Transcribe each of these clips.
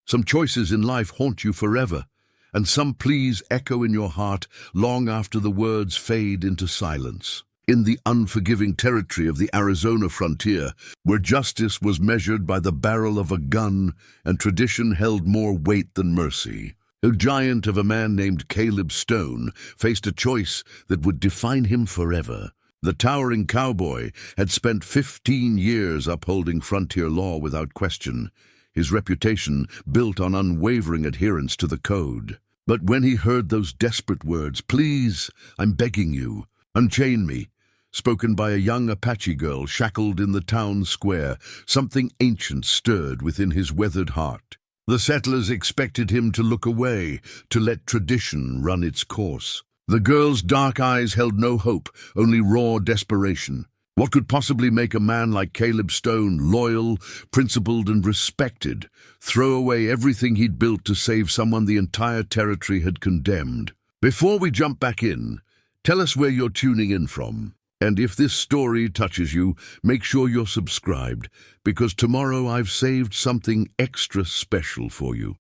Some choices in life haunt you forever, and some pleas echo in your heart long after the words fade into silence. In the unforgiving territory of the Arizona frontier, where justice was measured by the barrel of a gun and tradition held more weight than mercy, a giant of a man named Caleb Stone faced a choice that would define him forever. The towering cowboy had spent 15 years upholding frontier law without question, his reputation built on unwavering adherence to the code. But when he heard those desperate words, "Please, I'm begging you, unchain me," spoken by a young Apache girl shackled in the town square, something ancient stirred within his weathered heart. The settlers expected him to look away, to let tradition run its course. The girl's dark eyes held no hope, only raw desperation. What could possibly make a man like Caleb Stone, loyal, principled, and respected, throw away everything he'd built to save someone the entire territory had condemned? Before we jump back in, tell us where you're tuning in from. And if this story touches you, make sure you're subscribed, because tomorrow I've saved something extra special for you.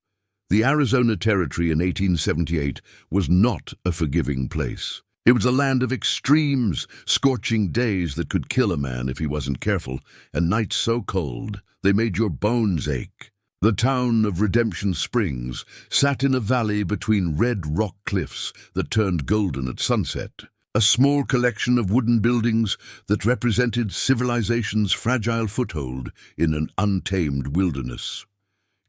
The Arizona Territory in 1878 was not a forgiving place. It was a land of extremes, scorching days that could kill a man if he wasn't careful, and nights so cold they made your bones ache. The town of Redemption Springs sat in a valley between red rock cliffs that turned golden at sunset, a small collection of wooden buildings that represented civilization's fragile foothold in an untamed wilderness.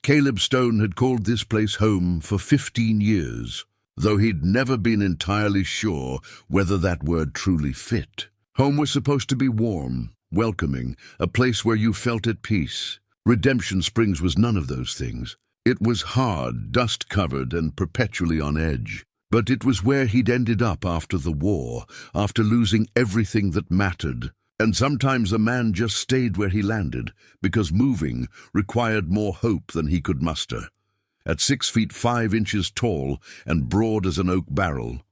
Caleb Stone had called this place home for 15 years, though he'd never been entirely sure whether that word truly fit. Home was supposed to be warm, welcoming, a place where you felt at peace. Redemption Springs was none of those things. It was hard, dust-covered, and perpetually on edge. But it was where he'd ended up after the war, after losing everything that mattered. And sometimes a man just stayed where he landed, because moving required more hope than he could muster. At 6 feet 5 inches tall and broad as an oak barrel,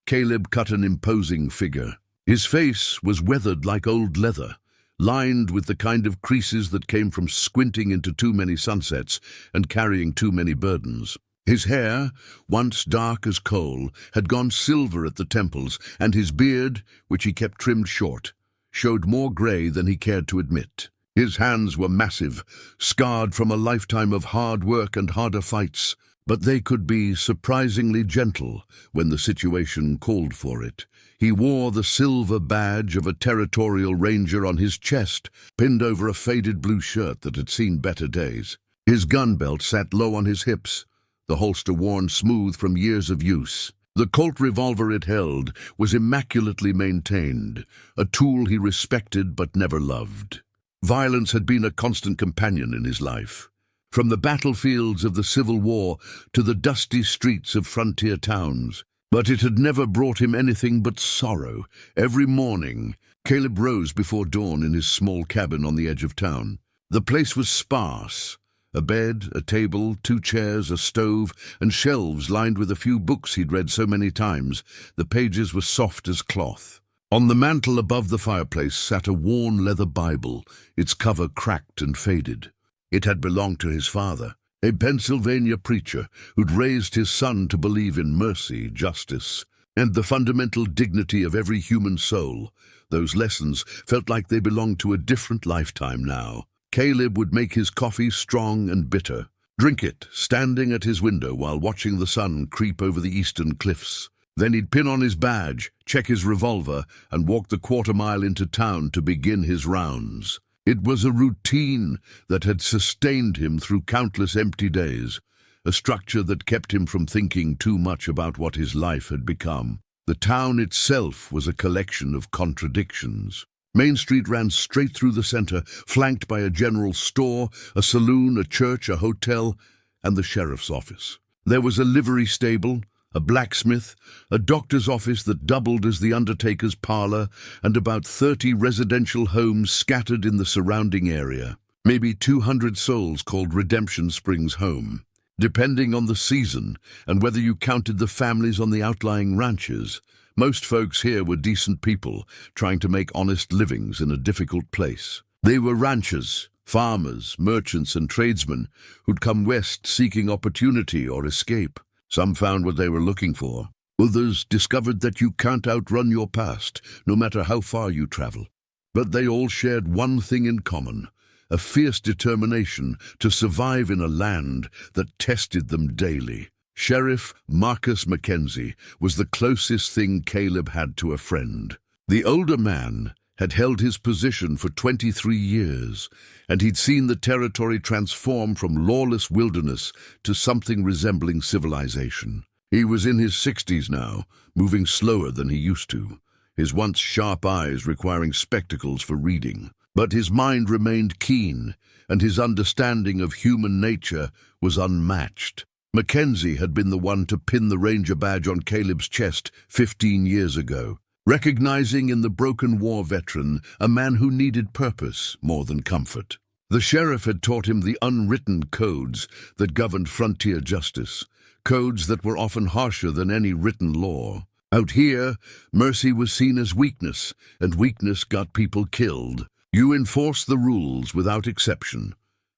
Caleb cut an imposing figure. His face was weathered like old leather, lined with the kind of creases that came from squinting into too many sunsets and carrying too many burdens. His hair, once dark as coal, had gone silver at the temples, and his beard, which he kept trimmed short, showed more gray than he cared to admit. His hands were massive, scarred from a lifetime of hard work and harder fights, but they could be surprisingly gentle when the situation called for it. He wore the silver badge of a territorial ranger on his chest, pinned over a faded blue shirt that had seen better days. His gun belt sat low on his hips, the holster worn smooth from years of use. The Colt revolver it held was immaculately maintained, a tool he respected but never loved. Violence had been a constant companion in his life. From the battlefields of the Civil War to the dusty streets of frontier towns. But it had never brought him anything but sorrow. Every morning, Caleb rose before dawn in his small cabin on the edge of town. The place was sparse. A bed, a table, 2 chairs, a stove, and shelves lined with a few books he'd read so many times. The pages were soft as cloth. On the mantel above the fireplace sat a worn leather Bible, its cover cracked and faded. It had belonged to his father, a Pennsylvania preacher who'd raised his son to believe in mercy, justice, and the fundamental dignity of every human soul. Those lessons felt like they belonged to a different lifetime now. Caleb would make his coffee strong and bitter, drink it standing at his window while watching the sun creep over the eastern cliffs. Then he'd pin on his badge, check his revolver, and walk the quarter-mile into town to begin his rounds. It was a routine that had sustained him through countless empty days, a structure that kept him from thinking too much about what his life had become. The town itself was a collection of contradictions. Main Street ran straight through the center, flanked by a general store, a saloon, a church, a hotel, and the sheriff's office. There was a livery stable, a blacksmith, a doctor's office that doubled as the undertaker's parlor, and about 30 residential homes scattered in the surrounding area. Maybe 200 souls called Redemption Springs home. Depending on the season and whether you counted the families on the outlying ranches, most folks here were decent people trying to make honest livings in a difficult place. They were ranchers, farmers, merchants, and tradesmen who'd come west seeking opportunity or escape. Some found what they were looking for. Others discovered that you can't outrun your past, no matter how far you travel. But they all shared one thing in common: a fierce determination to survive in a land that tested them daily. Sheriff Marcus Mackenzie was the closest thing Caleb had to a friend. The older man had held his position for 23 years, and he'd seen the territory transform from lawless wilderness to something resembling civilization. He was in his 60s now, moving slower than he used to, his once sharp eyes requiring spectacles for reading. But his mind remained keen, and his understanding of human nature was unmatched. Mackenzie had been the one to pin the ranger badge on Caleb's chest 15 years ago, recognizing in the broken war veteran a man who needed purpose more than comfort. The sheriff had taught him the unwritten codes that governed frontier justice, codes that were often harsher than any written law. Out here, mercy was seen as weakness, and weakness got people killed. You enforced the rules without exception,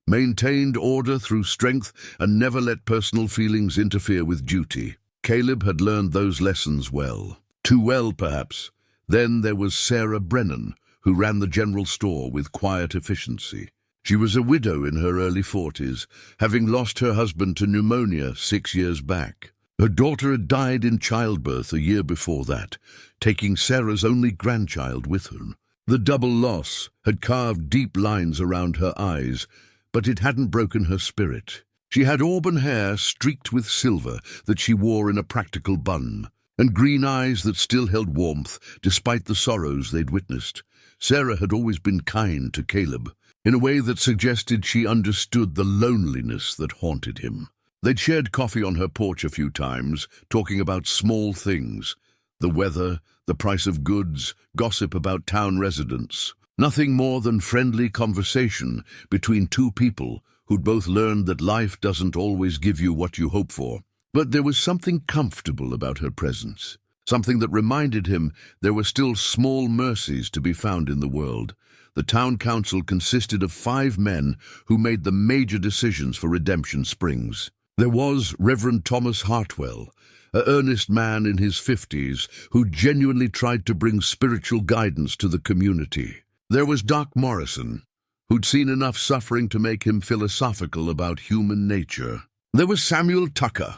maintained order through strength, and never let personal feelings interfere with duty. Caleb had learned those lessons well. Too well, perhaps. Then there was Sarah Brennan, who ran the general store with quiet efficiency. She was a widow in her early 40s, having lost her husband to pneumonia 6 years back. Her daughter had died in childbirth a year before that, taking Sarah's only grandchild with her. The double loss had carved deep lines around her eyes, but it hadn't broken her spirit. She had auburn hair streaked with silver that she wore in a practical bun, and green eyes that still held warmth despite the sorrows they'd witnessed. Sarah had always been kind to Caleb, in a way that suggested she understood the loneliness that haunted him. They'd shared coffee on her porch a few times, talking about small things: the weather, the price of goods, gossip about town residents. Nothing more than friendly conversation between two people who'd both learned that life doesn't always give you what you hope for. But there was something comfortable about her presence, something that reminded him there were still small mercies to be found in the world. The town council consisted of 5 men who made the major decisions for Redemption Springs. There was Reverend Thomas Hartwell, an earnest man in his 50s who genuinely tried to bring spiritual guidance to the community. There was Doc Morrison, who'd seen enough suffering to make him philosophical about human nature. There was Samuel Tucker,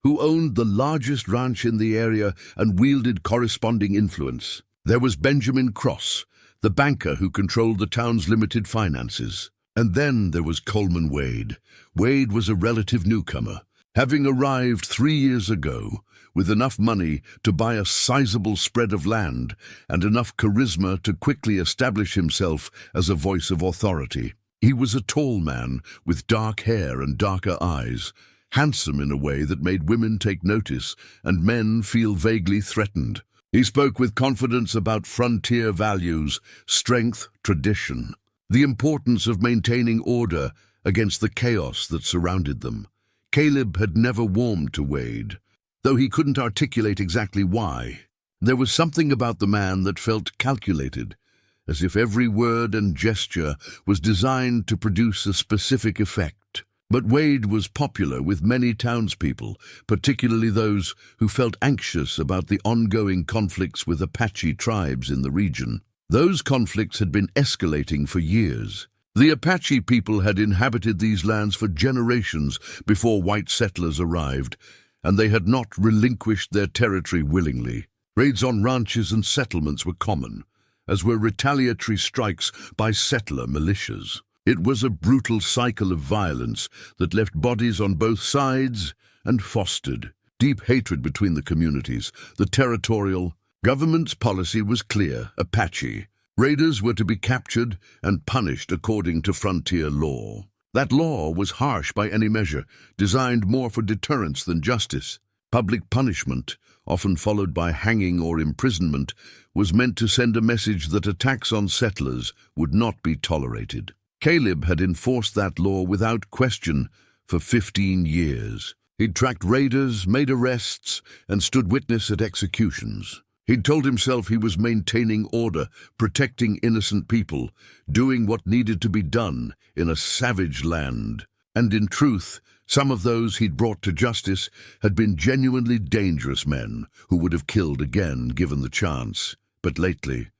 who owned the largest ranch in the area and wielded corresponding influence. There was Benjamin Cross, the banker who controlled the town's limited finances. And then there was Coleman Wade. Wade was a relative newcomer, having arrived 3 years ago with enough money to buy a sizable spread of land and enough charisma to quickly establish himself as a voice of authority. He was a tall man with dark hair and darker eyes, handsome in a way that made women take notice and men feel vaguely threatened. He spoke with confidence about frontier values, strength, tradition, the importance of maintaining order against the chaos that surrounded them. Caleb had never warmed to Wade, though he couldn't articulate exactly why. There was something about the man that felt calculated, as if every word and gesture was designed to produce a specific effect. But Wade was popular with many townspeople, particularly those who felt anxious about the ongoing conflicts with Apache tribes in the region. Those conflicts had been escalating for years. The Apache people had inhabited these lands for generations before white settlers arrived, and they had not relinquished their territory willingly. Raids on ranches and settlements were common, as were retaliatory strikes by settler militias. It was a brutal cycle of violence that left bodies on both sides and fostered deep hatred between the communities. The territorial government's policy was clear: Apache. Raiders were to be captured and punished according to frontier law. That law was harsh by any measure, designed more for deterrence than justice. Public punishment, often followed by hanging or imprisonment, was meant to send a message that attacks on settlers would not be tolerated. Caleb had enforced that law without question for 15 years. He'd tracked raiders, made arrests, and stood witness at executions. He'd told himself he was maintaining order, protecting innocent people, doing what needed to be done in a savage land. And in truth, some of those he'd brought to justice had been genuinely dangerous men who would have killed again given the chance. But lately,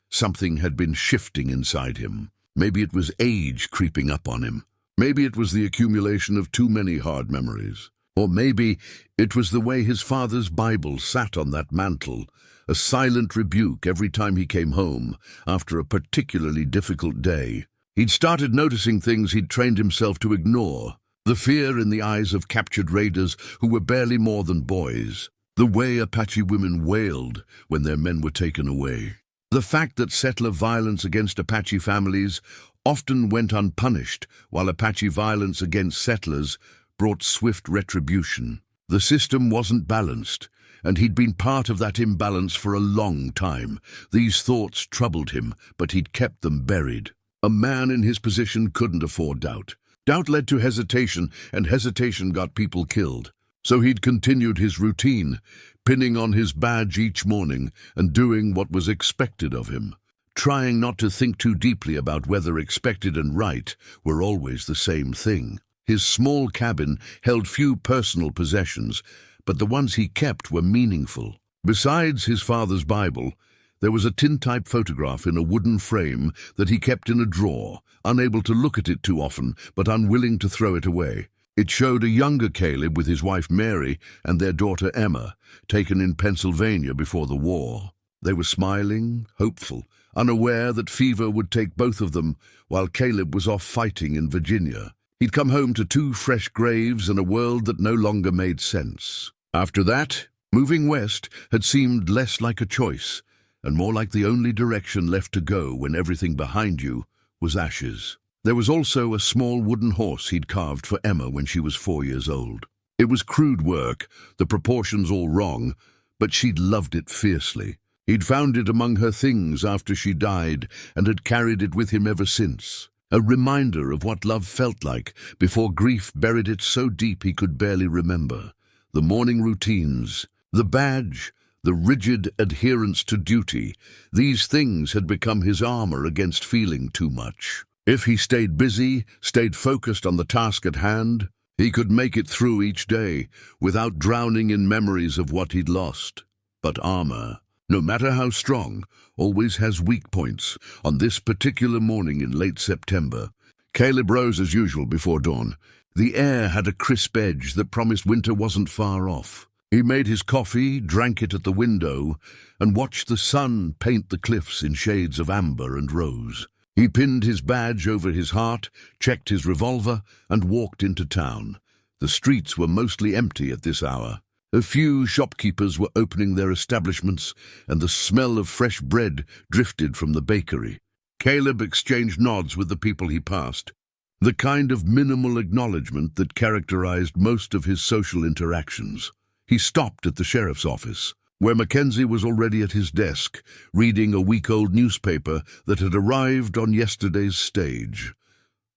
something had been shifting inside him. Maybe it was age creeping up on him. Maybe it was the accumulation of too many hard memories. Or maybe it was the way his father's Bible sat on that mantle, a silent rebuke every time he came home after a particularly difficult day. He'd started noticing things he'd trained himself to ignore. The fear in the eyes of captured raiders who were barely more than boys. The way Apache women wailed when their men were taken away. The fact that settler violence against Apache families often went unpunished, while Apache violence against settlers brought swift retribution. The system wasn't balanced, and he'd been part of that imbalance for a long time. These thoughts troubled him, but he'd kept them buried. A man in his position couldn't afford doubt. Doubt led to hesitation, and hesitation got people killed. So he'd continued his routine, pinning on his badge each morning and doing what was expected of him, trying not to think too deeply about whether expected and right were always the same thing. His small cabin held few personal possessions, but the ones he kept were meaningful. Besides his father's Bible, there was a tintype photograph in a wooden frame that he kept in a drawer, unable to look at it too often, but unwilling to throw it away. It showed a younger Caleb with his wife Mary and their daughter Emma, taken in Pennsylvania before the war. They were smiling, hopeful, unaware that fever would take both of them while Caleb was off fighting in Virginia. He'd come home to 2 fresh graves and a world that no longer made sense. After that, moving west had seemed less like a choice, and more like the only direction left to go when everything behind you was ashes. There was also a small wooden horse he'd carved for Emma when she was 4 years old. It was crude work, the proportions all wrong, but she'd loved it fiercely. He'd found it among her things after she died and had carried it with him ever since. A reminder of what love felt like before grief buried it so deep he could barely remember. The morning routines, the badge, the rigid adherence to duty, these things had become his armor against feeling too much. If he stayed busy, stayed focused on the task at hand, he could make it through each day without drowning in memories of what he'd lost. But armor, no matter how strong, always has weak points. On this particular morning in late September, Caleb rose as usual before dawn. The air had a crisp edge that promised winter wasn't far off. He made his coffee, drank it at the window, and watched the sun paint the cliffs in shades of amber and rose. He pinned his badge over his heart, checked his revolver, and walked into town. The streets were mostly empty at this hour. A few shopkeepers were opening their establishments, and the smell of fresh bread drifted from the bakery. Caleb exchanged nods with the people he passed, the kind of minimal acknowledgement that characterized most of his social interactions. He stopped at the sheriff's office, where Mackenzie was already at his desk, reading a week-old newspaper that had arrived on yesterday's stage.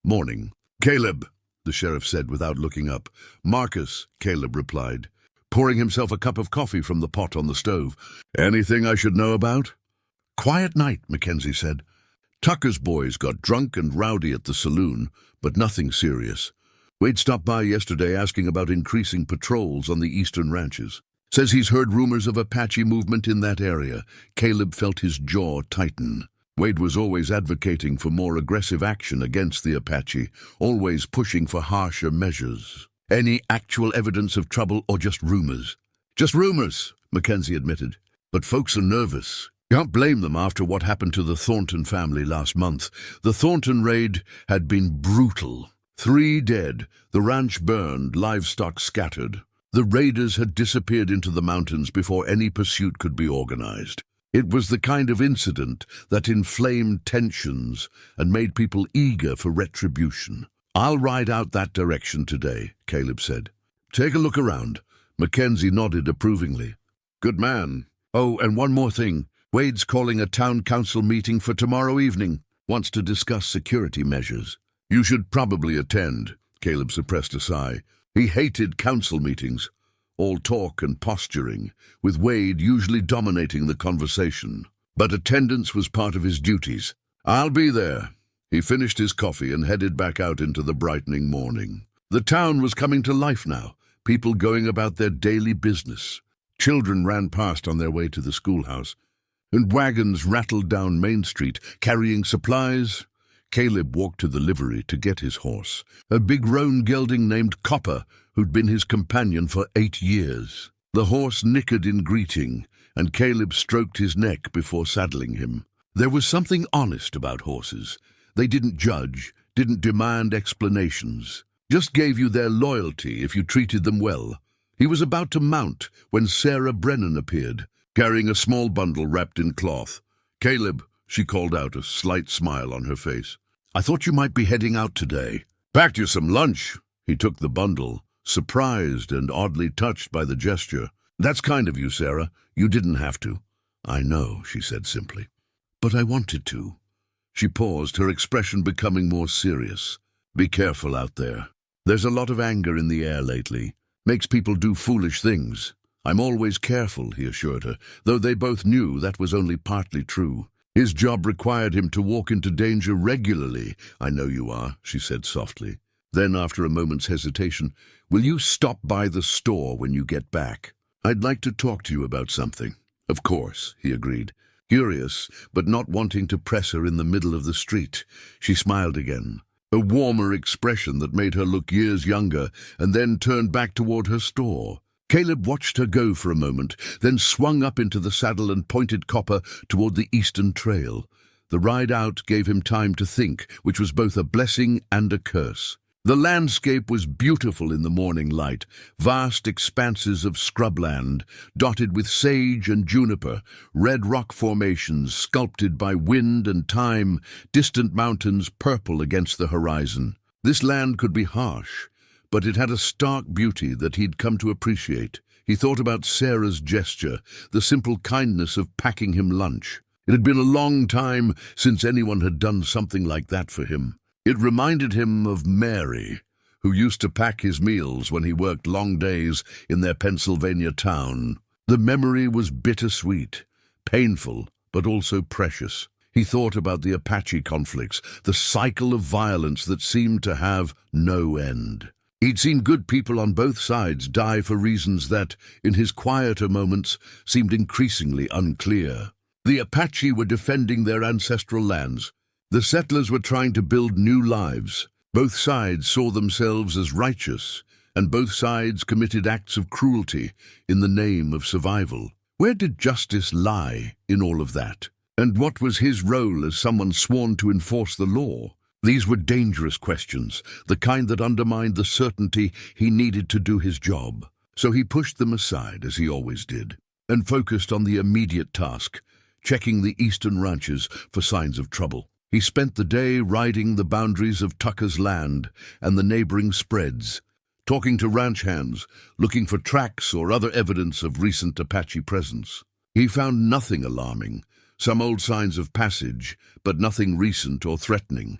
"Morning." "Caleb," the sheriff said without looking up. "Marcus," Caleb replied, pouring himself a cup of coffee from the pot on the stove. "Anything I should know about?" "Quiet night," Mackenzie said. "Tucker's boys got drunk and rowdy at the saloon, but nothing serious. Wade stopped by yesterday asking about increasing patrols on the eastern ranches. Says he's heard rumors of Apache movement in that area." Caleb felt his jaw tighten. Wade was always advocating for more aggressive action against the Apache, always pushing for harsher measures. "Any actual evidence of trouble or just rumors?" "Just rumors," Mackenzie admitted. "But folks are nervous. Can't blame them after what happened to the Thornton family last month. The Thornton raid had been brutal. 3 dead, the ranch burned, livestock scattered. The raiders had disappeared into the mountains before any pursuit could be organized. It was the kind of incident that inflamed tensions and made people eager for retribution. "I'll ride out that direction today," Caleb said. "Take a look around." Mackenzie nodded approvingly. "Good man. Oh, and one more thing. Wade's calling a town council meeting for tomorrow evening. Wants to discuss security measures. You should probably attend." Caleb suppressed a sigh. He hated council meetings. all talk and posturing, with Wade usually dominating the conversation. But attendance was part of his duties. "I'll be there." He finished his coffee and headed back out into the brightening morning. The town was coming to life now, people going about their daily business. Children ran past on their way to the schoolhouse, and wagons rattled down Main Street, carrying supplies. Caleb walked to the livery to get his horse, a big roan gelding named Copper, who'd been his companion for 8 years. The horse nickered in greeting, and Caleb stroked his neck before saddling him. There was something honest about horses. They didn't judge, didn't demand explanations, just gave you their loyalty if you treated them well. He was about to mount when Sarah Brennan appeared, carrying a small bundle wrapped in cloth. "Caleb," she called out, a slight smile on her face. "I thought you might be heading out today." "Packed you some lunch." He took the bundle, surprised and oddly touched by the gesture. "That's kind of you, Sarah. You didn't have to." "I know," she said simply. "But I wanted to." She paused, her expression becoming more serious. "Be careful out there. There's a lot of anger in the air lately. Makes people do foolish things." "I'm always careful," he assured her, though they both knew that was only partly true. His job required him to walk into danger regularly. "I know you are," she said softly. Then, after a moment's hesitation, "Will you stop by the store when you get back? I'd like to talk to you about something." "Of course," he agreed, curious, but not wanting to press her in the middle of the street. She smiled again, a warmer expression that made her look years younger, and then turned back toward her store. Caleb watched her go for a moment, then swung up into the saddle and pointed Copper toward the eastern trail. The ride out gave him time to think, which was both a blessing and a curse. The landscape was beautiful in the morning light, vast expanses of scrubland, dotted with sage and juniper, red rock formations sculpted by wind and time, distant mountains purple against the horizon. This land could be harsh, but it had a stark beauty that he'd come to appreciate. He thought about Sarah's gesture, the simple kindness of packing him lunch. It had been a long time since anyone had done something like that for him. It reminded him of Mary, who used to pack his meals when he worked long days in their Pennsylvania town. The memory was bittersweet, painful, but also precious. He thought about the Apache conflicts, the cycle of violence that seemed to have no end. He'd seen good people on both sides die for reasons that, in his quieter moments, seemed increasingly unclear. The Apache were defending their ancestral lands. The settlers were trying to build new lives. Both sides saw themselves as righteous, and both sides committed acts of cruelty in the name of survival. Where did justice lie in all of that? And what was his role as someone sworn to enforce the law? These were dangerous questions, the kind that undermined the certainty he needed to do his job. So he pushed them aside, as he always did, and focused on the immediate task, checking the eastern ranches for signs of trouble. He spent the day riding the boundaries of Tucker's land and the neighboring spreads, talking to ranch hands, looking for tracks or other evidence of recent Apache presence. He found nothing alarming, some old signs of passage, but nothing recent or threatening.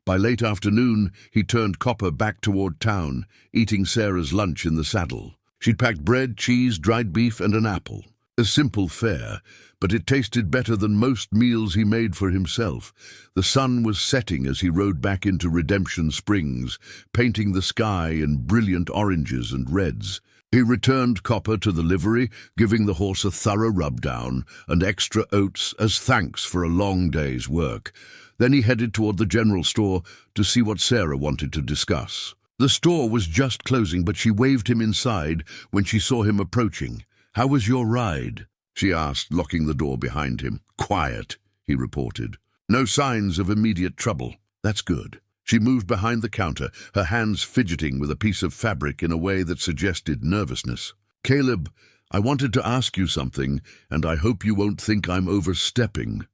By late afternoon, he turned Copper back toward town, eating Sarah's lunch in the saddle. She'd packed bread, cheese, dried beef, and an apple. A simple fare, but it tasted better than most meals he made for himself. The sun was setting as he rode back into Redemption Springs, painting the sky in brilliant oranges and reds. He returned Copper to the livery, giving the horse a thorough rub-down and extra oats as thanks for a long day's work. Then he headed toward the general store to see what Sarah wanted to discuss. The store was just closing, but she waved him inside when she saw him approaching. "How was your ride?" she asked, locking the door behind him. "Quiet," he reported. "No signs of immediate trouble." "That's good." She moved behind the counter, her hands fidgeting with a piece of fabric in a way that suggested nervousness. "Caleb, I wanted to ask you something, and I hope you won't think I'm overstepping."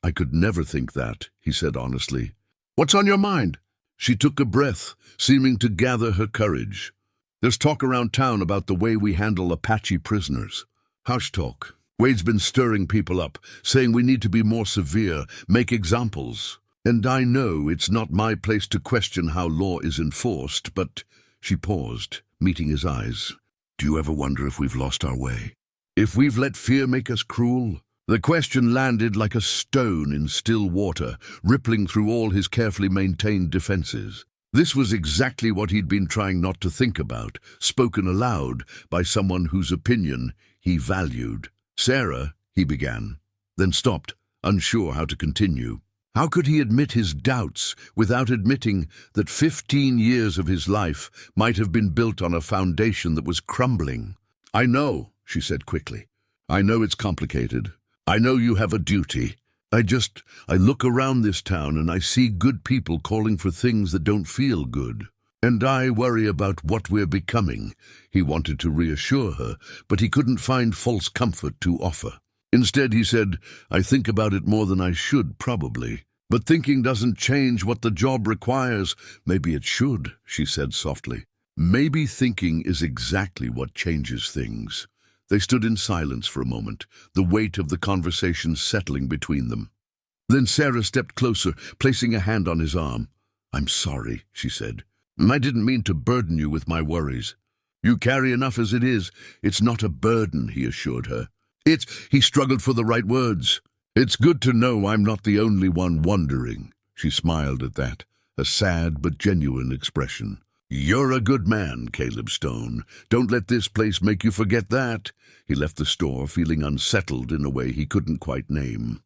"I could never think that," he said honestly. "What's on your mind?" She took a breath, seeming to gather her courage. "There's talk around town about the way we handle Apache prisoners." "Hush talk. Wade's been stirring people up, saying we need to be more severe, make examples. And I know it's not my place to question how law is enforced, but—" She paused, meeting his eyes. Do you ever wonder if we've lost our way? If we've let fear make us cruel? The question landed like a stone in still water, rippling through all his carefully maintained defenses. This was exactly what he'd been trying not to think about, spoken aloud by someone whose opinion he valued. "Sarah," he began, then stopped, unsure how to continue. How could he admit his doubts without admitting that 15 years of his life might have been built on a foundation that was crumbling? "I know," she said quickly. "I know it's complicated. I know you have a duty. I look around this town and I see good people calling for things that don't feel good. And I worry about what we're becoming." He wanted to reassure her, but he couldn't find false comfort to offer. Instead, he said, "I think about it more than I should, probably. But thinking doesn't change what the job requires." "Maybe it should," she said softly. "Maybe thinking is exactly what changes things." They stood in silence for a moment, the weight of the conversation settling between them. Then Sarah stepped closer, placing a hand on his arm. "I'm sorry," she said. "I didn't mean to burden you with my worries." "You carry enough as it is. It's not a burden," he assured her. He struggled for the right words. "It's good to know I'm not the only one wondering." She smiled at that, a sad but genuine expression. "You're a good man, Caleb Stone. Don't let this place make you forget that." He left the store feeling unsettled in a way he couldn't quite name.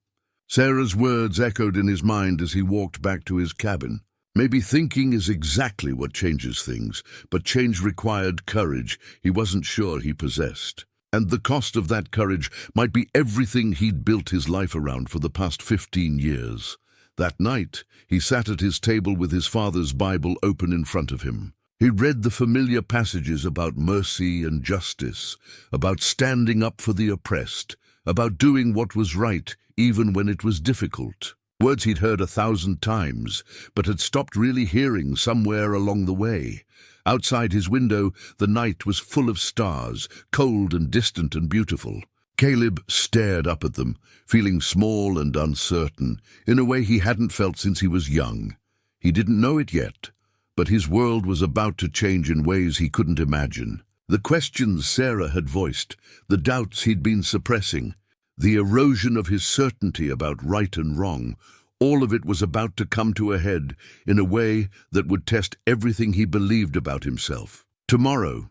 Sarah's words echoed in his mind as he walked back to his cabin. Maybe thinking is exactly what changes things, but change required courage he wasn't sure he possessed. And the cost of that courage might be everything he'd built his life around for the past 15 years. That night, he sat at his table with his father's Bible open in front of him. He read the familiar passages about mercy and justice, about standing up for the oppressed, about doing what was right even when it was difficult. Words he'd heard 1,000 times, but had stopped really hearing somewhere along the way. Outside his window, the night was full of stars, cold and distant and beautiful. Caleb stared up at them, feeling small and uncertain, in a way he hadn't felt since he was young. He didn't know it yet, but his world was about to change in ways he couldn't imagine. The questions Sarah had voiced, the doubts he'd been suppressing, the erosion of his certainty about right and wrong, all of it was about to come to a head in a way that would test everything he believed about himself. Tomorrow,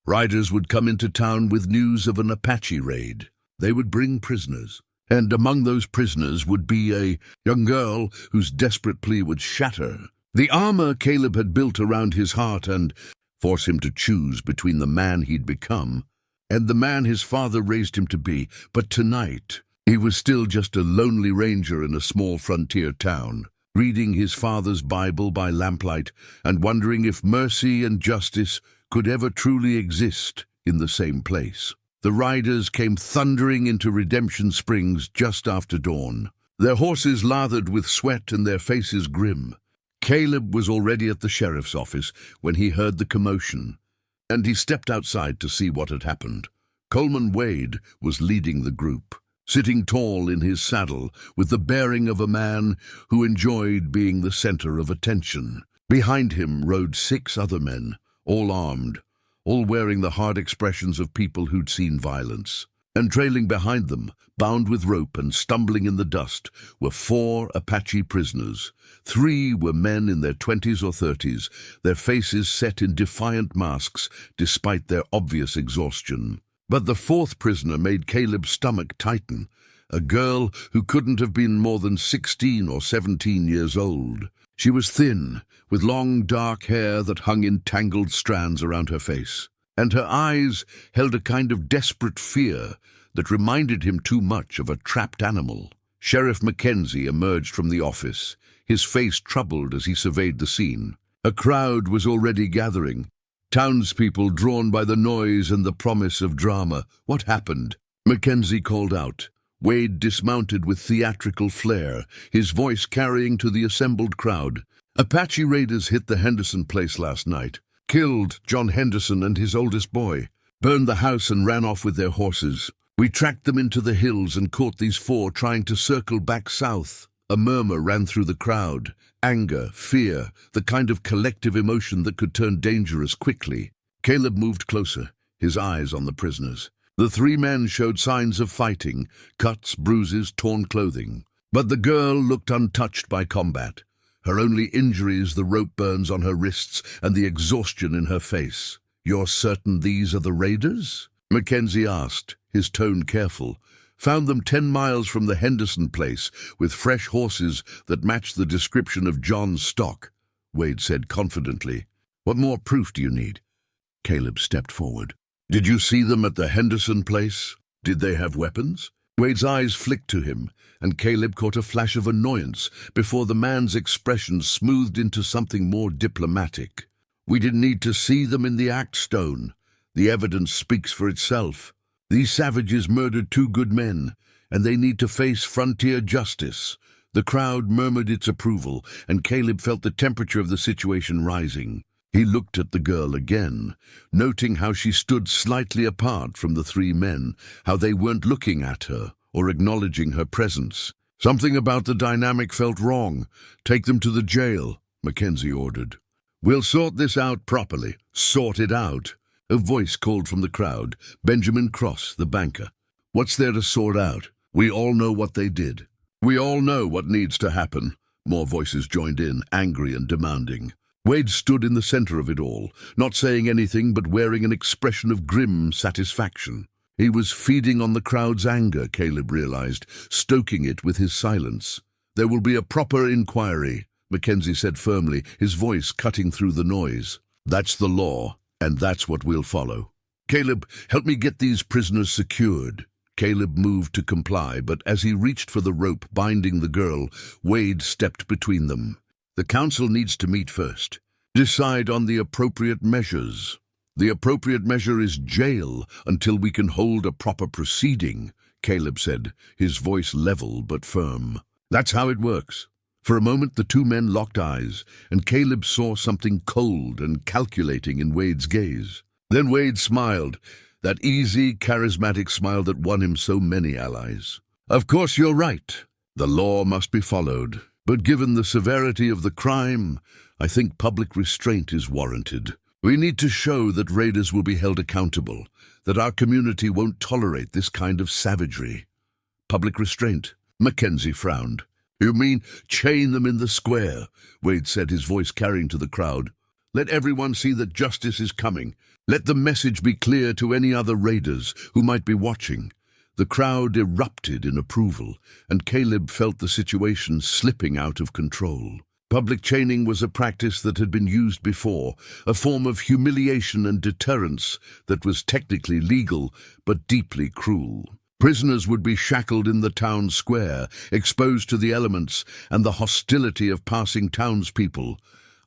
riders would come into town with news of an Apache raid. They would bring prisoners, and among those prisoners would be a young girl whose desperate plea would shatter the armor Caleb had built around his heart and force him to choose between the man he'd become and the man his father raised him to be. But tonight, he was still just a lonely ranger in a small frontier town, reading his father's Bible by lamplight and wondering if mercy and justice could ever truly exist in the same place. The riders came thundering into Redemption Springs just after dawn, their horses lathered with sweat and their faces grim. Caleb was already at the sheriff's office when he heard the commotion, and he stepped outside to see what had happened. Coleman Wade was leading the group, sitting tall in his saddle with the bearing of a man who enjoyed being the center of attention. Behind him rode 6 other men, all armed, all wearing the hard expressions of people who'd seen violence. And trailing behind them, bound with rope and stumbling in the dust, were 4 Apache prisoners. 3 were men in their 20s or 30s, their faces set in defiant masks despite their obvious exhaustion. But the 4th prisoner made Caleb's stomach tighten, a girl who couldn't have been more than 16 or 17 years old. She was thin, with long dark hair that hung in tangled strands around her face, and her eyes held a kind of desperate fear that reminded him too much of a trapped animal. Sheriff Mackenzie emerged from the office, his face troubled as he surveyed the scene. A crowd was already gathering, townspeople drawn by the noise and the promise of drama. "What happened?" Mackenzie called out. Wade dismounted with theatrical flair, his voice carrying to the assembled crowd. "Apache raiders hit the Henderson place last night, killed John Henderson and his oldest boy, burned the house and ran off with their horses. We tracked them into the hills and caught these 4 trying to circle back south." A murmur ran through the crowd. Anger, fear, the kind of collective emotion that could turn dangerous quickly. Caleb moved closer, his eyes on the prisoners. The three men showed signs of fighting, cuts, bruises, torn clothing. But the girl looked untouched by combat. Her only injuries the rope burns on her wrists and the exhaustion in her face. "You're certain these are the raiders?" Mackenzie asked, his tone careful. "Found them 10 miles from the Henderson place, with fresh horses that matched the description of John's stock," Wade said confidently. "What more proof do you need?" Caleb stepped forward. "Did you see them at the Henderson place? Did they have weapons?" Wade's eyes flicked to him, and Caleb caught a flash of annoyance before the man's expression smoothed into something more diplomatic. "We didn't need to see them in the act, Stone. The evidence speaks for itself. These savages murdered 2 good men, and they need to face frontier justice." The crowd murmured its approval, and Caleb felt the temperature of the situation rising. He looked at the girl again, noting how she stood slightly apart from the 3 men, how they weren't looking at her or acknowledging her presence. "Something about the dynamic felt wrong. Take them to the jail," Mackenzie ordered. "We'll sort this out properly." "Sort it out?" A voice called from the crowd. Benjamin Cross, the banker. "What's there to sort out? We all know what they did." "We all know what needs to happen." More voices joined in, angry and demanding. Wade stood in the center of it all, not saying anything but wearing an expression of grim satisfaction. He was feeding on the crowd's anger, Caleb realized, stoking it with his silence. "There will be a proper inquiry," Mackenzie said firmly, his voice cutting through the noise. "That's the law, and that's what we'll follow. Caleb, help me get these prisoners secured." Caleb moved to comply, but as he reached for the rope binding the girl, Wade stepped between them. "The council needs to meet first. Decide on the appropriate measures. The appropriate measure is jail until we can hold a proper proceeding," Caleb said, his voice level but firm. "That's how it works." For a moment the 2 men locked eyes, and Caleb saw something cold and calculating in Wade's gaze. Then Wade smiled, that easy, charismatic smile that won him so many allies. "Of course you're right. The law must be followed. But given the severity of the crime, I think public restraint is warranted. We need to show that raiders will be held accountable, that our community won't tolerate this kind of savagery." "Public restraint?" Mackenzie frowned. "You mean chain them in the square?" Wade said, his voice carrying to the crowd. "Let everyone see that justice is coming. Let the message be clear to any other raiders who might be watching." The crowd erupted in approval, and Caleb felt the situation slipping out of control. Public chaining was a practice that had been used before, a form of humiliation and deterrence that was technically legal but deeply cruel. Prisoners would be shackled in the town square, exposed to the elements and the hostility of passing townspeople,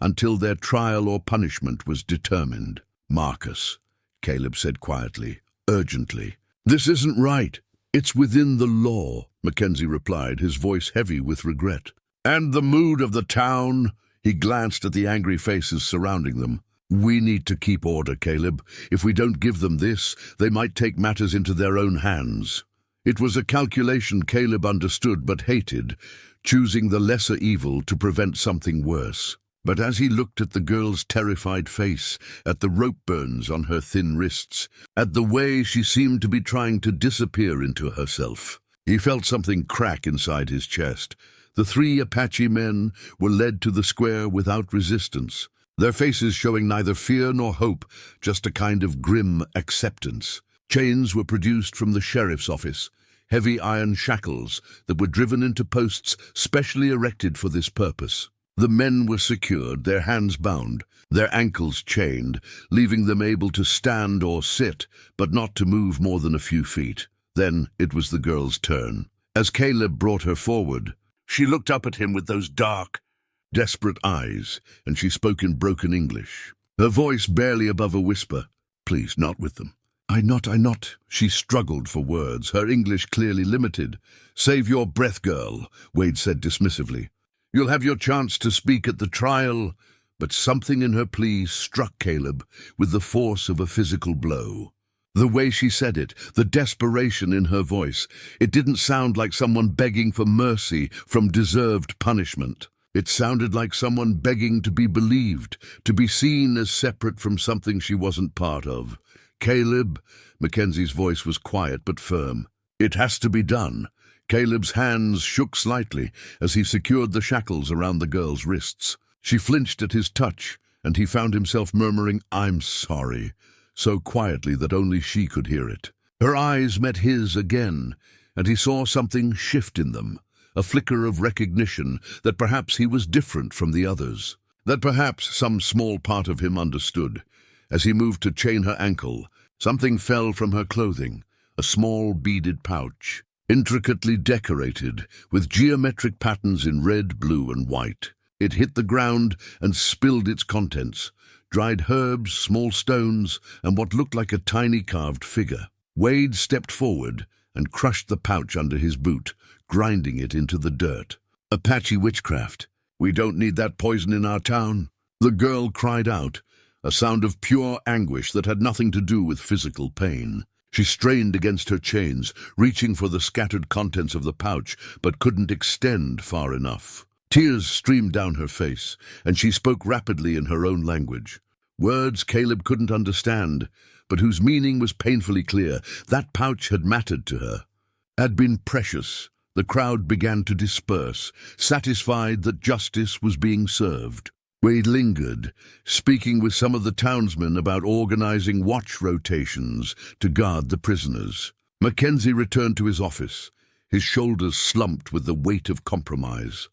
until their trial or punishment was determined. "Marcus," Caleb said quietly, urgently. "This isn't right." "It's within the law," Mackenzie replied, his voice heavy with regret. "And the mood of the town?" He glanced at the angry faces surrounding them. "We need to keep order, Caleb. If we don't give them this, they might take matters into their own hands." It was a calculation Caleb understood but hated, choosing the lesser evil to prevent something worse. But as he looked at the girl's terrified face, at the rope burns on her thin wrists, at the way she seemed to be trying to disappear into herself, he felt something crack inside his chest. The 3 Apache men were led to the square without resistance, their faces showing neither fear nor hope, just a kind of grim acceptance. Chains were produced from the sheriff's office, heavy iron shackles that were driven into posts specially erected for this purpose. The men were secured, their hands bound, their ankles chained, leaving them able to stand or sit, but not to move more than a few feet. Then it was the girl's turn. As Caleb brought her forward, she looked up at him with those dark, desperate eyes, and she spoke in broken English, her voice barely above a whisper. "Please, not with them." I not. She struggled for words, her English clearly limited. "Save your breath, girl," Wade said dismissively. "You'll have your chance to speak at the trial." But something in her plea struck Caleb with the force of a physical blow. The way she said it, the desperation in her voice, it didn't sound like someone begging for mercy from deserved punishment. It sounded like someone begging to be believed, to be seen as separate from something she wasn't part of. Caleb, Mackenzie's voice was quiet but firm. It has to be done. Caleb's hands shook slightly as he secured the shackles around the girl's wrists. She flinched at his touch, and he found himself murmuring, "I'm sorry," so quietly that only she could hear it. Her eyes met his again, and he saw something shift in them, a flicker of recognition that perhaps he was different from the others, that perhaps some small part of him understood. As he moved to chain her ankle, something fell from her clothing, a small beaded pouch, intricately decorated with geometric patterns in red, blue, and white. It hit the ground and spilled its contents, dried herbs, small stones, and what looked like a tiny carved figure. Wade stepped forward and crushed the pouch under his boot, grinding it into the dirt. "Apache witchcraft. We don't need that poison in our town." The girl cried out, a sound of pure anguish that had nothing to do with physical pain. She strained against her chains, reaching for the scattered contents of the pouch, but couldn't extend far enough. Tears streamed down her face, and she spoke rapidly in her own language. Words Caleb couldn't understand, but whose meaning was painfully clear. That pouch had mattered to her, had been precious. The crowd began to disperse, satisfied that justice was being served. Wade lingered, speaking with some of the townsmen about organizing watch rotations to guard the prisoners. Mackenzie returned to his office, his shoulders slumped with the weight of compromise.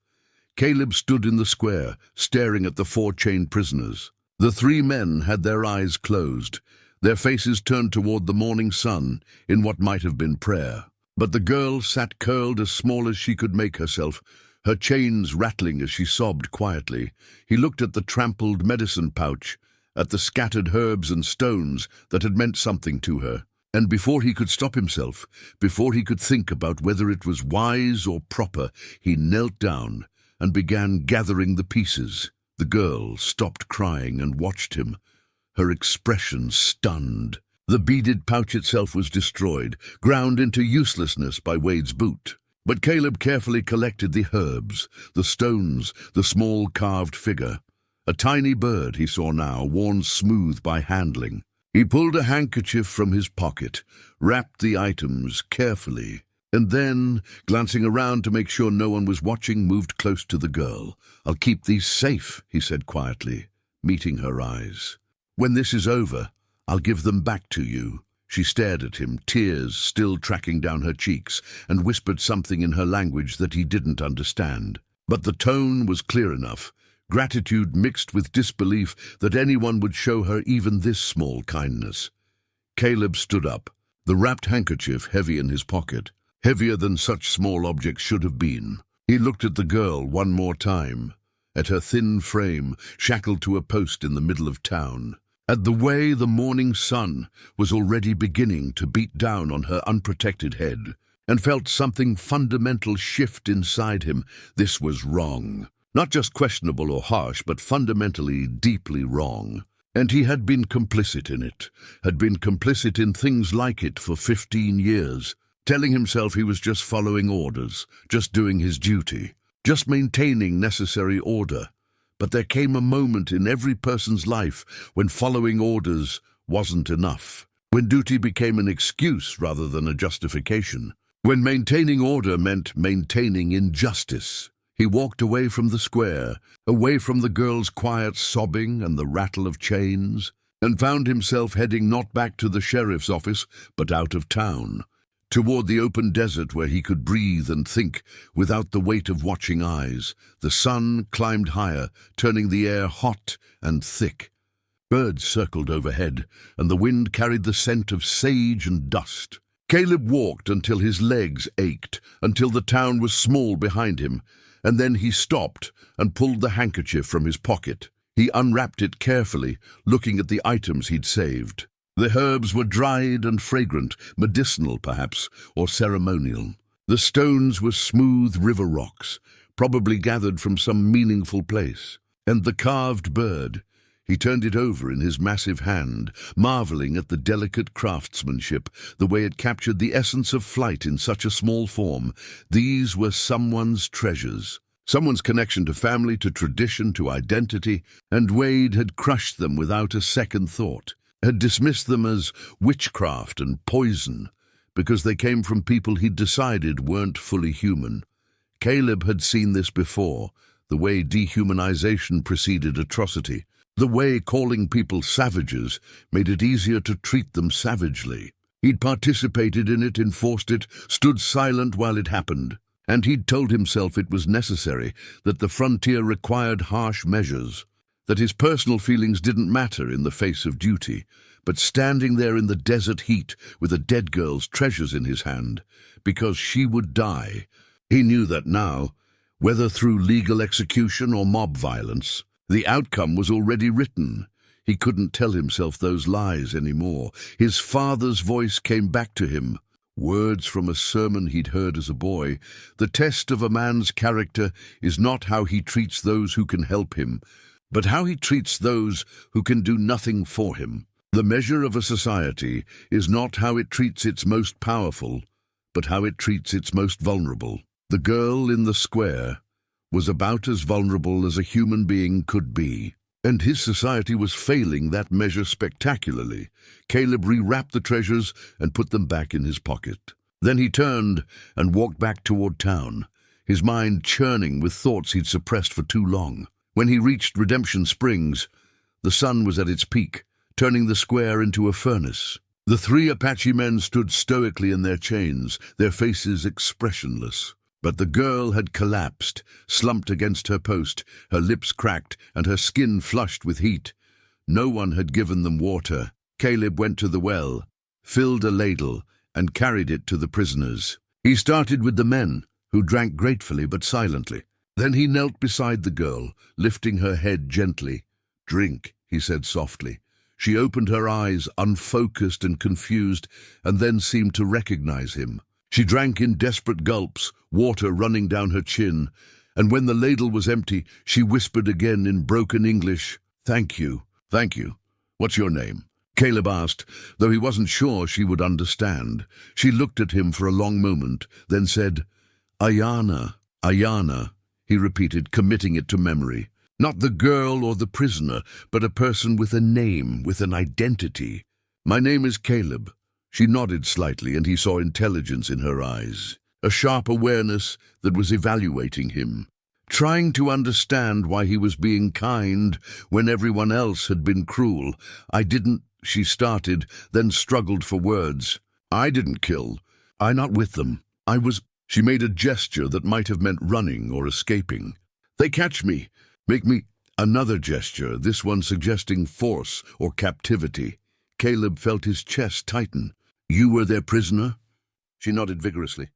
Caleb stood in the square, staring at the 4 chained prisoners. The 3 men had their eyes closed, their faces turned toward the morning sun in what might have been prayer. But the girl sat curled as small as she could make herself, her chains rattling as she sobbed quietly. He looked at the trampled medicine pouch, at the scattered herbs and stones that had meant something to her. And before he could stop himself, before he could think about whether it was wise or proper, he knelt down and began gathering the pieces. The girl stopped crying and watched him, her expression stunned. The beaded pouch itself was destroyed, ground into uselessness by Wade's boot. But Caleb carefully collected the herbs, the stones, the small carved figure. A tiny bird he saw now, worn smooth by handling. He pulled a handkerchief from his pocket, wrapped the items carefully, and then, glancing around to make sure no one was watching, moved close to the girl. "I'll keep these safe," he said quietly, meeting her eyes. "When this is over, I'll give them back to you." She stared at him, tears still tracking down her cheeks, and whispered something in her language that he didn't understand. But the tone was clear enough, gratitude mixed with disbelief that anyone would show her even this small kindness. Caleb stood up, the wrapped handkerchief heavy in his pocket, heavier than such small objects should have been. He looked at the girl one more time, at her thin frame shackled to a post in the middle of town, at the way the morning sun was already beginning to beat down on her unprotected head, and felt something fundamental shift inside him. This was wrong. Not just questionable or harsh, but fundamentally, deeply wrong. And he had been complicit in it, had been complicit in things like it for 15 years, telling himself he was just following orders, just doing his duty, just maintaining necessary order. But there came a moment in every person's life when following orders wasn't enough, when duty became an excuse rather than a justification, when maintaining order meant maintaining injustice. He walked away from the square, away from the girl's quiet sobbing and the rattle of chains, and found himself heading not back to the sheriff's office, but out of town, toward the open desert where he could breathe and think without the weight of watching eyes. The sun climbed higher, turning the air hot and thick. Birds circled overhead, and the wind carried the scent of sage and dust. Caleb walked until his legs ached, until the town was small behind him, and then he stopped and pulled the handkerchief from his pocket. He unwrapped it carefully, looking at the items he'd saved. The herbs were dried and fragrant, medicinal perhaps, or ceremonial. The stones were smooth river rocks, probably gathered from some meaningful place. And the carved bird, he turned it over in his massive hand, marveling at the delicate craftsmanship, the way it captured the essence of flight in such a small form. These were someone's treasures, someone's connection to family, to tradition, to identity, and Wade had crushed them without a second thought. had dismissed them as witchcraft and poison because they came from people he'd decided weren't fully human. Caleb had seen this before, the way dehumanization preceded atrocity, the way calling people savages made it easier to treat them savagely. He'd participated in it, enforced it, stood silent while it happened, and he'd told himself it was necessary, that the frontier required harsh measures, that his personal feelings didn't matter in the face of duty. But standing there in the desert heat with a dead girl's treasures in his hand, because she would die, he knew that now, whether through legal execution or mob violence, the outcome was already written. He couldn't tell himself those lies anymore. His father's voice came back to him, words from a sermon he'd heard as a boy. The test of a man's character is not how he treats those who can help him, but how he treats those who can do nothing for him. The measure of a society is not how it treats its most powerful, but how it treats its most vulnerable. The girl in the square was about as vulnerable as a human being could be, and his society was failing that measure spectacularly. Caleb rewrapped the treasures and put them back in his pocket. Then he turned and walked back toward town, his mind churning with thoughts he'd suppressed for too long. When he reached Redemption Springs, the sun was at its peak, turning the square into a furnace. The three Apache men stood stoically in their chains, their faces expressionless. But the girl had collapsed, slumped against her post, her lips cracked and her skin flushed with heat. No one had given them water. Caleb went to the well, filled a ladle, and carried it to the prisoners. He started with the men, who drank gratefully but silently. Then he knelt beside the girl, lifting her head gently. "Drink," he said softly. She opened her eyes, unfocused and confused, and then seemed to recognize him. She drank in desperate gulps, water running down her chin, and when the ladle was empty, she whispered again in broken English, "Thank you, thank you. What's your name?" Caleb asked, though he wasn't sure she would understand. She looked at him for a long moment, then said, "Ayana, Ayana," he repeated, committing it to memory. Not the girl or the prisoner, but a person with a name, with an identity. "My name is Caleb." She nodded slightly, and he saw intelligence in her eyes, a sharp awareness that was evaluating him, trying to understand why he was being kind when everyone else had been cruel. "I didn't," she started, then struggled for words. "I didn't kill. I'm not with them. I was—" She made a gesture that might have meant running or escaping. "They catch me. Make me—" Another gesture, this one suggesting force or captivity. Caleb felt his chest tighten. "You were their prisoner?" She nodded vigorously.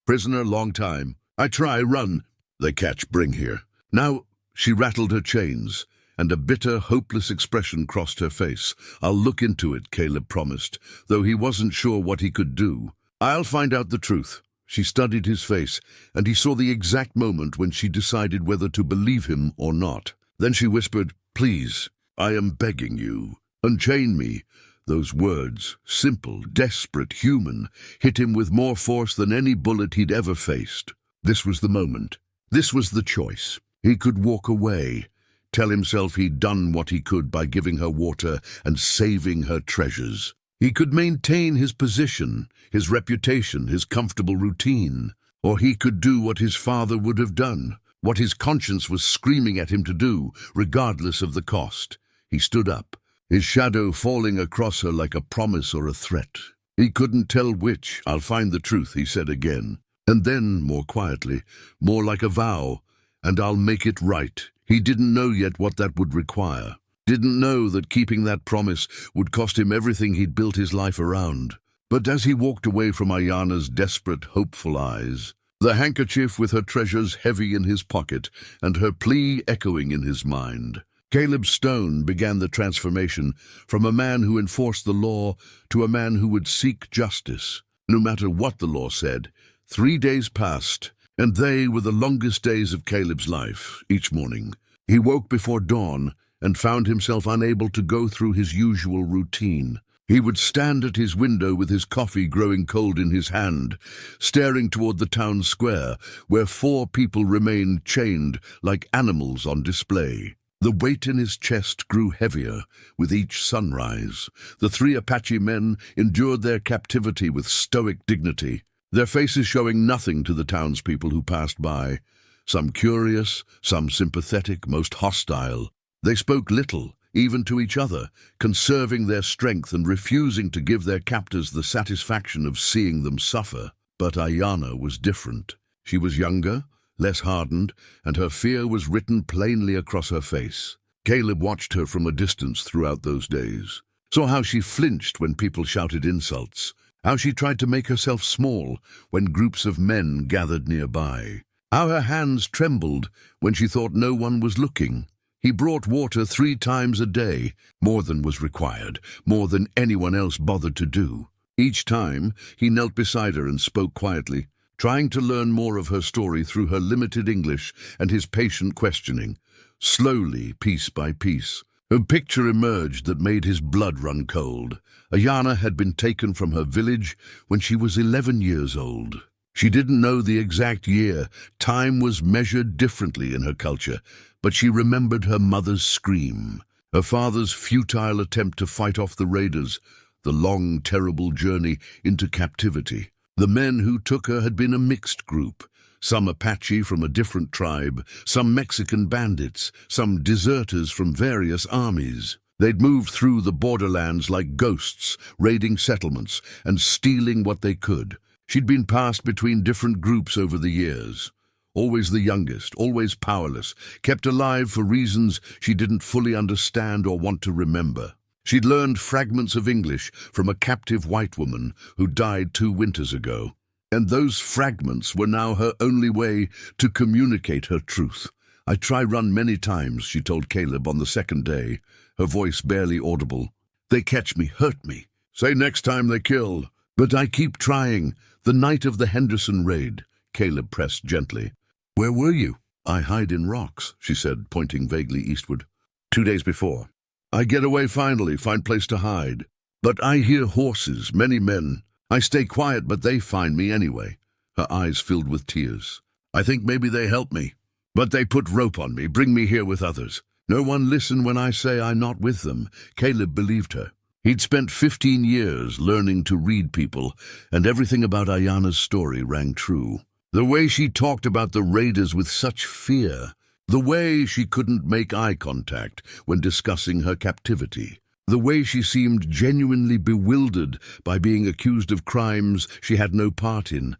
"Prisoner, long time. I try, run. They catch, bring here." Now, she rattled her chains, and a bitter, hopeless expression crossed her face. "I'll look into it," Caleb promised, though he wasn't sure what he could do. "I'll find out the truth." She studied his face, and he saw the exact moment when she decided whether to believe him or not. Then she whispered, "Please, I am begging you, unchain me." Those words, simple, desperate, human, hit him with more force than any bullet he'd ever faced. This was the moment. This was the choice. He could walk away, tell himself he'd done what he could by giving her water and saving her treasures. He could maintain his position, his reputation, his comfortable routine. Or he could do what his father would have done, what his conscience was screaming at him to do, regardless of the cost. He stood up, his shadow falling across her like a promise or a threat. He couldn't tell which. "I'll find the truth," he said again. And then, more quietly, more like a vow, "and I'll make it right." He didn't know yet what that would require. Didn't know that keeping that promise would cost him everything he'd built his life around. But as he walked away from Ayana's desperate, hopeful eyes, the handkerchief with her treasures heavy in his pocket and her plea echoing in his mind, Caleb Stone began the transformation from a man who enforced the law to a man who would seek justice. No matter what the law said, 3 days passed, and they were the longest days of Caleb's life. Each morning, he woke before dawn and found himself unable to go through his usual routine. He would stand at his window with his coffee growing cold in his hand, staring toward the town square, where 4 people remained chained like animals on display. The weight in his chest grew heavier with each sunrise. The three Apache men endured their captivity with stoic dignity, their faces showing nothing to the townspeople who passed by. Some curious, some sympathetic, most hostile. They spoke little, even to each other, conserving their strength and refusing to give their captors the satisfaction of seeing them suffer. But Ayana was different. She was younger, less hardened, and her fear was written plainly across her face. Caleb watched her from a distance throughout those days, saw how she flinched when people shouted insults, how she tried to make herself small when groups of men gathered nearby, how her hands trembled when she thought no one was looking. He brought water 3 times a day, more than was required, more than anyone else bothered to do. Each time, he knelt beside her and spoke quietly, trying to learn more of her story through her limited English and his patient questioning. Slowly, piece by piece, a picture emerged that made his blood run cold. Ayana had been taken from her village when she was 11 years old. She didn't know the exact year. Time was measured differently in her culture, but she remembered her mother's scream, her father's futile attempt to fight off the raiders, the long, terrible journey into captivity. The men who took her had been a mixed group, some Apache from a different tribe, some Mexican bandits, some deserters from various armies. They'd moved through the borderlands like ghosts, raiding settlements and stealing what they could. She'd been passed between different groups over the years. Always the youngest, always powerless, kept alive for reasons she didn't fully understand or want to remember. She'd learned fragments of English from a captive white woman who died 2 winters ago. And those fragments were now her only way to communicate her truth. "I try run many times," she told Caleb on the 2nd day, her voice barely audible. "They catch me, hurt me. Say next time they kill. But I keep trying." "The night of the Henderson raid," Caleb pressed gently. "Where were you?" "I hide in rocks," she said, pointing vaguely eastward. 2 days before. "I get away finally, find place to hide. But I hear horses, many men. I stay quiet, but they find me anyway." Her eyes filled with tears. "I think maybe they help me. But they put rope on me, bring me here with others. No one listen when I say I'm not with them." Caleb believed her. He'd spent 15 years learning to read people, and everything about Ayana's story rang true. The way she talked about the raiders with such fear, the way she couldn't make eye contact when discussing her captivity, the way she seemed genuinely bewildered by being accused of crimes she had no part in.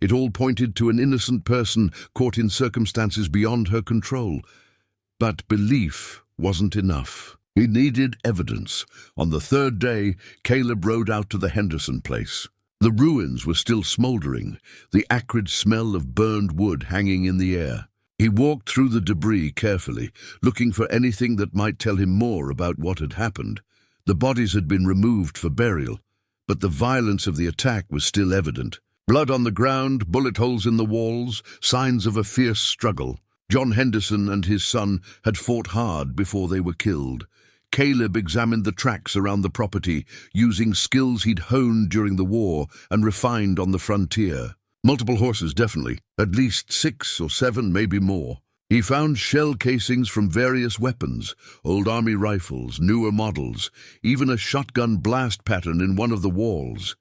It all pointed to an innocent person caught in circumstances beyond her control. But belief wasn't enough. He needed evidence. On the 3rd day, Caleb rode out to the Henderson place. The ruins were still smoldering, the acrid smell of burned wood hanging in the air. He walked through the debris carefully, looking for anything that might tell him more about what had happened. The bodies had been removed for burial, but the violence of the attack was still evident. Blood on the ground, bullet holes in the walls, signs of a fierce struggle. John Henderson and his son had fought hard before they were killed. Caleb examined the tracks around the property, using skills he'd honed during the war and refined on the frontier. Multiple horses, definitely. At least 6 or 7, maybe more. He found shell casings from various weapons, old army rifles, newer models, even a shotgun blast pattern in one of the walls.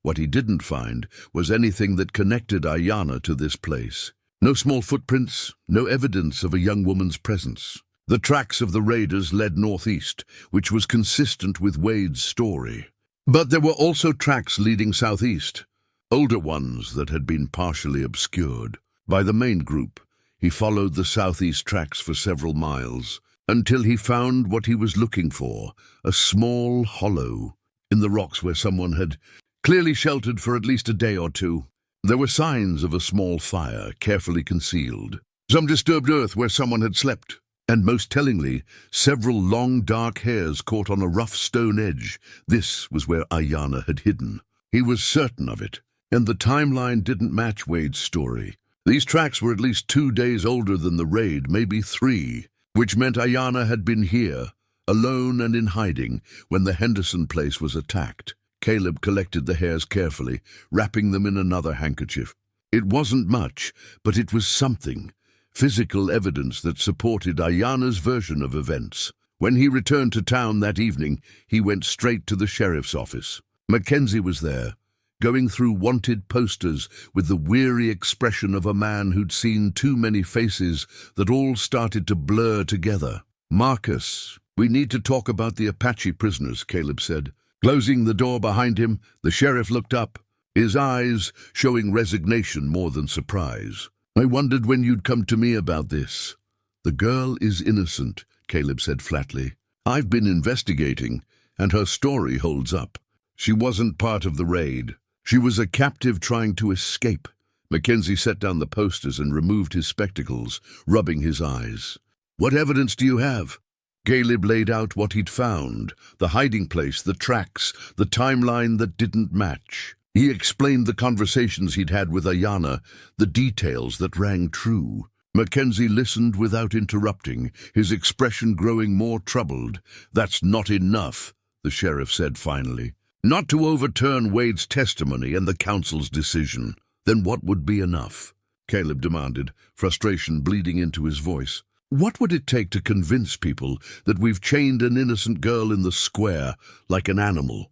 What he didn't find was anything that connected Ayana to this place. No small footprints, no evidence of a young woman's presence. The tracks of the raiders led northeast, which was consistent with Wade's story. But there were also tracks leading southeast, older ones that had been partially obscured by the main group. He followed the southeast tracks for several miles, until he found what he was looking for, a small hollow in the rocks where someone had clearly sheltered for at least a day or 2. There were signs of a small fire, carefully concealed, some disturbed earth where someone had slept. And most tellingly, several long dark hairs caught on a rough stone edge. This was where Ayana had hidden. He was certain of it, and the timeline didn't match Wade's story. These tracks were at least 2 days older than the raid, maybe 3, which meant Ayana had been here, alone and in hiding, when the Henderson place was attacked. Caleb collected the hairs carefully, wrapping them in another handkerchief. It wasn't much, but it was something. physical evidence that supported Ayana's version of events. When he returned to town that evening, he went straight to the sheriff's office. Mackenzie was there, going through wanted posters with the weary expression of a man who'd seen too many faces that all started to blur together. "Marcus, we need to talk about the Apache prisoners," Caleb said. Closing the door behind him, the sheriff looked up, his eyes showing resignation more than surprise. "I wondered when you'd come to me about this." "The girl is innocent," Caleb said flatly. "I've been investigating, and her story holds up. She wasn't part of the raid. She was a captive trying to escape." Mackenzie set down the posters and removed his spectacles, rubbing his eyes. "What evidence do you have?" Caleb laid out what he'd found, the hiding place, the tracks, the timeline that didn't match. He explained the conversations he'd had with Ayana, the details that rang true. Mackenzie listened without interrupting, his expression growing more troubled. "That's not enough," the sheriff said finally. "Not to overturn Wade's testimony and the council's decision. Then what would be enough?" Caleb demanded, frustration bleeding into his voice. "What would it take to convince people that we've chained an innocent girl in the square like an animal?"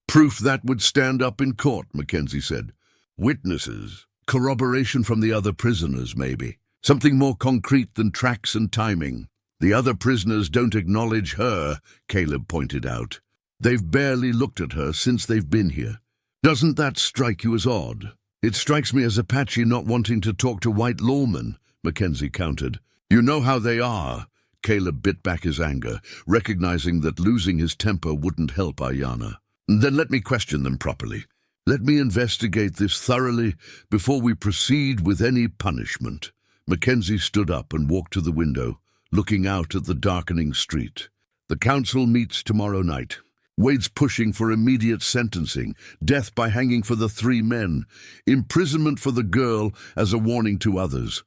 "Proof that would stand up in court," Mackenzie said. "Witnesses, corroboration from the other prisoners, maybe. Something more concrete than tracks and timing." "The other prisoners don't acknowledge her," Caleb pointed out. "They've barely looked at her since they've been here. Doesn't that strike you as odd?" "It strikes me as Apache not wanting to talk to white lawmen," Mackenzie countered. "You know how they are." Caleb bit back his anger, recognizing that losing his temper wouldn't help Ayana. "Then let me question them properly. Let me investigate this thoroughly before we proceed with any punishment." Mackenzie stood up and walked to the window, looking out at the darkening street. "The council meets tomorrow night. Wade's pushing for immediate sentencing, death by hanging for the 3 men, imprisonment for the girl as a warning to others."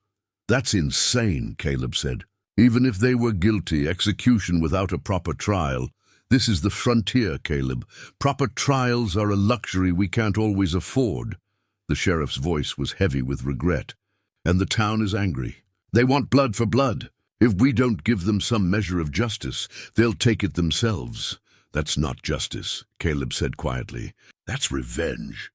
"That's insane," Caleb said. "Even if they were guilty, execution without a proper trial. This is the frontier, Caleb. Proper trials are a luxury we can't always afford." The sheriff's voice was heavy with regret. "And the town is angry. They want blood for blood. If we don't give them some measure of justice, they'll take it themselves." "That's not justice," Caleb said quietly. "That's revenge.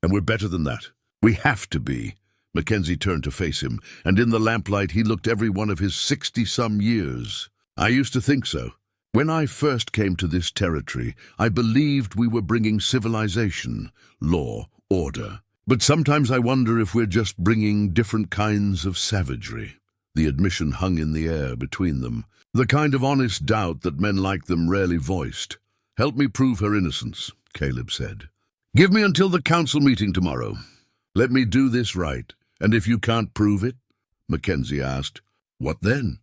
And we're better than that. We have to be." Mackenzie turned to face him, and in the lamplight he looked every one of his 60-some years. "I used to think so. When I first came to this territory, I believed we were bringing civilization, law, order. But sometimes I wonder if we're just bringing different kinds of savagery." The admission hung in the air between them, the kind of honest doubt that men like them rarely voiced. "Help me prove her innocence," Caleb said. "Give me until the council meeting tomorrow. Let me do this right. And if you can't prove it?" Mackenzie asked. "What then?"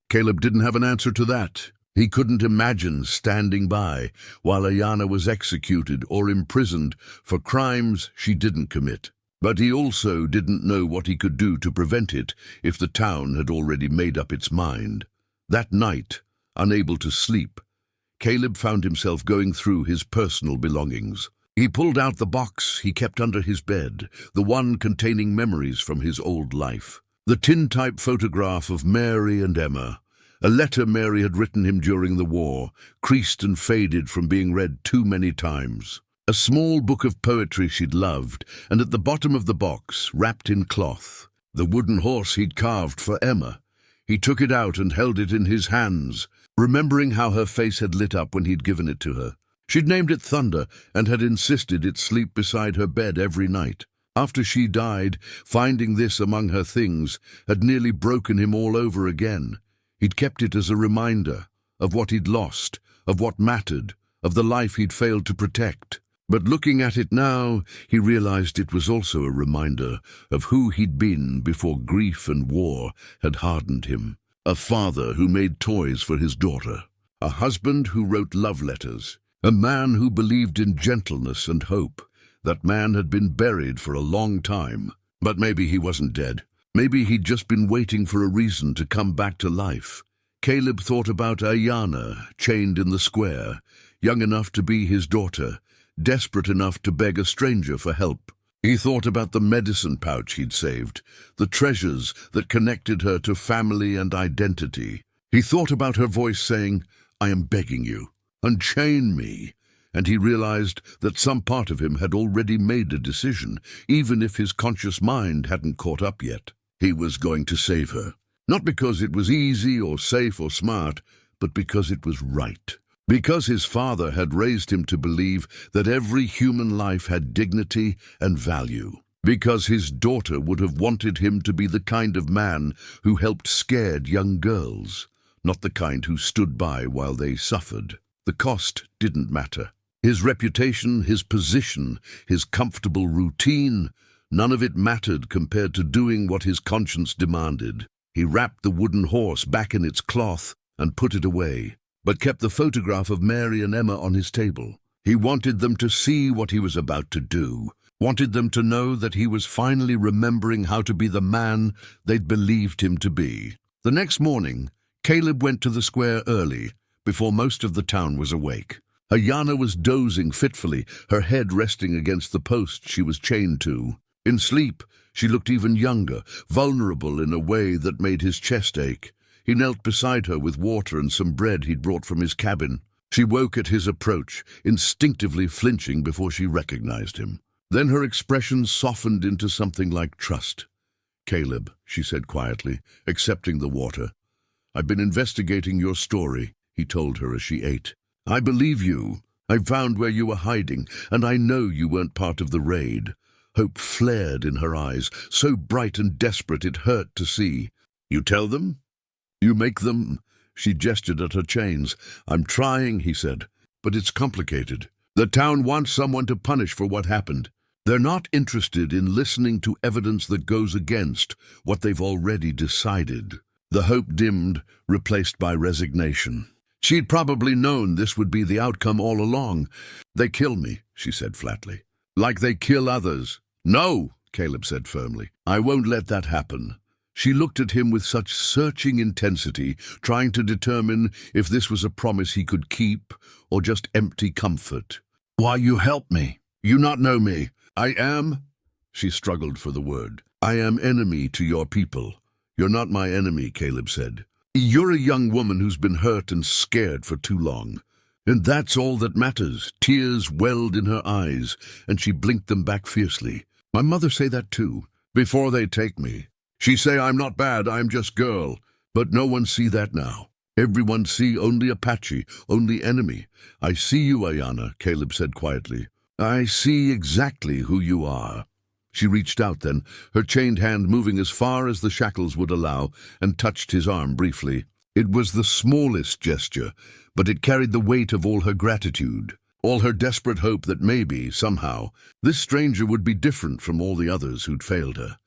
Caleb didn't have an answer to that. He couldn't imagine standing by while Ayana was executed or imprisoned for crimes she didn't commit. But he also didn't know what he could do to prevent it if the town had already made up its mind. That night, unable to sleep, Caleb found himself going through his personal belongings. He pulled out the box he kept under his bed, the one containing memories from his old life. The tintype photograph of Mary and Emma, a letter Mary had written him during the war, creased and faded from being read too many times. A small book of poetry she'd loved, and at the bottom of the box, wrapped in cloth, the wooden horse he'd carved for Emma. He took it out and held it in his hands, remembering how her face had lit up when he'd given it to her. She'd named it Thunder and had insisted it sleep beside her bed every night. After she died, finding this among her things had nearly broken him all over again. He'd kept it as a reminder of what he'd lost, of what mattered, of the life he'd failed to protect. But looking at it now, he realized it was also a reminder of who he'd been before grief and war had hardened him. A father who made toys for his daughter. A husband who wrote love letters. A man who believed in gentleness and hope. That man had been buried for a long time. But maybe he wasn't dead. Maybe he'd just been waiting for a reason to come back to life. Caleb thought about Ayana, chained in the square, young enough to be his daughter, desperate enough to beg a stranger for help. He thought about the medicine pouch he'd saved, the treasures that connected her to family and identity. He thought about her voice saying, "I am begging you, unchain me." And he realized that some part of him had already made a decision, even if his conscious mind hadn't caught up yet. He was going to save her. Not because it was easy or safe or smart, but because it was right. Because his father had raised him to believe that every human life had dignity and value. Because his daughter would have wanted him to be the kind of man who helped scared young girls, not the kind who stood by while they suffered. The cost didn't matter. His reputation, his position, his comfortable routine, none of it mattered compared to doing what his conscience demanded. He wrapped the wooden horse back in its cloth and put it away, but kept the photograph of Mary and Emma on his table. He wanted them to see what he was about to do, wanted them to know that he was finally remembering how to be the man they'd believed him to be. The next morning, Caleb went to the square early, before most of the town was awake. Ayana was dozing fitfully, her head resting against the post she was chained to. In sleep, she looked even younger, vulnerable in a way that made his chest ache. He knelt beside her with water and some bread he'd brought from his cabin. She woke at his approach, instinctively flinching before she recognized him. Then her expression softened into something like trust. "Caleb," she said quietly, accepting the water. "I've been investigating your story," he told her as she ate. "I believe you. I found where you were hiding, and I know you weren't part of the raid." Hope flared in her eyes, so bright and desperate it hurt to see. "You tell them? You make them?" She gestured at her chains. "I'm trying," he said, "but it's complicated. The town wants someone to punish for what happened. They're not interested in listening to evidence that goes against what they've already decided." The hope dimmed, replaced by resignation. She'd probably known this would be the outcome all along. "They kill me," she said flatly. "Like they kill others." "No," Caleb said firmly. "I won't let that happen." She looked at him with such searching intensity, trying to determine if this was a promise he could keep or just empty comfort. "Why you help me? You not know me." "I am," she struggled for the word. "I am enemy to your people." "You're not my enemy," Caleb said. "You're a young woman who's been hurt and scared for too long. And that's all that matters." Tears welled in her eyes, and she blinked them back fiercely. "My mother say that too, before they take me. She say I'm not bad, I'm just girl. But no one see that now. Everyone see only Apache, only enemy." "I see you, Ayana," Caleb said quietly. "I see exactly who you are." She reached out then, her chained hand moving as far as the shackles would allow, and touched his arm briefly. It was the smallest gesture, but it carried the weight of all her gratitude, all her desperate hope that maybe, somehow, this stranger would be different from all the others who'd failed her.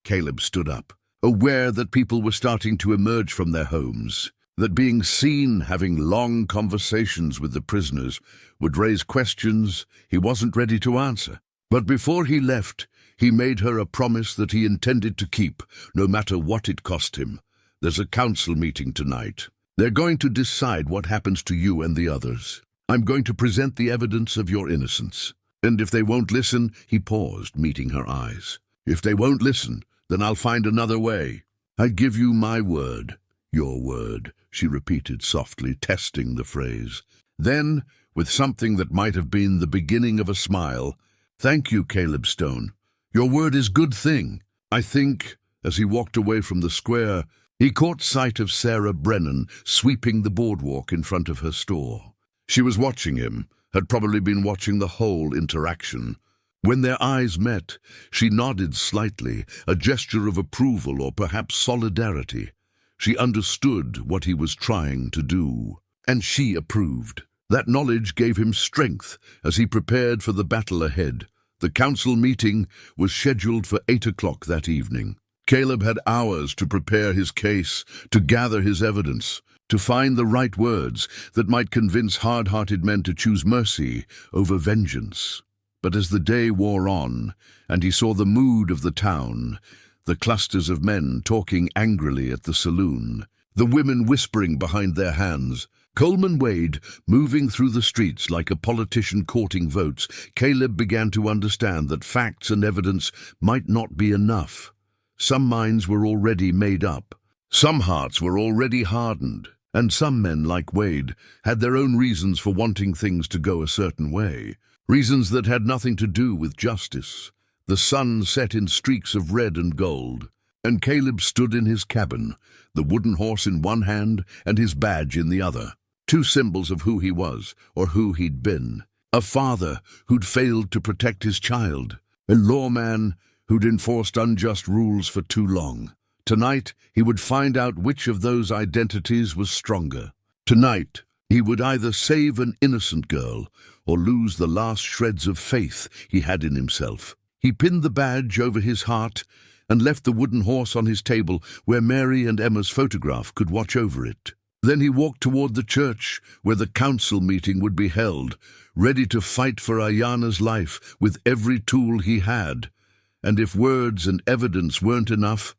Caleb stood up, aware that people were starting to emerge from their homes, that being seen having long conversations with the prisoners would raise questions he wasn't ready to answer. But before he left, he made her a promise that he intended to keep, no matter what it cost him. "There's a council meeting tonight. They're going to decide what happens to you and the others. I'm going to present the evidence of your innocence. And if they won't listen," he paused, meeting her eyes. "If they won't listen, then I'll find another way. I give you my word." "Your word," she repeated softly, testing the phrase. Then, with something that might have been the beginning of a smile, "Thank you, Caleb Stone. Your word is good thing." I think, as he walked away from the square, he caught sight of Sarah Brennan sweeping the boardwalk in front of her store. She was watching him, had probably been watching the whole interaction. When their eyes met, she nodded slightly, a gesture of approval or perhaps solidarity. She understood what he was trying to do, and she approved. That knowledge gave him strength as he prepared for the battle ahead. The council meeting was scheduled for 8 o'clock that evening. Caleb had hours to prepare his case, to gather his evidence, to find the right words that might convince hard-hearted men to choose mercy over vengeance. But as the day wore on, and he saw the mood of the town, the clusters of men talking angrily at the saloon, the women whispering behind their hands, Coleman Wade, moving through the streets like a politician courting votes, Caleb began to understand that facts and evidence might not be enough. Some minds were already made up. Some hearts were already hardened. And some men, like Wade, had their own reasons for wanting things to go a certain way. Reasons that had nothing to do with justice. The sun set in streaks of red and gold, and Caleb stood in his cabin, the wooden horse in one hand and his badge in the other. Two symbols of who he was, or who he'd been. A father who'd failed to protect his child. A lawman who'd enforced unjust rules for too long. Tonight, he would find out which of those identities was stronger. Tonight, he would either save an innocent girl or lose the last shreds of faith he had in himself. He pinned the badge over his heart and left the wooden horse on his table where Mary and Emma's photograph could watch over it. Then he walked toward the church where the council meeting would be held, ready to fight for Ayana's life with every tool he had. And if words and evidence weren't enough,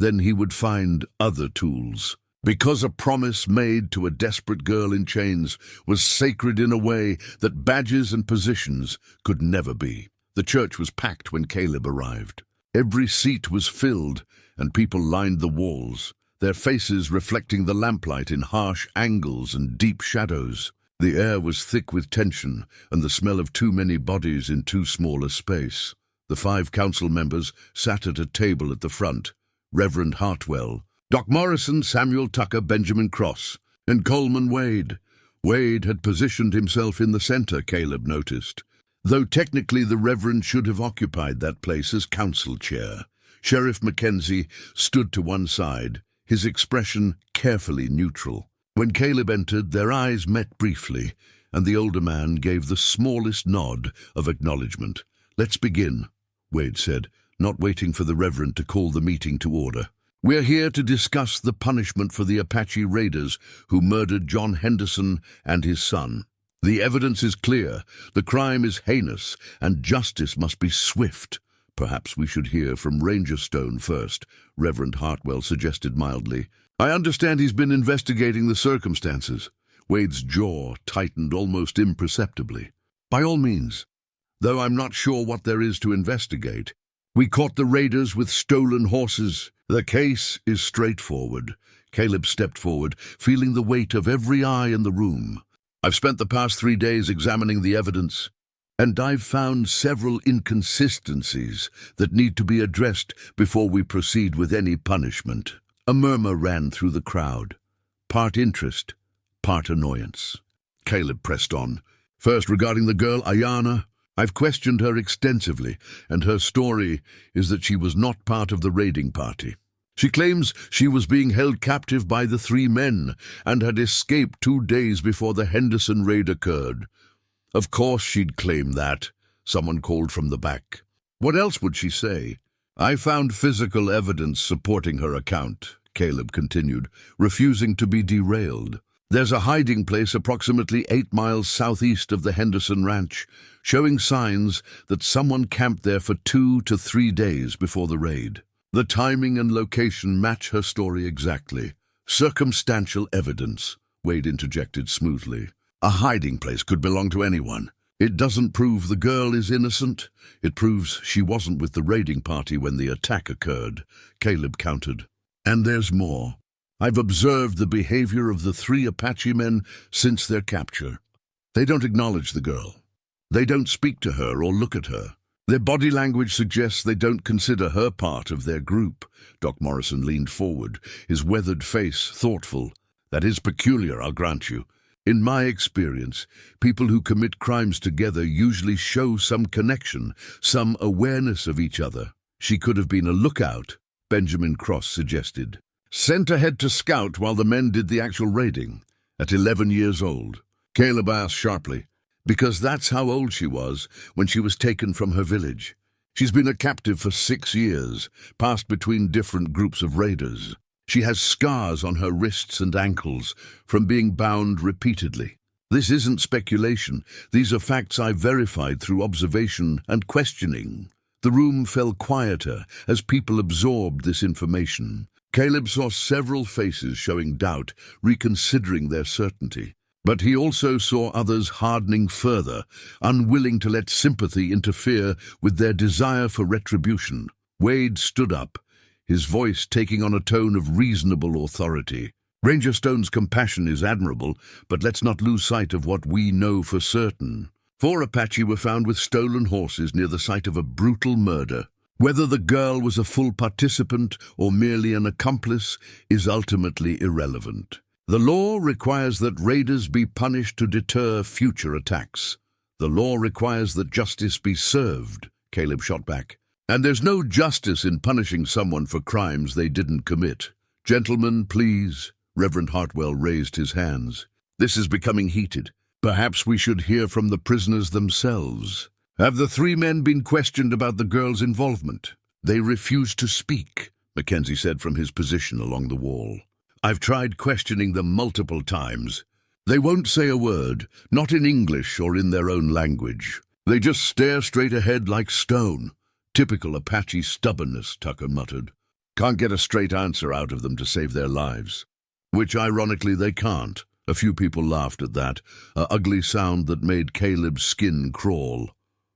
then he would find other tools. Because a promise made to a desperate girl in chains was sacred in a way that badges and positions could never be. The church was packed when Caleb arrived. Every seat was filled, and people lined the walls, their faces reflecting the lamplight in harsh angles and deep shadows. The air was thick with tension and the smell of too many bodies in too small a space. The 5 council members sat at a table at the front. Reverend Hartwell, Doc Morrison, Samuel Tucker, Benjamin Cross, and Coleman Wade. Wade had positioned himself in the center, Caleb noticed, though technically the Reverend should have occupied that place as council chair. Sheriff Mackenzie stood to one side, his expression carefully neutral. When Caleb entered, their eyes met briefly, and the older man gave the smallest nod of acknowledgement. "Let's begin," Wade said, not waiting for the Reverend to call the meeting to order. "We're here to discuss the punishment for the Apache raiders who murdered John Henderson and his son. The evidence is clear, the crime is heinous, and justice must be swift." "Perhaps we should hear from Ranger Stone first," Reverend Hartwell suggested mildly. "I understand he's been investigating the circumstances." Wade's jaw tightened almost imperceptibly. "By all means, though I'm not sure what there is to investigate. We caught the raiders with stolen horses. The case is straightforward." Caleb stepped forward, feeling the weight of every eye in the room. "I've spent the past 3 days examining the evidence, and I've found several inconsistencies that need to be addressed before we proceed with any punishment." A murmur ran through the crowd, part interest, part annoyance. Caleb pressed on. "First, regarding the girl, Ayana, I've questioned her extensively, and her story is that she was not part of the raiding party. She claims she was being held captive by the 3 men and had escaped 2 days before the Henderson raid occurred." "Of course she'd claim that," someone called from the back. "What else would she say?" "I found physical evidence supporting her account," Caleb continued, refusing to be derailed. "There's a hiding place approximately 8 miles southeast of the Henderson Ranch, showing signs that someone camped there for 2 to 3 days before the raid. The timing and location match her story exactly." "Circumstantial evidence," Wade interjected smoothly. "A hiding place could belong to anyone. It doesn't prove the girl is innocent. It proves she wasn't with the raiding party when the attack occurred," Caleb countered. "And there's more. I've observed the behavior of the 3 Apache men since their capture. They don't acknowledge the girl. They don't speak to her or look at her. Their body language suggests they don't consider her part of their group." Doc Morrison leaned forward, his weathered face thoughtful. "That is peculiar, I'll grant you. In my experience, people who commit crimes together usually show some connection, some awareness of each other." "She could have been a lookout," Benjamin Cross suggested. "Sent ahead to scout while the men did the actual raiding, at 11 years old." Caleb asked sharply, "Because that's how old she was when she was taken from her village. She's been a captive for 6 years, passed between different groups of raiders. She has scars on her wrists and ankles from being bound repeatedly. This isn't speculation. These are facts I've verified through observation and questioning." The room fell quieter as people absorbed this information. Caleb saw several faces showing doubt, reconsidering their certainty. But he also saw others hardening further, unwilling to let sympathy interfere with their desire for retribution. Wade stood up, his voice taking on a tone of reasonable authority. Ranger Stone's compassion is admirable, but let's not lose sight of what we know for certain. 4 Apache were found with stolen horses near the site of a brutal murder. Whether the girl was a full participant or merely an accomplice is ultimately irrelevant. The law requires that raiders be punished to deter future attacks. The law requires that justice be served, Caleb shot back. And there's no justice in punishing someone for crimes they didn't commit. Gentlemen, please. Reverend Hartwell raised his hands. This is becoming heated. Perhaps we should hear from the prisoners themselves. Have the 3 men been questioned about the girl's involvement? They refused to speak, Mackenzie said from his position along the wall. I've tried questioning them multiple times. They won't say a word, not in English or in their own language. They just stare straight ahead like stone. Typical Apache stubbornness, Tucker muttered. Can't get a straight answer out of them to save their lives. Which, ironically, they can't. A few people laughed at that, an ugly sound that made Caleb's skin crawl.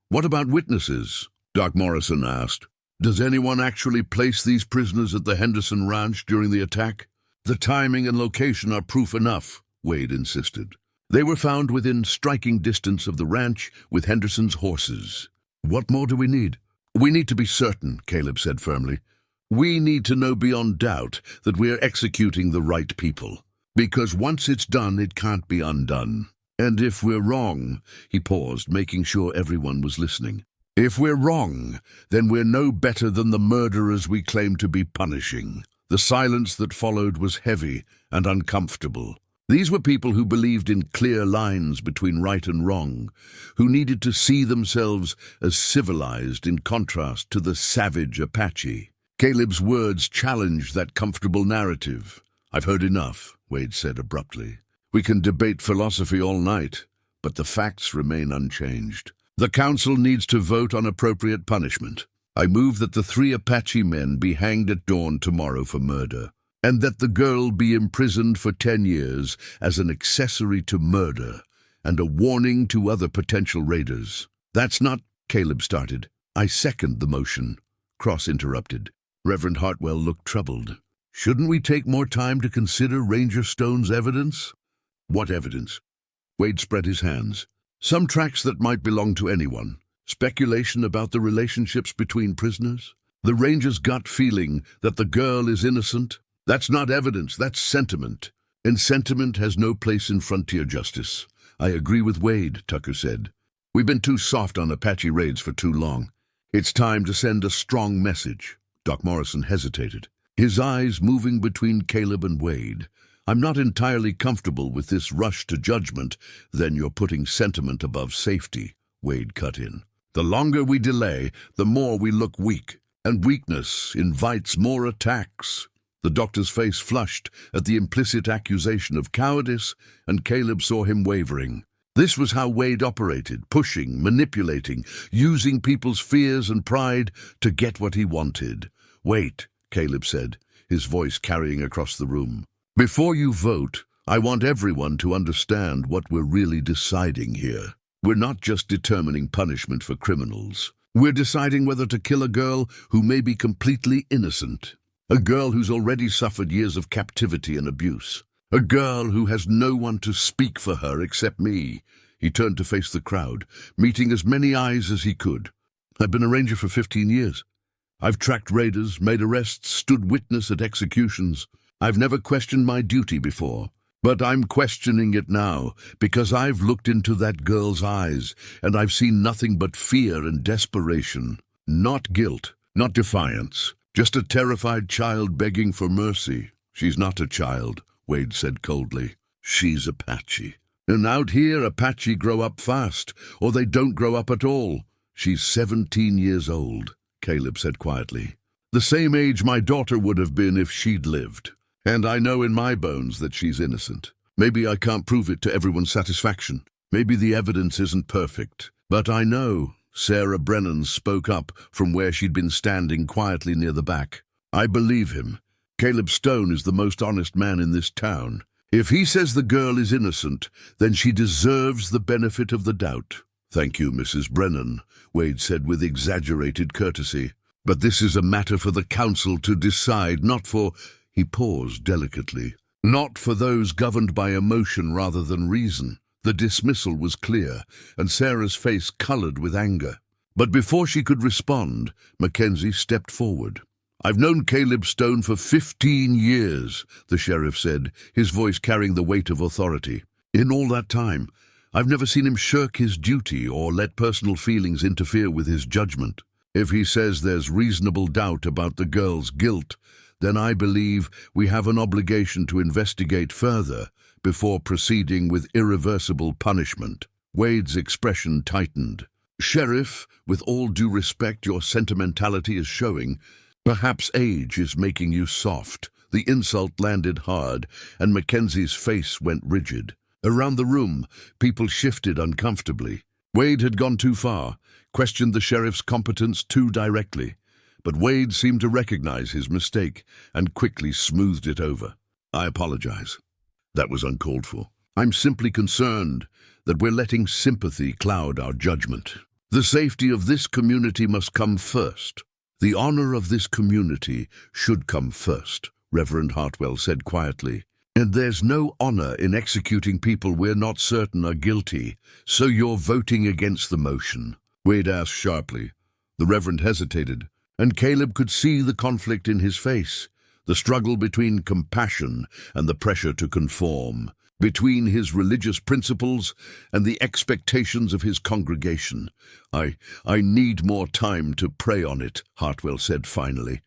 What about witnesses? Doc Morrison asked. Does anyone actually place these prisoners at the Henderson Ranch during the attack? The timing and location are proof enough, Wade insisted. They were found within striking distance of the ranch with Henderson's horses. What more do we need? We need to be certain, Caleb said firmly. We need to know beyond doubt that we are executing the right people. Because once it's done, it can't be undone. And if we're wrong, he paused, making sure everyone was listening. If we're wrong, then we're no better than the murderers we claim to be punishing. The silence that followed was heavy and uncomfortable. These were people who believed in clear lines between right and wrong, who needed to see themselves as civilized in contrast to the savage Apache. Caleb's words challenged that comfortable narrative. I've heard enough, Wade said abruptly. We can debate philosophy all night, but the facts remain unchanged. The council needs to vote on appropriate punishment. I move that the 3 Apache men be hanged at dawn tomorrow for murder, and that the girl be imprisoned for 10 years as an accessory to murder and a warning to other potential raiders. That's not, Caleb started. I second the motion, Cross interrupted. Reverend Hartwell looked troubled. Shouldn't we take more time to consider Ranger Stone's evidence? What evidence? Wade spread his hands. Some tracks that might belong to anyone. Speculation about the relationships between prisoners. The ranger's gut feeling that the girl is innocent. That's not evidence, that's sentiment. And sentiment has no place in frontier justice. I agree with Wade, Tucker said. We've been too soft on Apache raids for too long. It's time to send a strong message. Doc Morrison hesitated, his eyes moving between Caleb and Wade. I'm not entirely comfortable with this rush to judgment. Then you're putting sentiment above safety, Wade cut in. The longer we delay, the more we look weak, and weakness invites more attacks. The doctor's face flushed at the implicit accusation of cowardice, and Caleb saw him wavering. This was how Wade operated, pushing, manipulating, using people's fears and pride to get what he wanted. Wait, Caleb said, his voice carrying across the room. Before you vote, I want everyone to understand what we're really deciding here. We're not just determining punishment for criminals. We're deciding whether to kill a girl who may be completely innocent. A girl who's already suffered years of captivity and abuse. A girl who has no one to speak for her except me. He turned to face the crowd, meeting as many eyes as he could. I've been a ranger for 15 years. I've tracked raiders, made arrests, stood witness at executions. I've never questioned my duty before. But I'm questioning it now, because I've looked into that girl's eyes, and I've seen nothing but fear and desperation. Not guilt, not defiance, just a terrified child begging for mercy. She's not a child, Wade said coldly. She's Apache. And out here, Apache grow up fast, or they don't grow up at all. She's 17 years old, Caleb said quietly. The same age my daughter would have been if she'd lived. And I know in my bones that she's innocent. Maybe I can't prove it to everyone's satisfaction. Maybe the evidence isn't perfect. But I know. Sarah Brennan spoke up from where she'd been standing quietly near the back. I believe him. Caleb Stone is the most honest man in this town. If he says the girl is innocent, then she deserves the benefit of the doubt." "Thank you, Mrs. Brennan," Wade said with exaggerated courtesy. "But this is a matter for the council to decide, not for—" He paused delicately. "Not for those governed by emotion rather than reason." The dismissal was clear, and Sarah's face colored with anger. But before she could respond, Mackenzie stepped forward. "I've known Caleb Stone for 15 years, the sheriff said, his voice carrying the weight of authority. "In all that time, I've never seen him shirk his duty or let personal feelings interfere with his judgment. If he says there's reasonable doubt about the girl's guilt, then I believe we have an obligation to investigate further before proceeding with irreversible punishment." Wade's expression tightened. "Sheriff, with all due respect, your sentimentality is showing. Perhaps age is making you soft." The insult landed hard, and Mackenzie's face went rigid. Around the room, people shifted uncomfortably. Wade had gone too far, questioned the sheriff's competence too directly. But Wade seemed to recognize his mistake and quickly smoothed it over. "I apologize. That was uncalled for. I'm simply concerned that we're letting sympathy cloud our judgment. The safety of this community must come first. The honor of this community should come first," Reverend Hartwell said quietly. "And there's no honor in executing people we're not certain are guilty, so you're voting against the motion?" Wade asked sharply. The Reverend hesitated, and Caleb could see the conflict in his face, the struggle between compassion and the pressure to conform, between his religious principles and the expectations of his congregation. I need more time to pray on it," Hartwell said finally,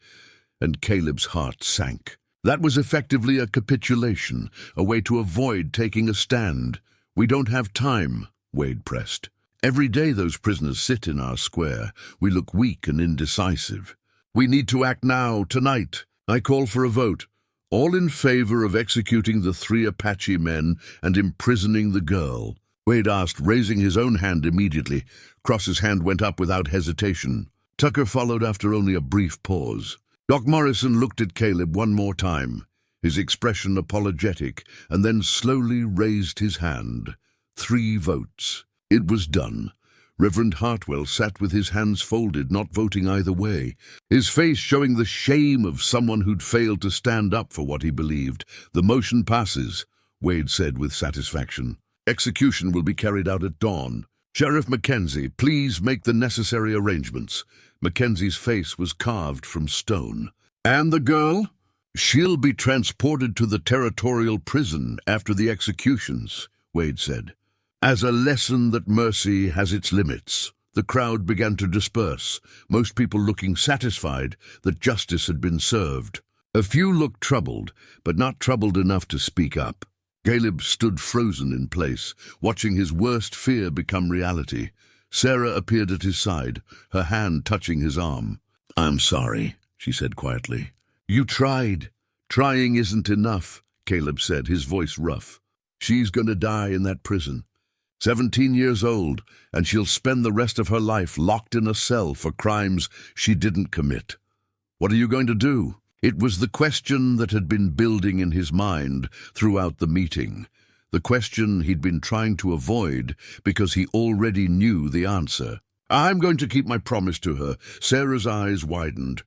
and Caleb's heart sank. That was effectively a capitulation, a way to avoid taking a stand. "We don't have time," Wade pressed. "Every day those prisoners sit in our square, we look weak and indecisive. We need to act now, tonight. I call for a vote. All in favor of executing the 3 Apache men and imprisoning the girl?" Wade asked, raising his own hand immediately. Cross's hand went up without hesitation. Tucker followed after only a brief pause. Doc Morrison looked at Caleb one more time, his expression apologetic, and then slowly raised his hand. 3 votes. It was done. Reverend Hartwell sat with his hands folded, not voting either way, his face showing the shame of someone who'd failed to stand up for what he believed. "The motion passes," Wade said with satisfaction. "Execution will be carried out at dawn. Sheriff Mackenzie, please make the necessary arrangements." Mackenzie's face was carved from stone. "And the girl?" "She'll be transported to the territorial prison after the executions," Wade said. "As a lesson that mercy has its limits." The crowd began to disperse, most people looking satisfied that justice had been served. A few looked troubled, but not troubled enough to speak up. Caleb stood frozen in place, watching his worst fear become reality. Sarah appeared at his side, her hand touching his arm. "I'm sorry," she said quietly. "You tried. Trying isn't enough," Caleb said, his voice rough. "She's going to die in that prison. 17 years old, and she'll spend the rest of her life locked in a cell for crimes she didn't commit. What are you going to do?" It was the question that had been building in his mind throughout the meeting, the question he'd been trying to avoid because he already knew the answer. "I'm going to keep my promise to her." Sarah's eyes widened.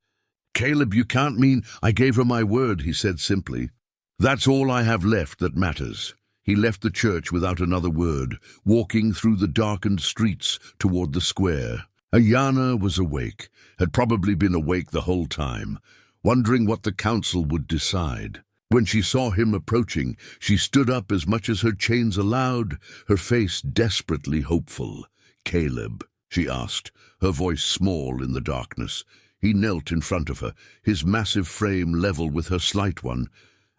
"Caleb, you can't mean—" "I gave her my word," he said simply. "That's all I have left that matters." He left the church without another word, walking through the darkened streets toward the square. Ayana was awake, had probably been awake the whole time, wondering what the council would decide. When she saw him approaching, she stood up as much as her chains allowed, her face desperately hopeful. "Caleb?" she asked, her voice small in the darkness. He knelt in front of her, his massive frame level with her slight one,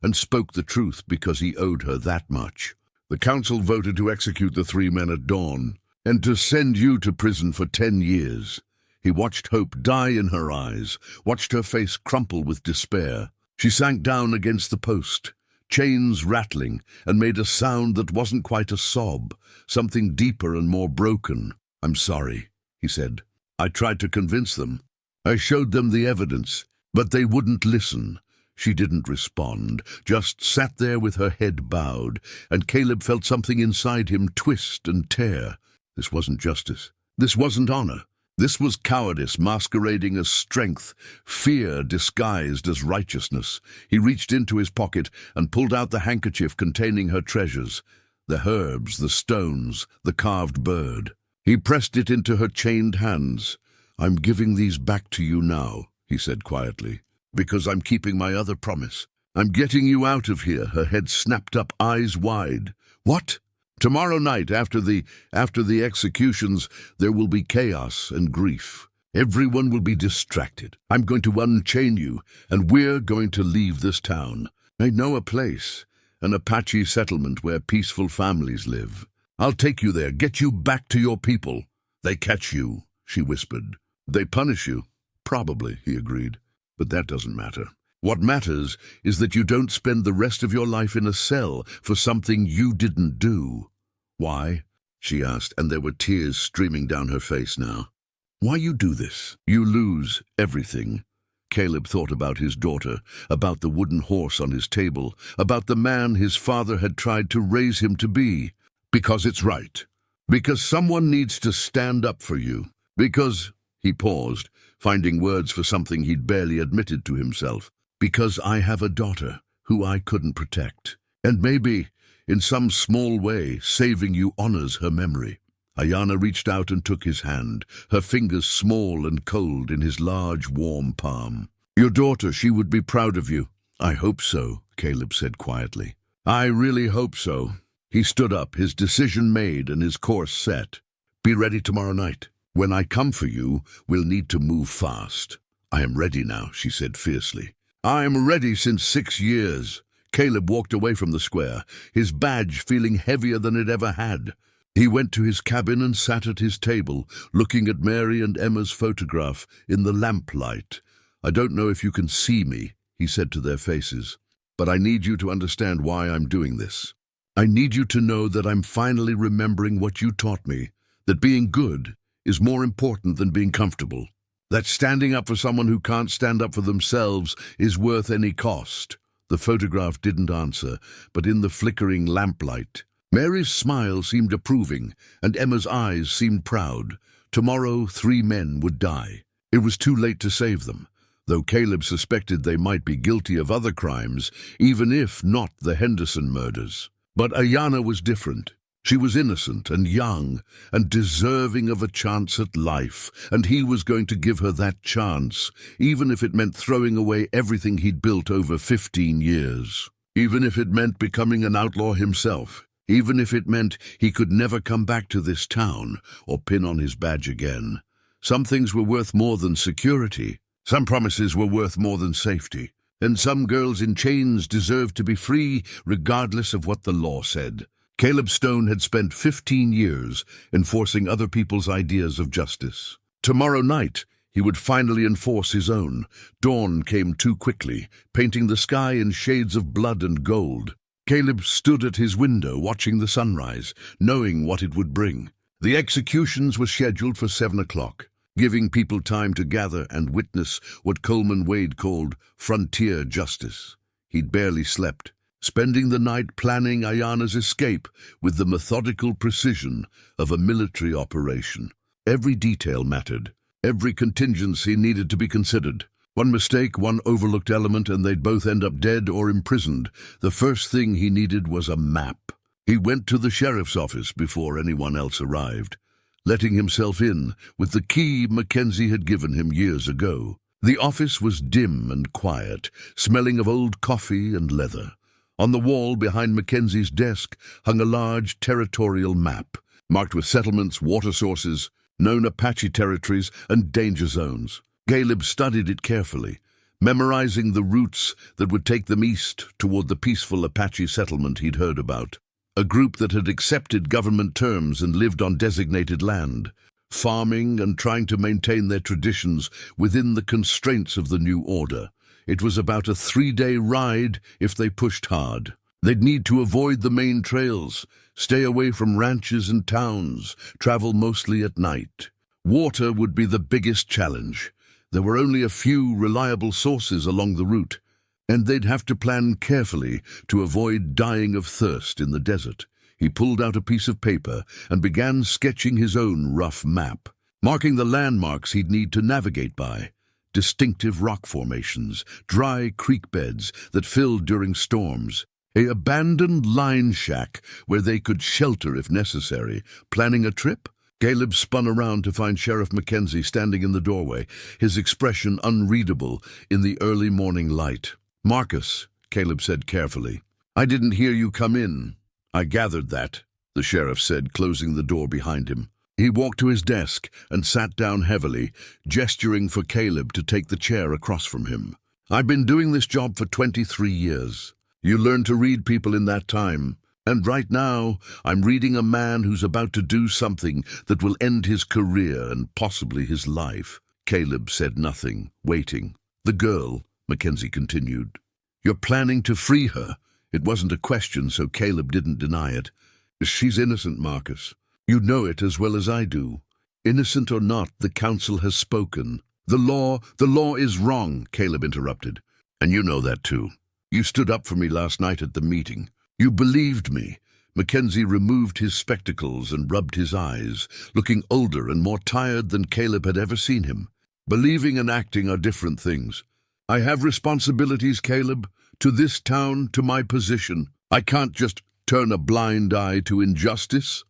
and spoke the truth because he owed her that much. "The council voted to execute the 3 men at dawn, and to send you to prison for 10 years. He watched hope die in her eyes, watched her face crumple with despair. She sank down against the post, chains rattling, and made a sound that wasn't quite a sob, something deeper and more broken. "I'm sorry," he said. "I tried to convince them. I showed them the evidence, but they wouldn't listen." She didn't respond, just sat there with her head bowed, and Caleb felt something inside him twist and tear. This wasn't justice. This wasn't honor. This was cowardice masquerading as strength, fear disguised as righteousness. He reached into his pocket and pulled out the handkerchief containing her treasures, the herbs, the stones, the carved bird. He pressed it into her chained hands. "I'm giving these back to you now," he said quietly, "because I'm keeping my other promise. I'm getting you out of here." Her head snapped up, eyes wide. "What?" "Tomorrow night, after the executions, there will be chaos and grief. Everyone will be distracted. I'm going to unchain you, and we're going to leave this town. I know a place, an Apache settlement where peaceful families live. I'll take you there, get you back to your people. They catch you," she whispered. "They punish you." "Probably," he agreed. "But that doesn't matter. What matters is that you don't spend the rest of your life in a cell for something you didn't do." "Why?" she asked, and there were tears streaming down her face now. "Why you do this? You lose everything." Caleb thought about his daughter, about the wooden horse on his table, about the man his father had tried to raise him to be. "Because it's right. Because someone needs to stand up for you. Because—" he paused, finding words for something he'd barely admitted to himself. "Because I have a daughter who I couldn't protect. And maybe, in some small way, saving you honors her memory." Ayana reached out and took his hand, her fingers small and cold in his large, warm palm. "Your daughter, she would be proud of you." "I hope so," Caleb said quietly. "I really hope so." He stood up, his decision made and his course set. "Be ready tomorrow night. When I come for you, we'll need to move fast." "I am ready now," she said fiercely. "I'm ready since 6 years." Caleb walked away from the square, his badge feeling heavier than it ever had. He went to his cabin and sat at his table, looking at Mary and Emma's photograph in the lamplight. "I don't know if you can see me," he said to their faces, "but I need you to understand why I'm doing this. I need you to know that I'm finally remembering what you taught me, that being good is more important than being comfortable. That standing up for someone who can't stand up for themselves is worth any cost." The photograph didn't answer, but in the flickering lamplight, Mary's smile seemed approving, and Emma's eyes seemed proud. Tomorrow 3 men would die. It was too late to save them, though Caleb suspected they might be guilty of other crimes, even if not the Henderson murders. But Ayana was different. She was innocent and young and deserving of a chance at life, and he was going to give her that chance, even if it meant throwing away everything he'd built over 15 years. Even if it meant becoming an outlaw himself. Even if it meant he could never come back to this town or pin on his badge again. Some things were worth more than security. Some promises were worth more than safety. And some girls in chains deserved to be free, regardless of what the law said. Caleb Stone had spent 15 years enforcing other people's ideas of justice. Tomorrow night, he would finally enforce his own. Dawn came too quickly, painting the sky in shades of blood and gold. Caleb stood at his window watching the sunrise, knowing what it would bring. The executions were scheduled for 7 o'clock, giving people time to gather and witness what Coleman Wade called frontier justice. He'd barely slept, spending the night planning Ayana's escape with the methodical precision of a military operation. Every detail mattered. Every contingency needed to be considered. One mistake, one overlooked element, and they'd both end up dead or imprisoned. The first thing he needed was a map. He went to the sheriff's office before anyone else arrived, letting himself in with the key Mackenzie had given him years ago. The office was dim and quiet, smelling of old coffee and leather. On the wall behind Mackenzie's desk hung a large territorial map, marked with settlements, water sources, known Apache territories, and danger zones. Caleb studied it carefully, memorizing the routes that would take them east toward the peaceful Apache settlement he'd heard about, a group that had accepted government terms and lived on designated land, farming and trying to maintain their traditions within the constraints of the new order. It was about a 3-day ride if they pushed hard. They'd need to avoid the main trails, stay away from ranches and towns, travel mostly at night. Water would be the biggest challenge. There were only a few reliable sources along the route. and they'd have to plan carefully to avoid dying of thirst in the desert. He pulled out a piece of paper and began sketching his own rough map, marking the landmarks he'd need to navigate by. Distinctive rock formations, dry creek beds that filled during storms, an abandoned line shack where they could shelter if necessary. Planning a trip? Caleb spun around to find Sheriff Mackenzie standing in the doorway, his expression unreadable in the early morning light. "Marcus," Caleb said carefully, "I didn't hear you come in." "I gathered that," the sheriff said, closing the door behind him. He walked to his desk and sat down heavily, gesturing for Caleb to take the chair across from him. "I've been doing this job for 23 years. You learned to read people in that time. And right now, I'm reading a man who's about to do something that will end his career and possibly his life." Caleb said nothing, waiting. "The girl," Mackenzie continued. "You're planning to free her." It wasn't a question, so Caleb didn't deny it. "She's innocent, Marcus. You know it as well as I do. Innocent or not, the council has spoken." The law is wrong," Caleb interrupted. "And you know that too. You stood up for me last night at the meeting. You believed me." Mackenzie removed his spectacles and rubbed his eyes, looking older and more tired than Caleb had ever seen him. "Believing and acting are different things. I have responsibilities, Caleb, to this town, to my position. I can't just turn a blind eye to injustice."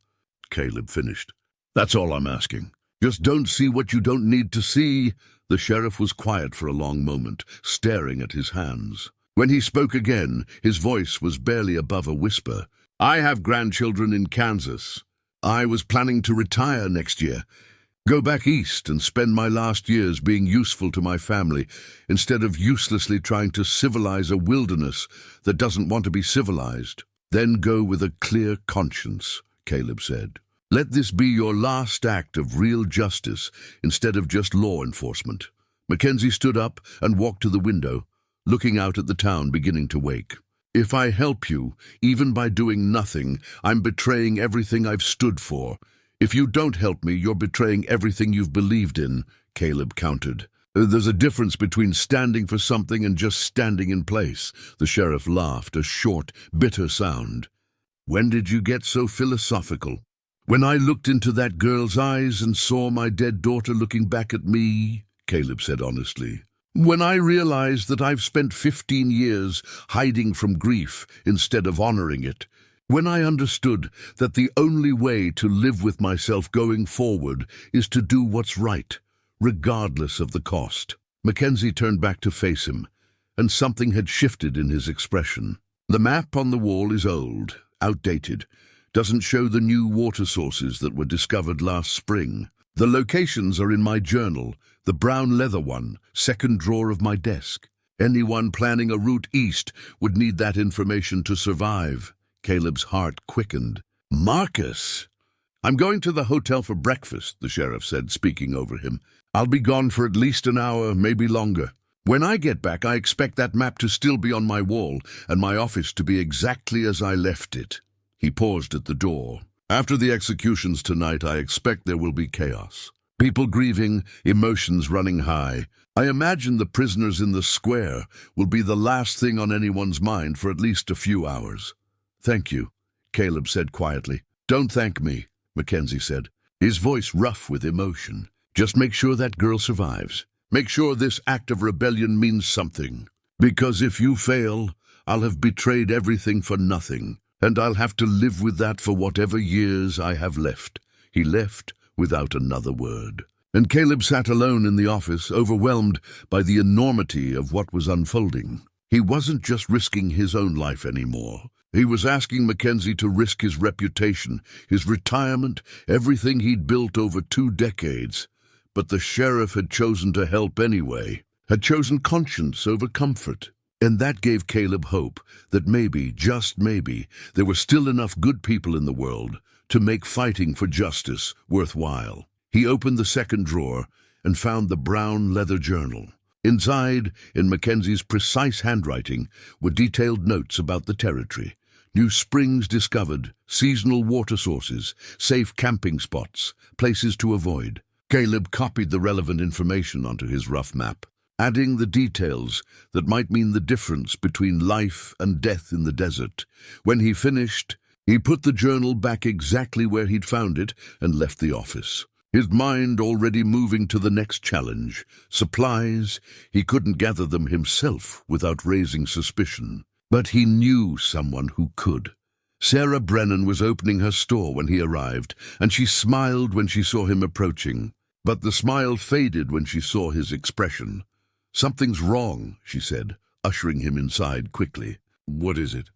Caleb finished. "That's all I'm asking. Just don't see what you don't need to see." The sheriff was quiet for a long moment, staring at his hands. When he spoke again, his voice was barely above a whisper. "I have grandchildren in Kansas. I was planning to retire next year, go back east and spend my last years being useful to my family, instead of uselessly trying to civilize a wilderness that doesn't want to be civilized. Then go with a clear conscience," Caleb said. "Let this be your last act of real justice instead of just law enforcement." Mackenzie stood up and walked to the window, looking out at the town beginning to wake. "If I help you, even by doing nothing, I'm betraying everything I've stood for. If you don't help me, you're betraying everything you've believed in," Caleb countered. "There's a difference between standing for something and just standing in place." The sheriff laughed, a short, bitter sound. "When did you get so philosophical?" "When I looked into that girl's eyes and saw my dead daughter looking back at me," Caleb said honestly. "When I realized that I've spent 15 years hiding from grief instead of honoring it. When I understood that the only way to live with myself going forward is to do what's right, regardless of the cost." Mackenzie turned back to face him, and something had shifted in his expression. "The map on the wall is old, outdated, doesn't show the new water sources that were discovered last spring. The locations are in my journal, the brown leather one, second drawer of my desk. Anyone planning a route east would need that information to survive." Caleb's heart quickened. "Marcus!" "I'm going to the hotel for breakfast," the sheriff said, speaking over him. "I'll be gone for at least an hour, maybe longer. When I get back, I expect that map to still be on my wall and my office to be exactly as I left it." He paused at the door. "After the executions tonight, I expect there will be chaos. People grieving, emotions running high. I imagine the prisoners in the square will be the last thing on anyone's mind for at least a few hours." "Thank you," Caleb said quietly. "Don't thank me," Mackenzie said, his voice rough with emotion. "Just make sure that girl survives. Make sure this act of rebellion means something. Because if you fail, I'll have betrayed everything for nothing. And I'll have to live with that for whatever years I have left." He left without another word. And Caleb sat alone in the office, overwhelmed by the enormity of what was unfolding. He wasn't just risking his own life anymore. He was asking Mackenzie to risk his reputation, his retirement, everything he'd built over 2 decades. But the sheriff had chosen to help anyway, had chosen conscience over comfort. And that gave Caleb hope that maybe, just maybe, there were still enough good people in the world to make fighting for justice worthwhile. He opened the second drawer and found the brown leather journal. Inside, in Mackenzie's precise handwriting, were detailed notes about the territory. New springs discovered, seasonal water sources, safe camping spots, places to avoid. Caleb copied the relevant information onto his rough map. adding the details that might mean the difference between life and death in the desert. When he finished, he put the journal back exactly where he'd found it and left the office. His mind already moving to the next challenge. Supplies, he couldn't gather them himself without raising suspicion. But he knew someone who could. Sarah Brennan was opening her store when he arrived, and she smiled when she saw him approaching. But the smile faded when she saw his expression. "Something's wrong," she said, ushering him inside quickly. "What is it?"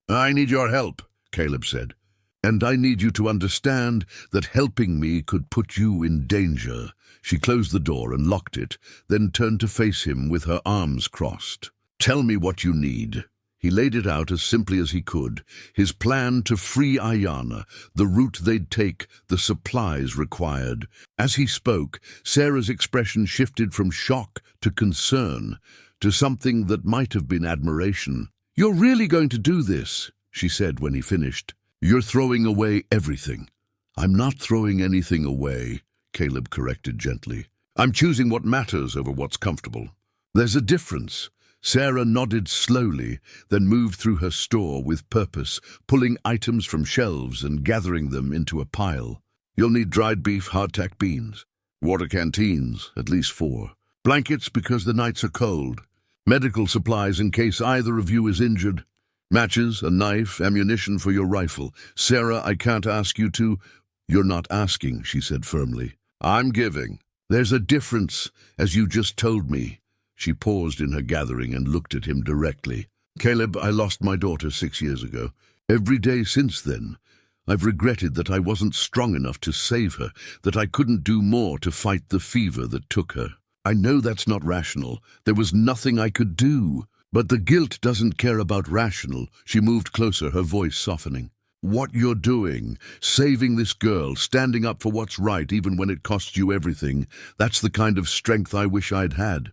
"I need your help," Caleb said. "And I need you to understand that helping me could put you in danger." She closed the door and locked it, then turned to face him with her arms crossed. "Tell me what you need." He laid it out as simply as he could, his plan to free Ayanna, the route they'd take, the supplies required. As he spoke, Sarah's expression shifted from shock to concern, to something that might have been admiration. "You're really going to do this?" she said when he finished. "You're throwing away everything." "I'm not throwing anything away," Caleb corrected gently. "I'm choosing what matters over what's comfortable." "There's a difference." Sarah nodded slowly, then moved through her store with purpose, pulling items from shelves and gathering them into a pile. "You'll need dried beef, hardtack beans, water canteens, at least 4, blankets because the nights are cold, medical supplies in case either of you is injured, matches, a knife, ammunition for your rifle. Sarah, I can't ask you to—" "You're not asking," she said firmly. "I'm giving." "There's a difference, as you just told me." She paused in her gathering and looked at him directly. "Caleb, I lost my daughter 6 years ago. Every day since then, I've regretted that I wasn't strong enough to save her, that I couldn't do more to fight the fever that took her. I know that's not rational. There was nothing I could do. But the guilt doesn't care about rational." She moved closer, her voice softening. "What you're doing, saving this girl, standing up for what's right even when it costs you everything, that's the kind of strength I wish I'd had.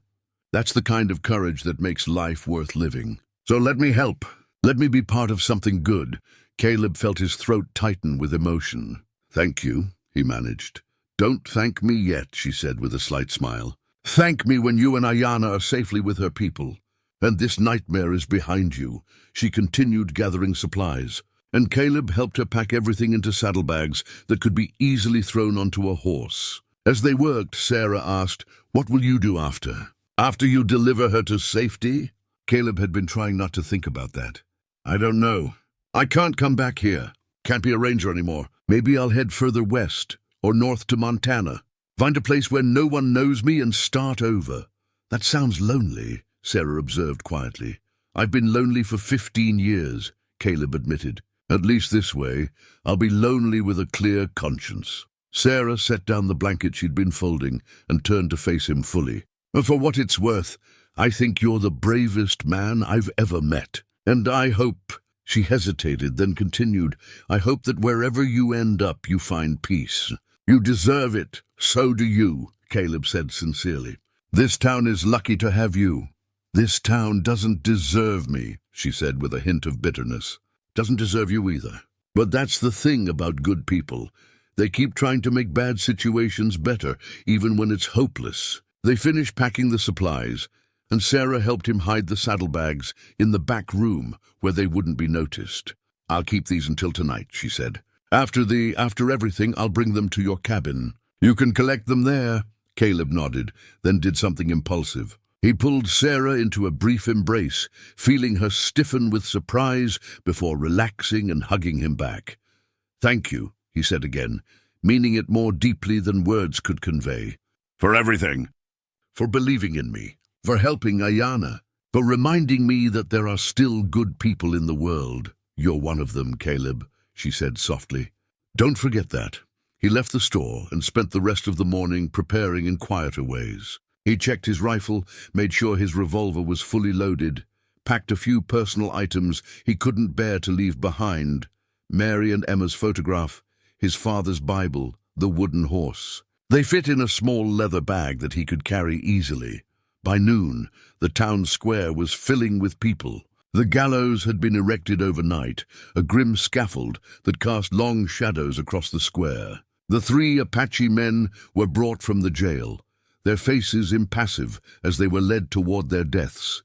That's the kind of courage that makes life worth living. So let me help. Let me be part of something good." Caleb felt his throat tighten with emotion. "Thank you," he managed. "Don't thank me yet," she said with a slight smile. "Thank me when you and Ayanna are safely with her people. And this nightmare is behind you." She continued gathering supplies, and Caleb helped her pack everything into saddlebags that could be easily thrown onto a horse. As they worked, Sarah asked, "What will you do after? After you deliver her to safety?" Caleb had been trying not to think about that. "I don't know. I can't come back here. Can't be a ranger anymore. Maybe I'll head further west, or north to Montana. Find a place where no one knows me and start over." "That sounds lonely," Sarah observed quietly. "I've been lonely for 15 years, Caleb admitted. "At least this way, I'll be lonely with a clear conscience." Sarah set down the blanket she'd been folding and turned to face him fully. "For what it's worth, I think you're the bravest man I've ever met. And I hope—" She hesitated, then continued, "I hope that wherever you end up, you find peace." "You deserve it. So do you," Caleb said sincerely. "This town is lucky to have you." "This town doesn't deserve me," she said with a hint of bitterness. "Doesn't deserve you either. But that's the thing about good people. They keep trying to make bad situations better, even when it's hopeless." They finished packing the supplies, and Sarah helped him hide the saddlebags in the back room where they wouldn't be noticed. "I'll keep these until tonight," she said. After everything, I'll bring them to your cabin. You can collect them there." Caleb nodded, then did something impulsive. He pulled Sarah into a brief embrace, feeling her stiffen with surprise before relaxing and hugging him back. "Thank you," he said again, meaning it more deeply than words could convey. "For everything. For believing in me, for helping Ayanna, for reminding me that there are still good people in the world." "You're one of them, Caleb," she said softly. "Don't forget that." He left the store and spent the rest of the morning preparing in quieter ways. He checked his rifle, made sure his revolver was fully loaded, packed a few personal items he couldn't bear to leave behind: Mary and Emma's photograph, his father's Bible, the wooden horse. They fit in a small leather bag that he could carry easily. By noon, the town square was filling with people. The gallows had been erected overnight, a grim scaffold that cast long shadows across the square. The 3 Apache men were brought from the jail. their faces impassive as they were led toward their deaths.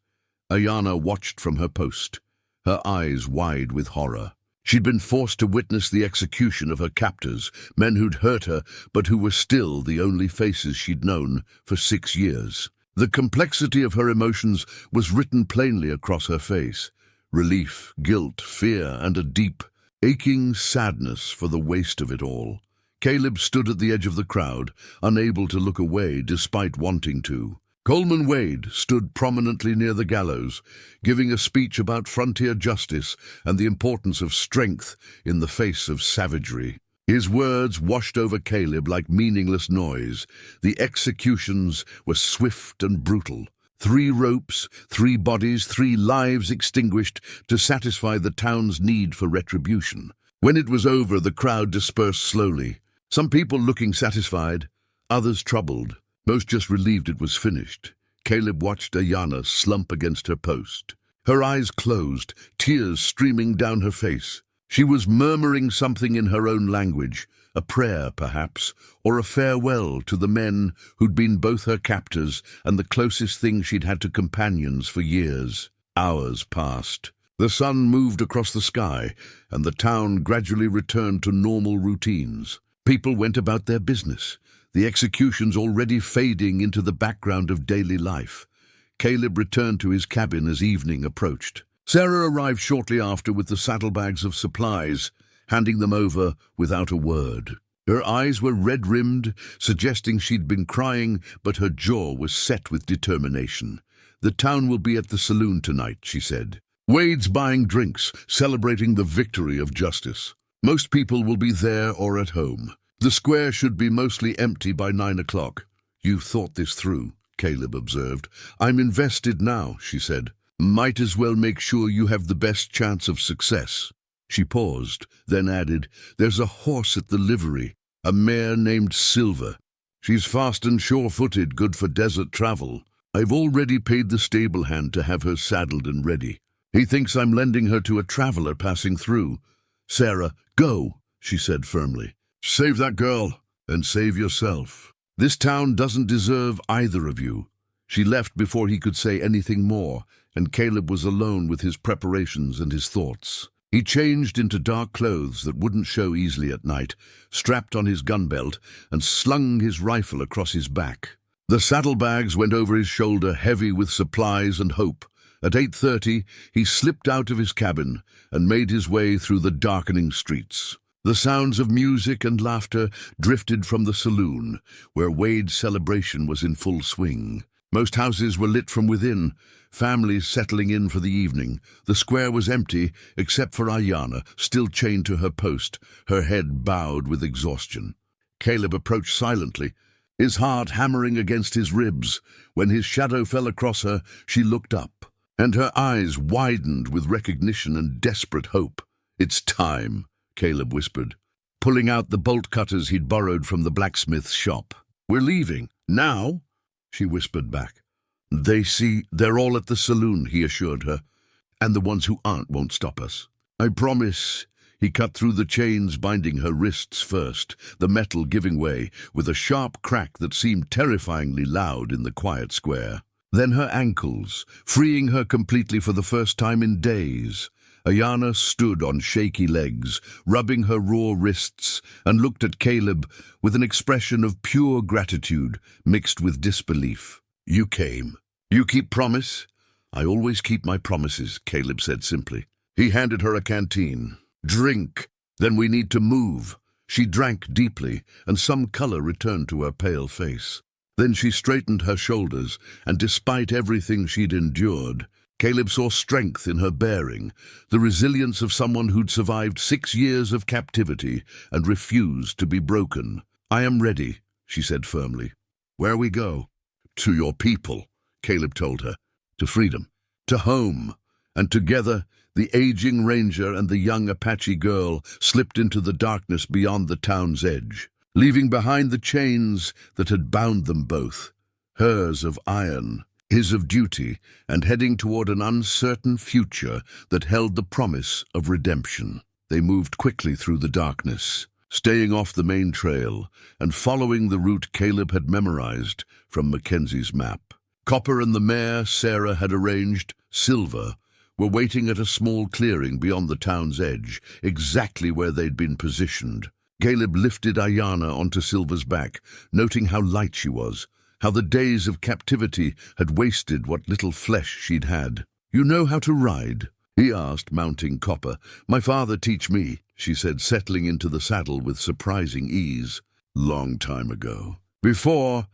Ayana watched from her post, her eyes wide with horror. She'd been forced to witness the execution of her captors, men who'd hurt her, but who were still the only faces she'd known for 6 years. The complexity of her emotions was written plainly across her face. Relief, guilt, fear, and a deep, aching sadness for the waste of it all. Caleb stood at the edge of the crowd, unable to look away despite wanting to. Coleman Wade stood prominently near the gallows, giving a speech about frontier justice and the importance of strength in the face of savagery. His words washed over Caleb like meaningless noise. The executions were swift and brutal. 3 ropes, 3 bodies, 3 lives extinguished to satisfy the town's need for retribution. When it was over, the crowd dispersed slowly. Some people looking satisfied, others troubled. Most just relieved it was finished. Caleb watched Ayana slump against her post. Her eyes closed, tears streaming down her face. She was murmuring something in her own language, a prayer, perhaps, or a farewell to the men who'd been both her captors and the closest thing she'd had to companions for years. Hours passed. The sun moved across the sky, and the town gradually returned to normal routines. People went about their business, the executions already fading into the background of daily life. Caleb returned to his cabin as evening approached. Sarah arrived shortly after with the saddlebags of supplies, handing them over without a word. Her eyes were red-rimmed, suggesting she'd been crying, but her jaw was set with determination. "The town will be at the saloon tonight," she said. "Wade's buying drinks, celebrating the victory of justice. Most people will be there or at home. The square should be mostly empty by 9 o'clock. "You've thought this through," Caleb observed. "I'm invested now," she said. "Might as well make sure you have the best chance of success." She paused, then added, "There's a horse at the livery, a mare named Silver. She's fast and sure-footed, good for desert travel. I've already paid the stable hand to have her saddled and ready. He thinks I'm lending her to a traveler passing through." "Sarah, go," she said firmly. "Save that girl, and save yourself. This town doesn't deserve either of you." She left before he could say anything more, and Caleb was alone with his preparations and his thoughts. He changed into dark clothes that wouldn't show easily at night, strapped on his gun belt, and slung his rifle across his back. The saddlebags went over his shoulder, heavy with supplies and hope. At 8:30, he slipped out of his cabin and made his way through the darkening streets. The sounds of music and laughter drifted from the saloon, where Wade's celebration was in full swing. Most houses were lit from within, families settling in for the evening. The square was empty, except for Ayana, still chained to her post, her head bowed with exhaustion. Caleb approached silently, his heart hammering against his ribs. When his shadow fell across her, she looked up, and her eyes widened with recognition and desperate hope. "It's time," Caleb whispered, pulling out the bolt cutters he'd borrowed from the blacksmith's shop. "We're leaving. Now?" she whispered back. They're all at the saloon," he assured her, "and the ones who aren't won't stop us. I promise." He cut through the chains binding her wrists first, the metal giving way, with a sharp crack that seemed terrifyingly loud in the quiet square. Then her ankles, freeing her completely for the first time in days. Ayana stood on shaky legs, rubbing her raw wrists, and looked at Caleb with an expression of pure gratitude mixed with disbelief. "You came. You keep promise?" "I always keep my promises," Caleb said simply. He handed her a canteen. "Drink. Then we need to move." She drank deeply, and some color returned to her pale face. Then she straightened her shoulders, and despite everything she'd endured, Caleb saw strength in her bearing, the resilience of someone who'd survived 6 years of captivity and refused to be broken. "I am ready," she said firmly. "Where we go?" "To your people," Caleb told her. "To freedom. To home." And together, the aging ranger and the young Apache girl slipped into the darkness beyond the town's edge, leaving behind the chains that had bound them both, hers of iron, his of duty, and heading toward an uncertain future that held the promise of redemption. They moved quickly through the darkness. staying off the main trail and following the route Caleb had memorized from Mackenzie's map. Copper and the mare Sarah had arranged, Silver, were waiting at a small clearing beyond the town's edge, exactly where they'd been positioned. Caleb lifted Ayana onto Silver's back, noting how light she was, how the days of captivity had wasted what little flesh she'd had. "You know how to ride?" he asked, mounting Copper. "My father teach me," she said, settling into the saddle with surprising ease. "Long time ago." Before,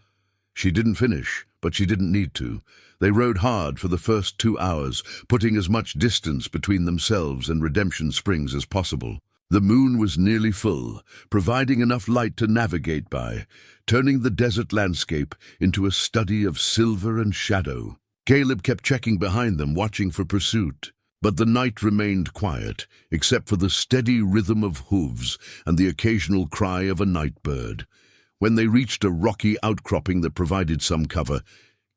she didn't finish, but she didn't need to. They rode hard for the first 2 hours, putting as much distance between themselves and Redemption Springs as possible. The moon was nearly full, providing enough light to navigate by, turning the desert landscape into a study of silver and shadow. Caleb kept checking behind them, watching for pursuit. But the night remained quiet, except for the steady rhythm of hooves and the occasional cry of a night bird. When they reached a rocky outcropping that provided some cover,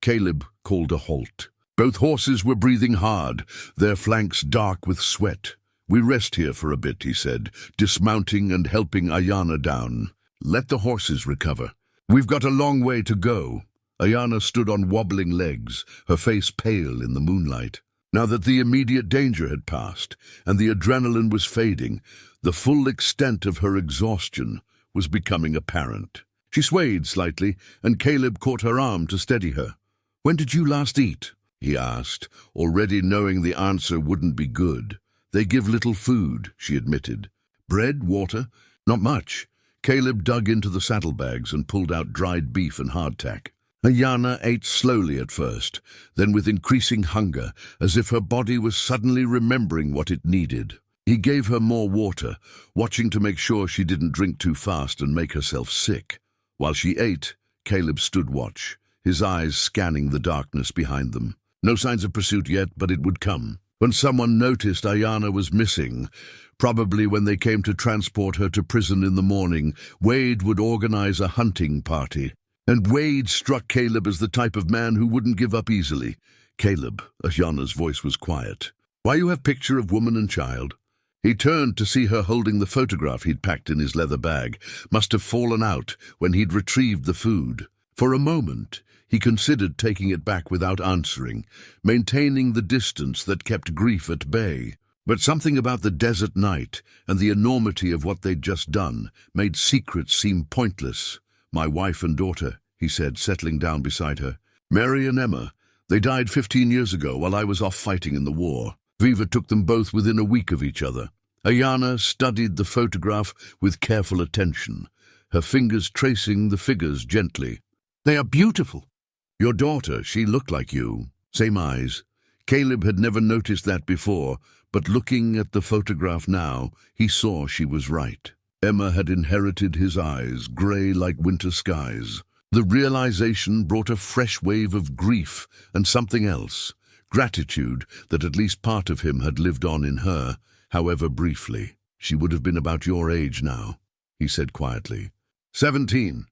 Caleb called a halt. Both horses were breathing hard, their flanks dark with sweat. "We rest here for a bit," he said, dismounting and helping Ayana down. "Let the horses recover. We've got a long way to go." Ayana stood on wobbling legs, her face pale in the moonlight. Now that the immediate danger had passed and the adrenaline was fading, the full extent of her exhaustion was becoming apparent. She swayed slightly, and Caleb caught her arm to steady her. "When did you last eat?" he asked, already knowing the answer wouldn't be good. "They give little food," she admitted. "Bread, water?" "Not much." Caleb dug into the saddlebags and pulled out dried beef and hardtack. Ayana ate slowly at first, then with increasing hunger, as if her body was suddenly remembering what it needed. He gave her more water, watching to make sure she didn't drink too fast and make herself sick. While she ate, Caleb stood watch, his eyes scanning the darkness behind them. No signs of pursuit yet, but it would come. When someone noticed Ayana was missing, probably when they came to transport her to prison in the morning, Wade would organize a hunting party. And Wade struck Caleb as the type of man who wouldn't give up easily. "Caleb," Ayana's voice was quiet. "Why you have picture of woman and child?" He turned to see her holding the photograph he'd packed in his leather bag. Must have fallen out when he'd retrieved the food. For a moment, he considered taking it back without answering, maintaining the distance that kept grief at bay. But something about the desert night and the enormity of what they'd just done made secrets seem pointless. "My wife and daughter," he said, settling down beside her. "Mary and Emma. They died 15 years ago while I was off fighting in the war. Viva took them both within a week of each other." Ayana studied the photograph with careful attention, her fingers tracing the figures gently. "They are beautiful." "Your daughter, she looked like you. Same eyes." Caleb had never noticed that before, but looking at the photograph now, he saw she was right. Emma had inherited his eyes, grey like winter skies. The realization brought a fresh wave of grief and something else, gratitude that at least part of him had lived on in her, however briefly. "She would have been about your age now," he said quietly. 17.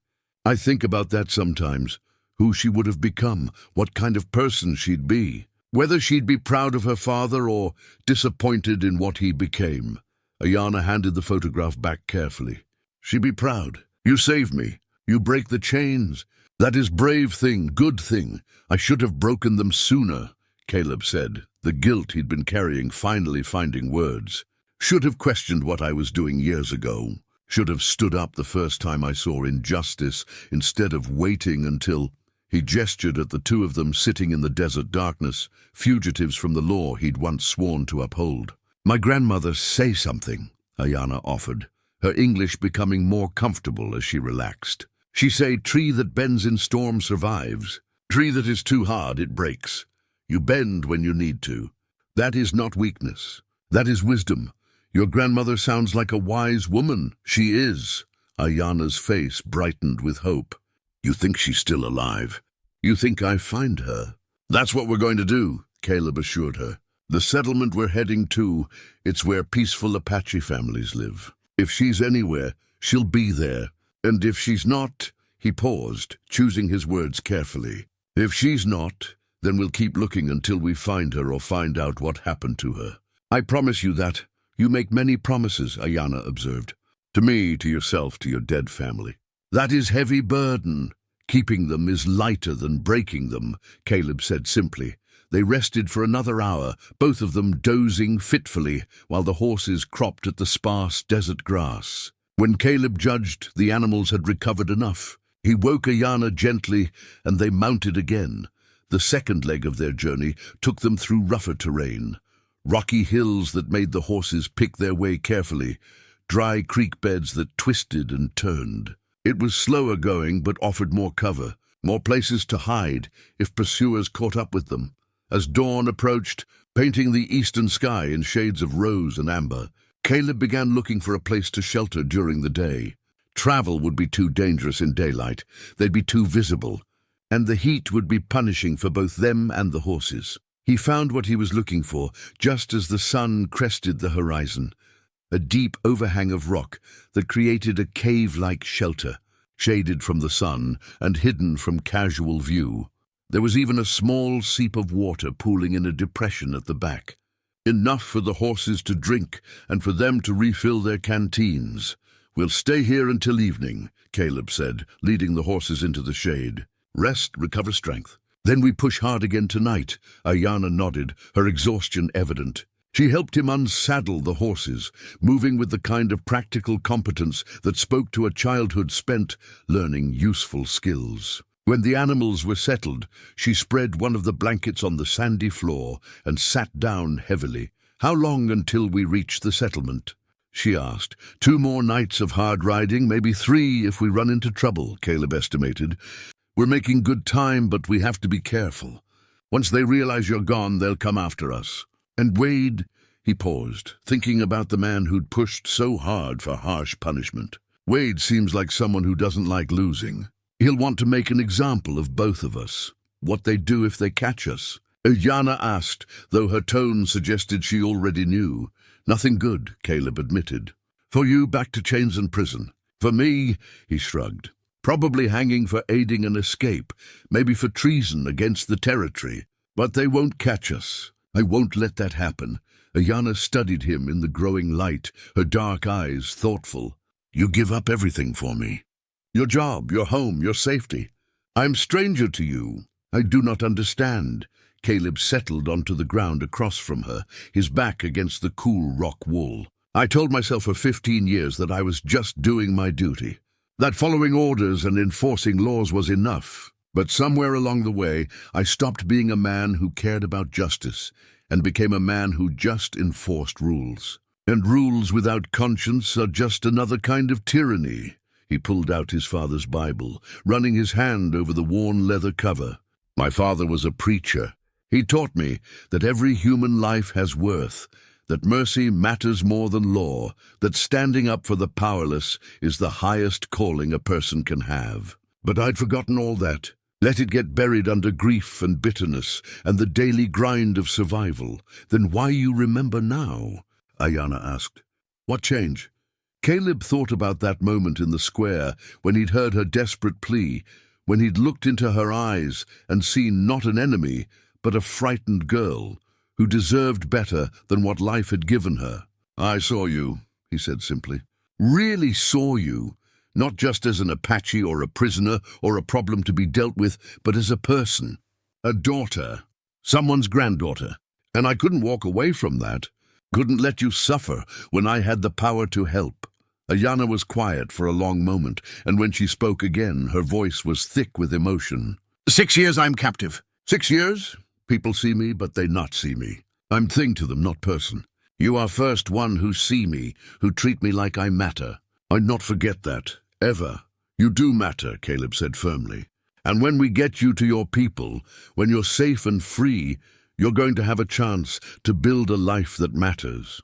I think about that sometimes, who she would have become, what kind of person she'd be, whether she'd be proud of her father or disappointed in what he became. Ayana handed the photograph back carefully. "She'd be proud. You saved me. You break the chains. That is brave thing, good thing. I should have broken them sooner," Caleb said, the guilt he'd been carrying finally finding words. "Should have questioned what I was doing years ago. Should have stood up the first time I saw injustice instead of waiting until—" He gestured at the two of them sitting in the desert darkness, fugitives from the law he'd once sworn to uphold. "My grandmother, say something," Ayana offered, her English becoming more comfortable as she relaxed. "She say, tree that bends in storm survives. Tree that is too hard, it breaks. You bend when you need to. That is not weakness. That is wisdom. Your grandmother sounds like a wise woman. She is." Ayana's face brightened with hope. "You think she's still alive? You think I find her?" "That's what we're going to do," Caleb assured her. "The settlement we're heading to, it's where peaceful Apache families live. If she's anywhere, she'll be there. And if she's not—" He paused, choosing his words carefully. "If she's not, then we'll keep looking until we find her or find out what happened to her." "I promise you that. You make many promises," Ayana observed. To me, to yourself, to your dead family. That is heavy burden. Keeping them is lighter than breaking them, Caleb said simply. They rested for another hour, both of them dozing fitfully, while the horses cropped at the sparse desert grass. When Caleb judged the animals had recovered enough, he woke Ayana gently, and they mounted again. The second leg of their journey took them through rougher terrain. Rocky hills that made the horses pick their way carefully, dry creek beds that twisted and turned. It was slower going, but offered more cover, more places to hide if pursuers caught up with them. As dawn approached, painting the eastern sky in shades of rose and amber, Caleb began looking for a place to shelter during the day. Travel would be too dangerous in daylight, they'd be too visible, and the heat would be punishing for both them and the horses. He found what he was looking for just as the sun crested the horizon, a deep overhang of rock that created a cave-like shelter, shaded from the sun and hidden from casual view. There was even a small seep of water pooling in a depression at the back, enough for the horses to drink and for them to refill their canteens. "We'll stay here until evening," Caleb said, leading the horses into the shade. "Rest, recover strength. Then we push hard again tonight." Ayana nodded, her exhaustion evident. She helped him unsaddle the horses, moving with the kind of practical competence that spoke to a childhood spent learning useful skills. When the animals were settled, she spread one of the blankets on the sandy floor and sat down heavily. "How long until we reach the settlement?" she asked. "2 more nights of hard riding, maybe 3 if we run into trouble," Caleb estimated. "We're making good time, but we have to be careful. Once they realize you're gone, they'll come after us." "And Wade?" He paused, thinking about the man who'd pushed so hard for harsh punishment. "Wade seems like someone who doesn't like losing. He'll want to make an example of both of us. What they do if they catch us?" Ayana asked, though her tone suggested she already knew. "Nothing good," Caleb admitted. "For you, back to chains and prison. For me," he shrugged, "probably hanging for aiding an escape, maybe for treason against the territory. But they won't catch us. I won't let that happen." Ayana studied him in the growing light, her dark eyes thoughtful. "You give up everything for me. Your job, your home, your safety. I'm stranger to you. I do not understand." Caleb settled onto the ground across from her, his back against the cool rock wall. "I told myself for 15 years that I was just doing my duty, that following orders and enforcing laws was enough. But somewhere along the way, I stopped being a man who cared about justice and became a man who just enforced rules. And rules without conscience are just another kind of tyranny." He pulled out his father's Bible, running his hand over the worn leather cover. "My father was a preacher. He taught me that every human life has worth, that mercy matters more than law, that standing up for the powerless is the highest calling a person can have. But I'd forgotten all that. Let it get buried under grief and bitterness and the daily grind of survival. Then why you remember now?" Ayana asked. "What change?" Caleb thought about that moment in the square when he'd heard her desperate plea, when he'd looked into her eyes and seen not an enemy, but a frightened girl who deserved better than what life had given her. "I saw you," he said simply. "Really saw you. Not just as an Apache or a prisoner or a problem to be dealt with, but as a person. A daughter. Someone's granddaughter. And I couldn't walk away from that. Couldn't let you suffer when I had the power to help." Ayana was quiet for a long moment, and when she spoke again, her voice was thick with emotion. 6 years I'm captive." 6 years? People see me, but they not see me. I'm thing to them, not person. You are first one who see me, who treat me like I matter. I'd not forget that. Ever. You do matter, Caleb said firmly. And when we get you to your people, when you're safe and free, you're going to have a chance to build a life that matters.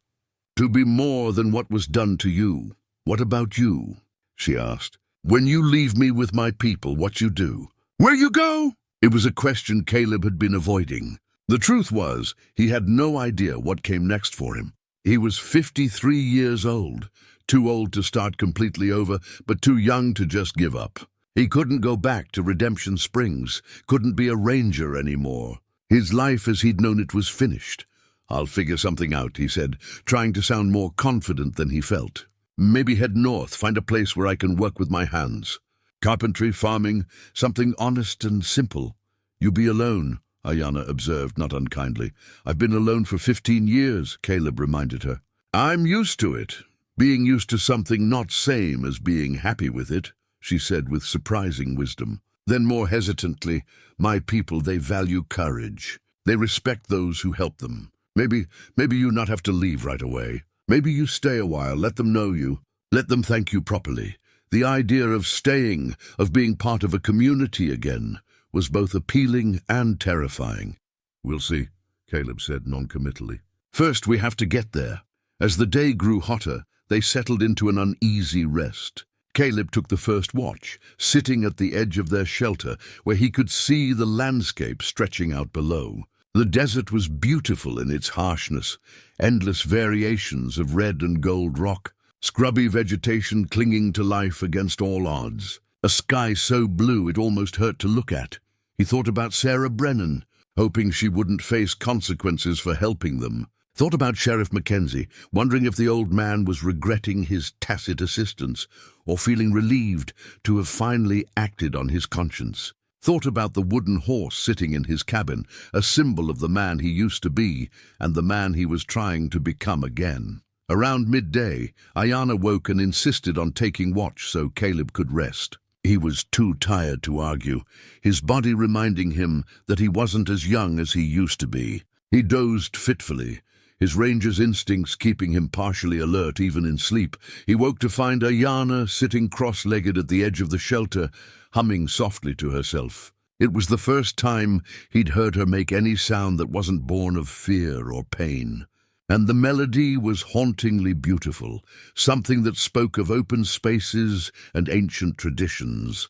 To be more than what was done to you. What about you? She asked. When you leave me with my people, what you do? Where you go? It was a question Caleb had been avoiding. The truth was, he had no idea what came next for him. He was 53 years old. Too old to start completely over, but too young to just give up. He couldn't go back to Redemption Springs, couldn't be a ranger anymore. His life as he'd known it was finished. I'll figure something out, he said, trying to sound more confident than he felt. Maybe head north, find a place where I can work with my hands. Carpentry, farming, something honest and simple. You be alone, Ayana observed, not unkindly. I've been alone for 15 years, Caleb reminded her. I'm used to it. Being used to something not same as being happy with it, she said with surprising wisdom. Then more hesitantly, my people, they value courage. They respect those who help them. Maybe you not have to leave right away. Maybe you stay a while, let them know you. Let them thank you properly. The idea of staying, of being part of a community again, was both appealing and terrifying. We'll see, Caleb said noncommittally. First, we have to get there. As the day grew hotter, they settled into an uneasy rest. Caleb took the first watch, sitting at the edge of their shelter, where he could see the landscape stretching out below. The desert was beautiful in its harshness, endless variations of red and gold rock, scrubby vegetation clinging to life against all odds. A sky so blue it almost hurt to look at. He thought about Sarah Brennan, hoping she wouldn't face consequences for helping them. Thought about Sheriff Mackenzie, wondering if the old man was regretting his tacit assistance or feeling relieved to have finally acted on his conscience. Thought about the wooden horse sitting in his cabin, a symbol of the man he used to be and the man he was trying to become again. Around midday, Ayana woke and insisted on taking watch so Caleb could rest. He was too tired to argue, his body reminding him that he wasn't as young as he used to be. He dozed fitfully, his ranger's instincts keeping him partially alert even in sleep. He woke to find Ayana sitting cross-legged at the edge of the shelter, humming softly to herself. It was the first time he'd heard her make any sound that wasn't born of fear or pain. And the melody was hauntingly beautiful, something that spoke of open spaces and ancient traditions.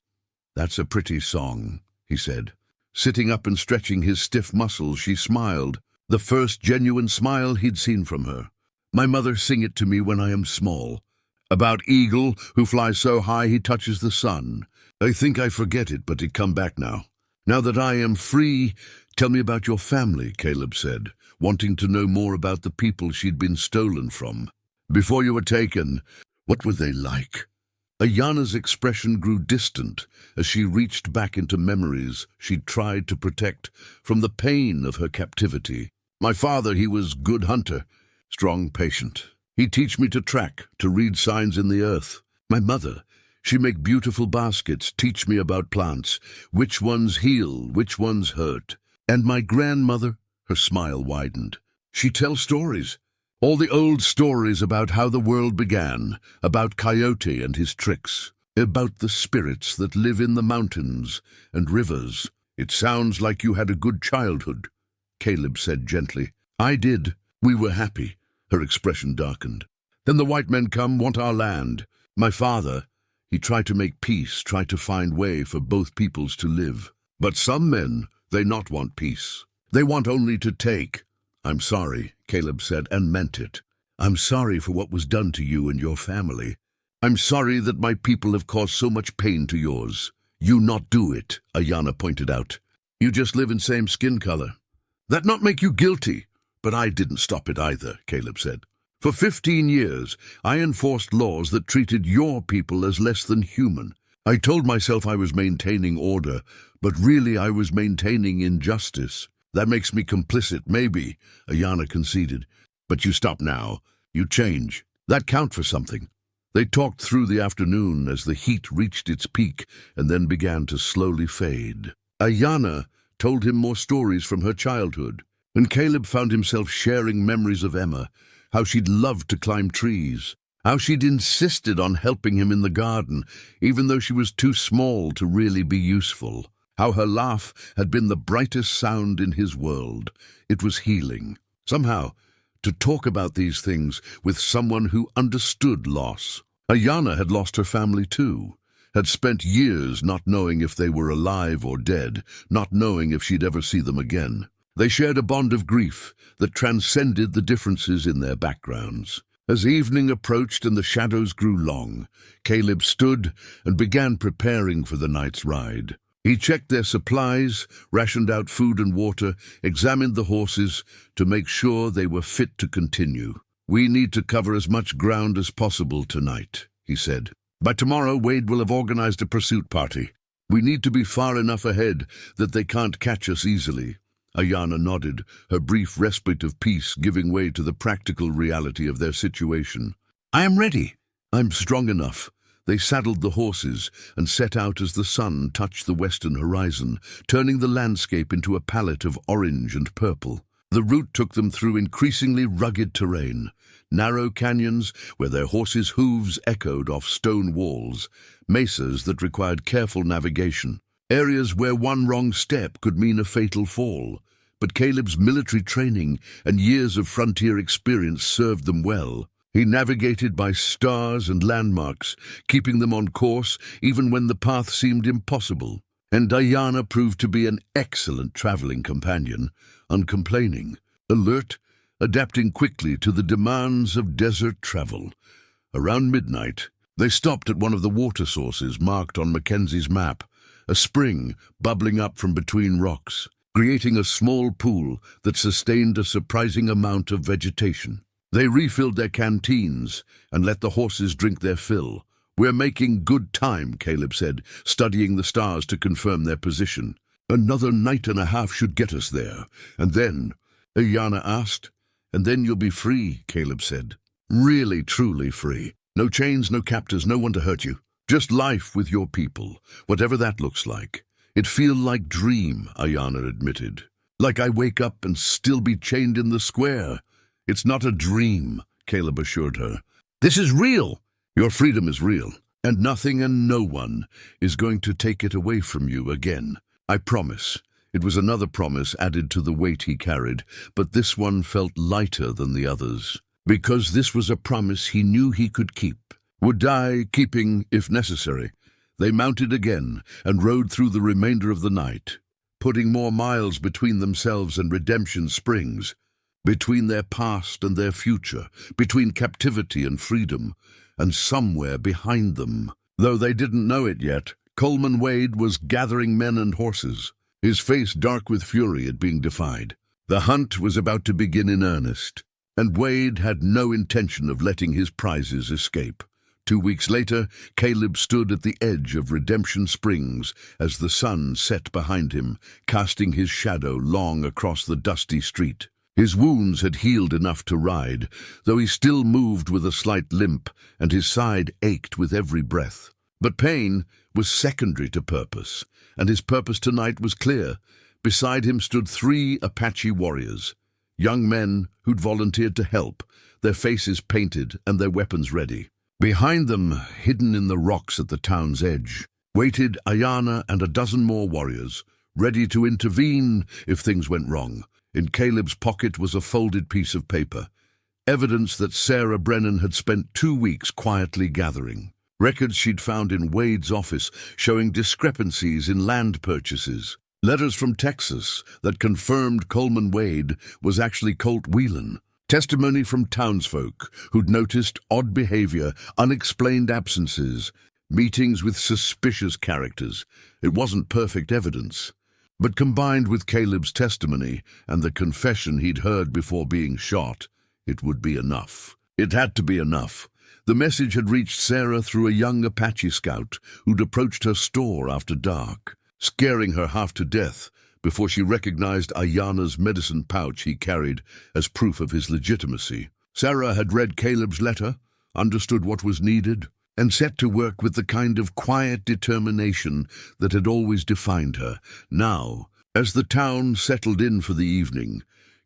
That's a pretty song, he said. Sitting up and stretching his stiff muscles, she smiled, the first genuine smile he'd seen from her. My mother sing it to me when I am small. About eagle who flies so high he touches the sun. I think I forget it, but it come back now. Now that I am free, tell me about your family, Caleb said, wanting to know more about the people she'd been stolen from. Before you were taken, what were they like? Ayana's expression grew distant as she reached back into memories she'd tried to protect from the pain of her captivity. My father, he was good hunter, strong, patient. He'd teach me to track, to read signs in the earth. My mother, she make beautiful baskets, teach me about plants, which ones heal, which ones hurt. And my grandmother, her smile widened. She tells stories. All the old stories about how the world began, about Coyote and his tricks, about the spirits that live in the mountains and rivers. It sounds like you had a good childhood, Caleb said gently. I did. We were happy. Her expression darkened. Then the white men come, want our land. My father, he tried to make peace, tried to find way for both peoples to live. But some men, they not want peace. They want only to take. I'm sorry, Caleb said, and meant it. I'm sorry for what was done to you and your family. I'm sorry that my people have caused so much pain to yours. You not do it, Ayana pointed out. You just live in same skin color. That not make you guilty. But I didn't stop it either, Caleb said. For 15 years, I enforced laws that treated your people as less than human. I told myself I was maintaining order, but really I was maintaining injustice. That makes me complicit, maybe, Ayana conceded. But you stop now. You change. That count for something. They talked through the afternoon as the heat reached its peak and then began to slowly fade. Ayana told him more stories from her childhood, and Caleb found himself sharing memories of Emma, how she'd loved to climb trees, how she'd insisted on helping him in the garden, even though she was too small to really be useful, how her laugh had been the brightest sound in his world. It was healing. Somehow, to talk about these things with someone who understood loss. Ayana had lost her family too, had spent years not knowing if they were alive or dead, not knowing if she'd ever see them again. They shared a bond of grief that transcended the differences in their backgrounds. As evening approached and the shadows grew long, Caleb stood and began preparing for the night's ride. He checked their supplies, rationed out food and water, examined the horses to make sure they were fit to continue. "We need to cover as much ground as possible tonight," he said. "By tomorrow, Wade will have organized a pursuit party. We need to be far enough ahead that they can't catch us easily." Ayana nodded, her brief respite of peace giving way to the practical reality of their situation. "I am ready." "I'm strong enough." They saddled the horses and set out as the sun touched the western horizon, turning the landscape into a palette of orange and purple. The route took them through increasingly rugged terrain, narrow canyons where their horses' hooves echoed off stone walls, mesas that required careful navigation, areas where one wrong step could mean a fatal fall. But Caleb's military training and years of frontier experience served them well. He navigated by stars and landmarks, keeping them on course even when the path seemed impossible. And Ayana proved to be an excellent traveling companion, uncomplaining, alert, adapting quickly to the demands of desert travel. Around midnight, they stopped at one of the water sources marked on Mackenzie's map, a spring bubbling up from between rocks, creating a small pool that sustained a surprising amount of vegetation. They refilled their canteens and let the horses drink their fill. "We're making good time," Caleb said, studying the stars to confirm their position. "Another night and a half should get us there. And then," Ayana asked. "And then you'll be free," Caleb said. "Really, truly free. No chains, no captors, no one to hurt you. Just life with your people, whatever that looks like." "It feel like dream," Ayana admitted. "Like I wake up and still be chained in the square." "It's not a dream," Caleb assured her. "This is real. Your freedom is real, and nothing and no one is going to take it away from you again. I promise." It was another promise added to the weight he carried, but this one felt lighter than the others, because this was a promise he knew he could keep, would die keeping if necessary. They mounted again and rode through the remainder of the night, putting more miles between themselves and Redemption Springs, between their past and their future, between captivity and freedom, and somewhere behind them, though they didn't know it yet, Coleman Wade was gathering men and horses, his face dark with fury at being defied. The hunt was about to begin in earnest, and Wade had no intention of letting his prizes escape. 2 weeks later, Caleb stood at the edge of Redemption Springs as the sun set behind him, casting his shadow long across the dusty street. His wounds had healed enough to ride, though he still moved with a slight limp, and his side ached with every breath. But pain was secondary to purpose, and his purpose tonight was clear. Beside him stood 3 Apache warriors, young men who'd volunteered to help, their faces painted and their weapons ready. Behind them, hidden in the rocks at the town's edge, waited Ayana and a dozen more warriors, ready to intervene if things went wrong. In Caleb's pocket was a folded piece of paper, evidence that Sarah Brennan had spent 2 weeks quietly gathering. Records she'd found in Wade's office showing discrepancies in land purchases. Letters from Texas that confirmed Coleman Wade was actually Colt Whelan. Testimony from townsfolk who'd noticed odd behavior, unexplained absences, meetings with suspicious characters. It wasn't perfect evidence, but combined with Caleb's testimony and the confession he'd heard before being shot, it would be enough. It had to be enough. The message had reached Sarah through a young Apache scout who'd approached her store after dark, scaring her half to death before she recognized Ayana's medicine pouch he carried as proof of his legitimacy. Sarah had read Caleb's letter, understood what was needed, and set to work with the kind of quiet determination that had always defined her. Now, as the town settled in for the evening,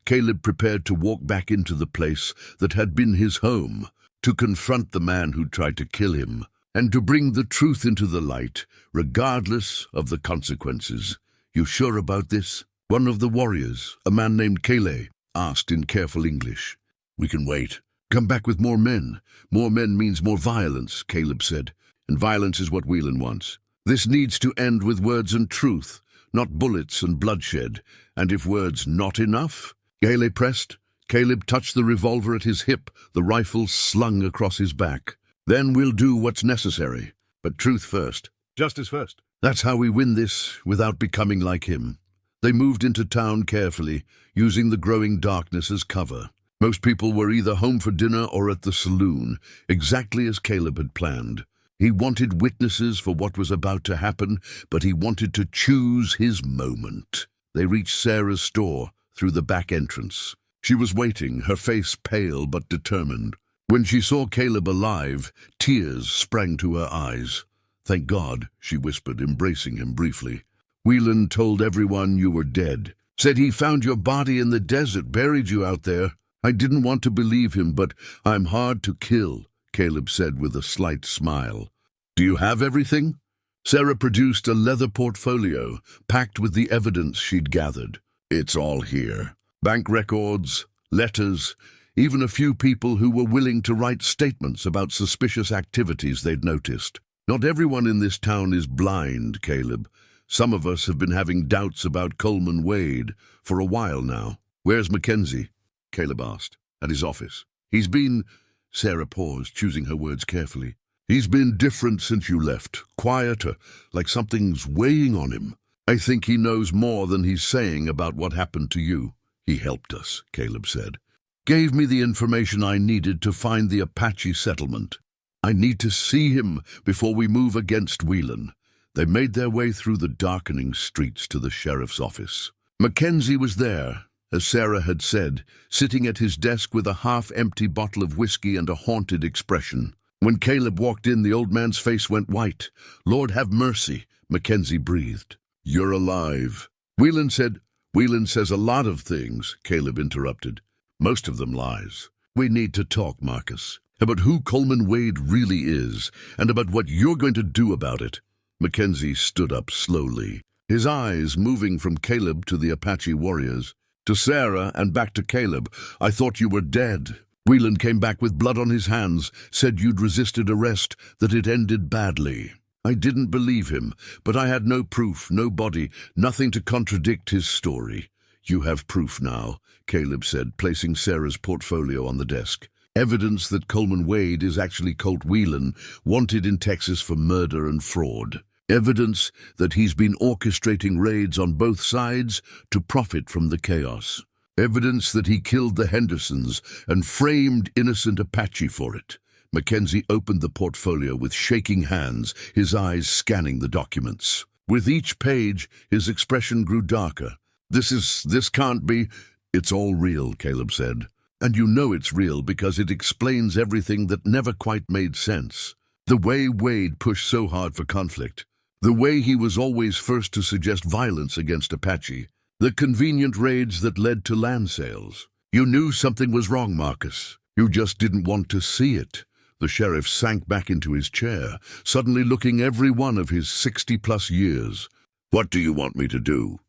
Caleb prepared to walk back into the place that had been his home, to confront the man who tried to kill him, and to bring the truth into the light, regardless of the consequences. "You sure about this?" one of the warriors, a man named Caleb, asked in careful English. "We can wait. Come back with more men. More men means more violence," Caleb said, "and violence is what Whelan wants. This needs to end with words and truth, not bullets and bloodshed. And if words not enough?" Caleb pressed. Caleb touched the revolver at his hip, the rifle slung across his back. "Then we'll do what's necessary. But truth first. Justice first. That's how we win this without becoming like him." They moved into town carefully, using the growing darkness as cover. Most people were either home for dinner or at the saloon, exactly as Caleb had planned. He wanted witnesses for what was about to happen, but he wanted to choose his moment. They reached Sarah's store through the back entrance. She was waiting, her face pale but determined. When she saw Caleb alive, tears sprang to her eyes. "Thank God," she whispered, embracing him briefly. "Whelan told everyone you were dead. Said he found your body in the desert, buried you out there. I didn't want to believe him, but I'm hard to kill," Caleb said with a slight smile. "Do you have everything?" Sarah produced a leather portfolio, packed with the evidence she'd gathered. "It's all here. Bank records, letters, even a few people who were willing to write statements about suspicious activities they'd noticed. Not everyone in this town is blind, Caleb. Some of us have been having doubts about Coleman Wade for a while now." "Where's Mackenzie?" Caleb asked. "At his office. He's been—" Sarah paused, choosing her words carefully. "He's been different since you left, quieter, like something's weighing on him. I think he knows more than he's saying about what happened to you." "He helped us," Caleb said. "Gave me the information I needed to find the Apache settlement. I need to see him before we move against Whelan." They made their way through the darkening streets to the sheriff's office. Mackenzie was there, as Sarah had said, sitting at his desk with a half-empty bottle of whiskey and a haunted expression. When Caleb walked in, the old man's face went white. "Lord have mercy," Mackenzie breathed. "You're alive." Whelan said. "Whelan says a lot of things," Caleb interrupted. "Most of them lies. We need to talk, Marcus, about who Coleman Wade really is, and about what you're going to do about it." Mackenzie stood up slowly, his eyes moving from Caleb to the Apache warriors, to Sarah and back to Caleb. "I thought you were dead. Whelan came back with blood on his hands, said you'd resisted arrest, that it ended badly. I didn't believe him, but I had no proof, no body, nothing to contradict his story." "You have proof now," Caleb said, placing Sarah's portfolio on the desk. "Evidence that Coleman Wade is actually Colt Whelan, wanted in Texas for murder and fraud. Evidence that he's been orchestrating raids on both sides to profit from the chaos. Evidence that he killed the Hendersons and framed innocent Apache for it." Mackenzie opened the portfolio with shaking hands, his eyes scanning the documents. With each page, his expression grew darker. This can't be." "It's all real," Caleb said. "And you know it's real because it explains everything that never quite made sense. The way Wade pushed so hard for conflict. The way he was always first to suggest violence against Apache. The convenient raids that led to land sales. You knew something was wrong, Marcus. You just didn't want to see it." The sheriff sank back into his chair, suddenly looking every one of his 60-plus years. "What do you want me to do?"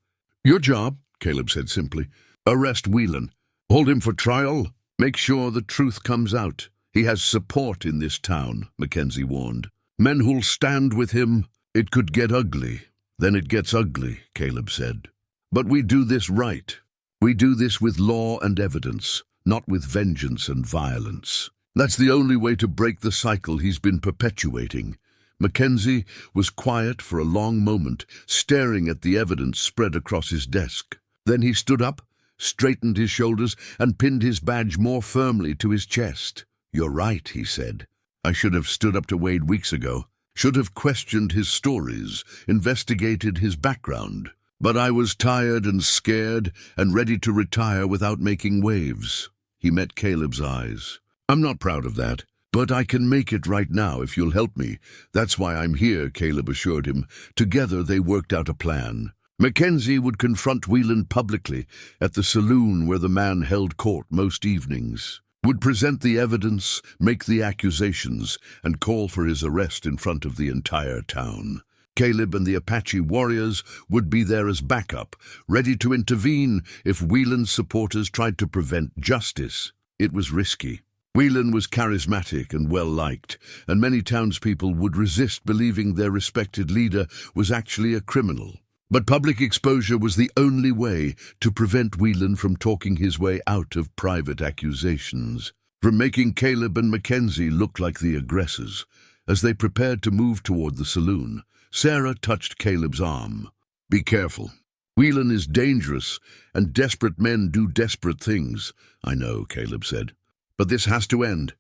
"Your job," Caleb said simply. "Arrest Whelan. Hold him for trial. Make sure the truth comes out. He has support in this town," Mackenzie warned. "Men who'll stand with him. It could get ugly." "Then it gets ugly," Caleb said. "But we do this right. We do this with law and evidence, not with vengeance and violence. That's the only way to break the cycle he's been perpetuating." Mackenzie was quiet for a long moment, staring at the evidence spread across his desk. Then he stood up, straightened his shoulders, and pinned his badge more firmly to his chest. "You're right," he said. "I should have stood up to Wade weeks ago. Should have questioned his stories, investigated his background. But I was tired and scared and ready to retire without making waves." He met Caleb's eyes. "I'm not proud of that, but I can make it right now if you'll help me. That's why I'm here," Caleb assured him. Together they worked out a plan. Mackenzie would confront Whelan publicly at the saloon where the man held court most evenings. Would present the evidence, make the accusations, and call for his arrest in front of the entire town. Caleb and the Apache warriors would be there as backup, ready to intervene if Whelan's supporters tried to prevent justice. It was risky. Whelan was charismatic and well-liked, and many townspeople would resist believing their respected leader was actually a criminal. But public exposure was the only way to prevent Whelan from talking his way out of private accusations, from making Caleb and Mackenzie look like the aggressors. As they prepared to move toward the saloon, Sarah touched Caleb's arm. "Be careful. Whelan is dangerous, and desperate men do desperate things. I know, Caleb said. But this has to end.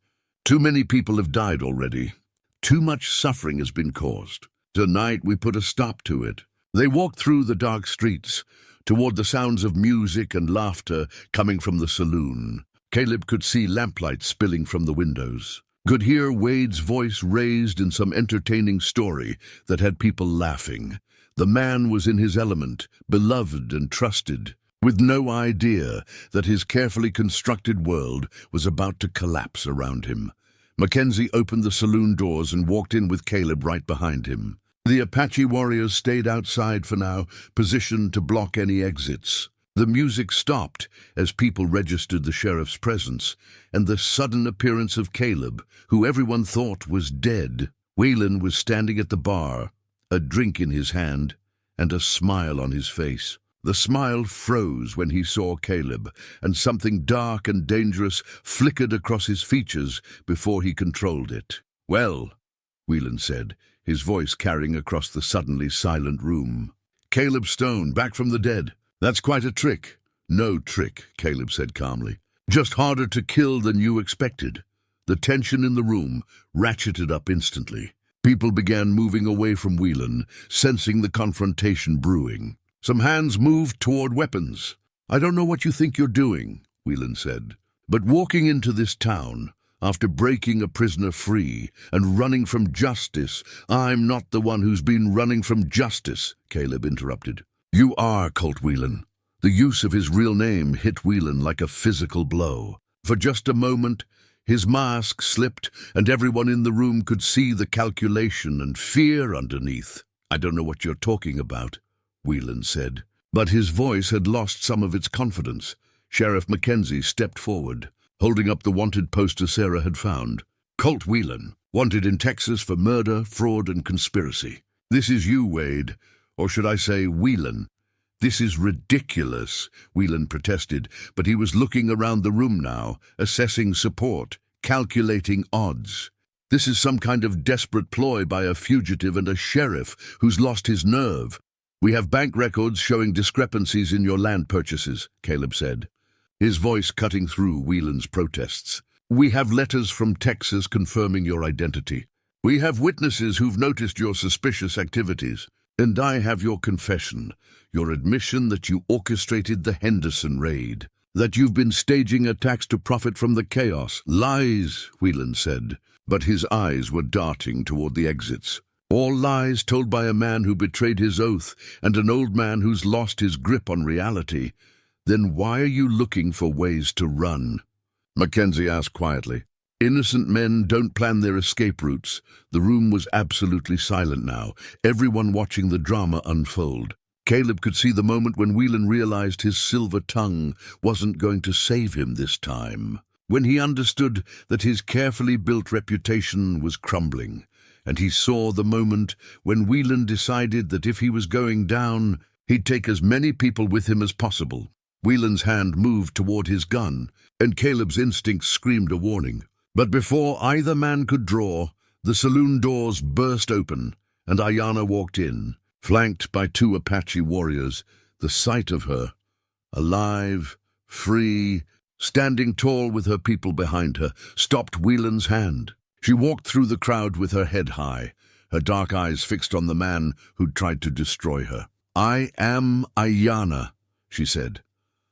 Too many people have died already. Too much suffering has been caused. Tonight we put a stop to it. They walked through the dark streets, toward the sounds of music and laughter coming from the saloon. Caleb could see lamplight spilling from the windows. Could hear Wade's voice raised in some entertaining story that had people laughing. The man was in his element, beloved and trusted, with no idea that his carefully constructed world was about to collapse around him. Mackenzie opened the saloon doors and walked in with Caleb right behind him. The Apache warriors stayed outside for now, positioned to block any exits. The music stopped as people registered the sheriff's presence, and the sudden appearance of Caleb, who everyone thought was dead. Whelan was standing at the bar, a drink in his hand, and a smile on his face. The smile froze when he saw Caleb, and something dark and dangerous flickered across his features before he controlled it. "Well," Whelan said, his voice carrying across the suddenly silent room. "Caleb Stone, back from the dead. That's quite a trick." "No trick," Caleb said calmly. "Just harder to kill than you expected." The tension in the room ratcheted up instantly. People began moving away from Whelan, sensing the confrontation brewing. Some hands moved toward weapons. "I don't know what you think you're doing," Whelan said, "but walking into this town, after breaking a prisoner free and running from justice—" "I'm not the one who's been running from justice," Caleb interrupted. "You are, Colt Whelan." The use of his real name hit Whelan like a physical blow. For just a moment, his mask slipped, and everyone in the room could see the calculation and fear underneath. "I don't know what you're talking about," Whelan said. But his voice had lost some of its confidence. Sheriff Mackenzie stepped forward, holding up the wanted poster Sarah had found. "Colt Whelan, wanted in Texas for murder, fraud, and conspiracy. This is you, Wade, or should I say Whelan." "This is ridiculous," Whelan protested, but he was looking around the room now, assessing support, calculating odds. "This is some kind of desperate ploy by a fugitive and a sheriff who's lost his nerve." "We have bank records showing discrepancies in your land purchases," Caleb said, his voice cutting through Whelan's protests. "We have letters from Texas confirming your identity. We have witnesses who've noticed your suspicious activities. And I have your confession, your admission that you orchestrated the Henderson raid, that you've been staging attacks to profit from the chaos." "Lies," Whelan said, but his eyes were darting toward the exits. "All lies told by a man who betrayed his oath and an old man who's lost his grip on reality. Then why are you looking for ways to run?" Mackenzie asked quietly. "Innocent men don't plan their escape routes." The room was absolutely silent now, everyone watching the drama unfold. Caleb could see the moment when Whelan realized his silver tongue wasn't going to save him this time. When he understood that his carefully built reputation was crumbling, and he saw the moment when Whelan decided that if he was going down, he'd take as many people with him as possible. Whelan's hand moved toward his gun, and Caleb's instinct screamed a warning. But before either man could draw, the saloon doors burst open, and Ayanna walked in, flanked by two Apache warriors. The sight of her, alive, free, standing tall with her people behind her, stopped Whelan's hand. She walked through the crowd with her head high, her dark eyes fixed on the man who'd tried to destroy her. "I am Ayanna," she said,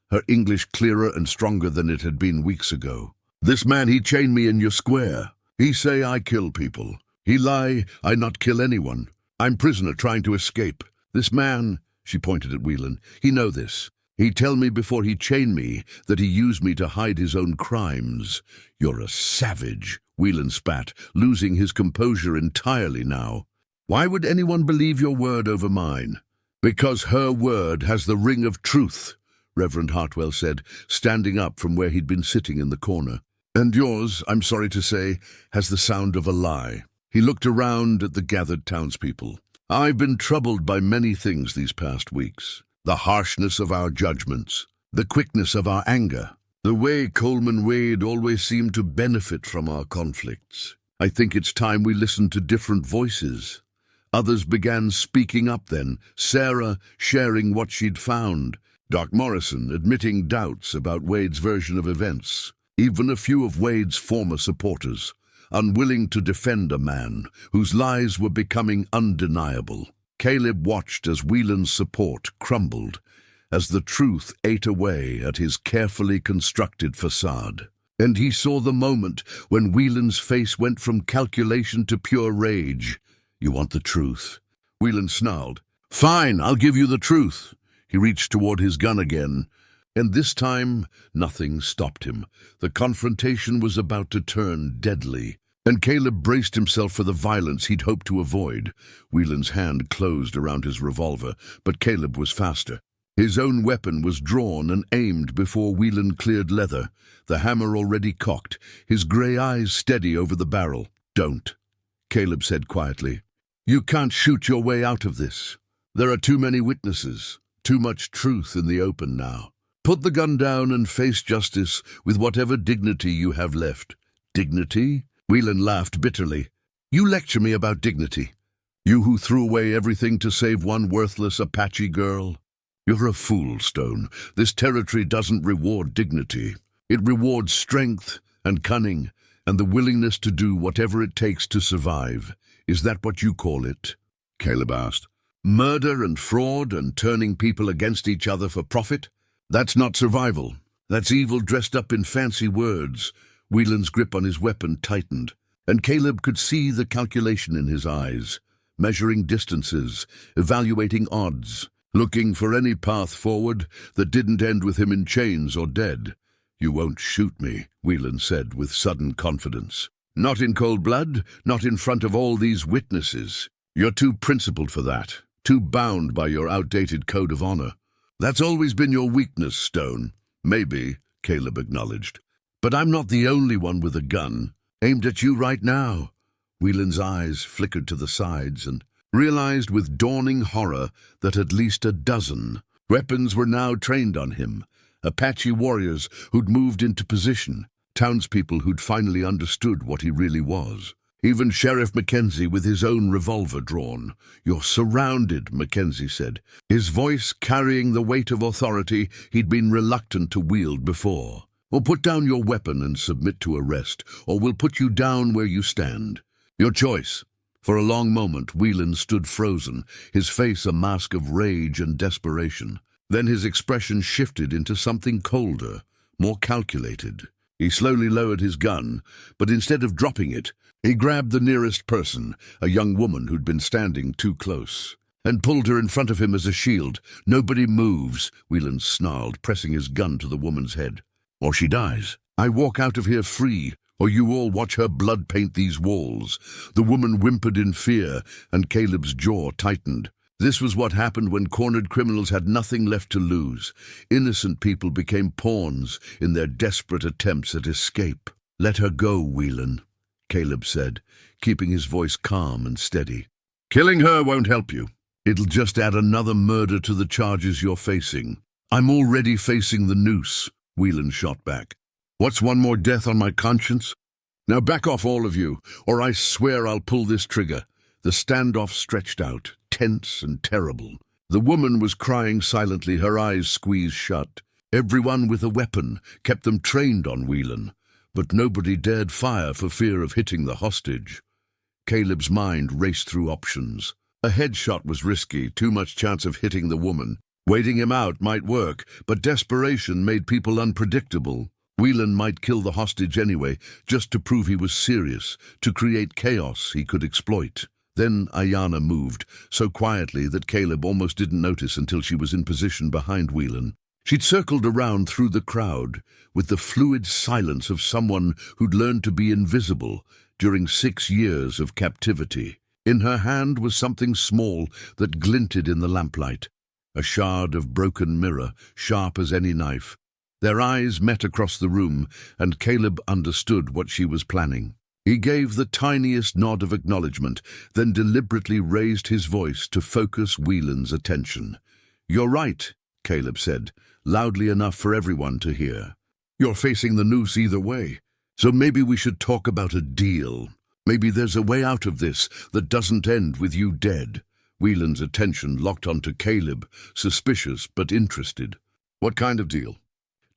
her English clearer and stronger than it had been weeks ago. "This man, he chain me in your square. He say I kill people. He lie, I not kill anyone. I'm prisoner trying to escape. This man," she pointed at Whelan, "he know this. He tell me before he chain me that he used me to hide his own crimes." "You're a savage," Whelan spat, losing his composure entirely now. "Why would anyone believe your word over mine?" "Because her word has the ring of truth," Reverend Hartwell said, standing up from where he'd been sitting in the corner. "And yours, I'm sorry to say, has the sound of a lie." He looked around at the gathered townspeople. "I've been troubled by many things these past weeks. The harshness of our judgments, the quickness of our anger, the way Coleman Wade always seemed to benefit from our conflicts. I think it's time we listen to different voices. Others began speaking up then, Sarah sharing what she'd found, Doc Morrison admitting doubts about Wade's version of events, even a few of Wade's former supporters, unwilling to defend a man whose lies were becoming undeniable. Caleb watched as Whelan's support crumbled, as the truth ate away at his carefully constructed facade. And he saw the moment when Whelan's face went from calculation to pure rage. "You want the truth?" Whelan snarled. "Fine, I'll give you the truth." He reached toward his gun again, and this time nothing stopped him. The confrontation was about to turn deadly, and Caleb braced himself for the violence he'd hoped to avoid. Whelan's hand closed around his revolver, but Caleb was faster. His own weapon was drawn and aimed before Whelan cleared leather, the hammer already cocked, his grey eyes steady over the barrel. "Don't," Caleb said quietly. "You can't shoot your way out of this. There are too many witnesses, too much truth in the open now. Put the gun down and face justice with whatever dignity you have left." "Dignity?" Whelan laughed bitterly. "You lecture me about dignity? You who threw away everything to save one worthless Apache girl? You're a fool, Stone. This territory doesn't reward dignity. It rewards strength and cunning and the willingness to do whatever it takes to survive. Is that what you call it?" Caleb asked. "Murder and fraud and turning people against each other for profit? That's not survival. That's evil dressed up in fancy words." Whelan's grip on his weapon tightened, and Caleb could see the calculation in his eyes, measuring distances, evaluating odds, looking for any path forward that didn't end with him in chains or dead. "You won't shoot me," Whelan said with sudden confidence. "Not in cold blood, not in front of all these witnesses. You're too principled for that, too bound by your outdated code of honor. That's always been your weakness, Stone." "Maybe," Caleb acknowledged. "But I'm not the only one with a gun, aimed at you right now." Whelan's eyes flickered to the sides and realized with dawning horror that at least a dozen weapons were now trained on him. Apache warriors who'd moved into position, townspeople who'd finally understood what he really was. Even Sheriff Mackenzie with his own revolver drawn. "You're surrounded," Mackenzie said, his voice carrying the weight of authority he'd been reluctant to wield before. "Or put down your weapon and submit to arrest, or we'll put you down where you stand. Your choice." For a long moment, Whelan stood frozen, his face a mask of rage and desperation. Then his expression shifted into something colder, more calculated. He slowly lowered his gun, but instead of dropping it, he grabbed the nearest person, a young woman who'd been standing too close, and pulled her in front of him as a shield. "Nobody moves," Whelan snarled, pressing his gun to the woman's head. "Or she dies. I walk out of here free, or you all watch her blood paint these walls." The woman whimpered in fear, and Caleb's jaw tightened. This was what happened when cornered criminals had nothing left to lose. Innocent people became pawns in their desperate attempts at escape. "Let her go, Whelan," Caleb said, keeping his voice calm and steady. "Killing her won't help you. It'll just add another murder to the charges you're facing." "I'm already facing the noose," Whelan shot back. "What's one more death on my conscience? Now back off, all of you, or I swear I'll pull this trigger." The standoff stretched out, tense and terrible. The woman was crying silently, her eyes squeezed shut. Everyone with a weapon kept them trained on Whelan, but nobody dared fire for fear of hitting the hostage. Caleb's mind raced through options. A headshot was risky, too much chance of hitting the woman. Waiting him out might work, but desperation made people unpredictable. Whelan might kill the hostage anyway, just to prove he was serious, to create chaos he could exploit. Then Ayanna moved, so quietly that Caleb almost didn't notice until she was in position behind Whelan. She'd circled around through the crowd, with the fluid silence of someone who'd learned to be invisible during 6 years of captivity. In her hand was something small that glinted in the lamplight, a shard of broken mirror, sharp as any knife. Their eyes met across the room, and Caleb understood what she was planning. He gave the tiniest nod of acknowledgement, then deliberately raised his voice to focus Whelan's attention. "You're right," Caleb said, loudly enough for everyone to hear. "You're facing the noose either way, so maybe we should talk about a deal." Maybe there's a way out of this that doesn't end with you dead. Whelan's attention locked onto Caleb, suspicious but interested. What kind of deal?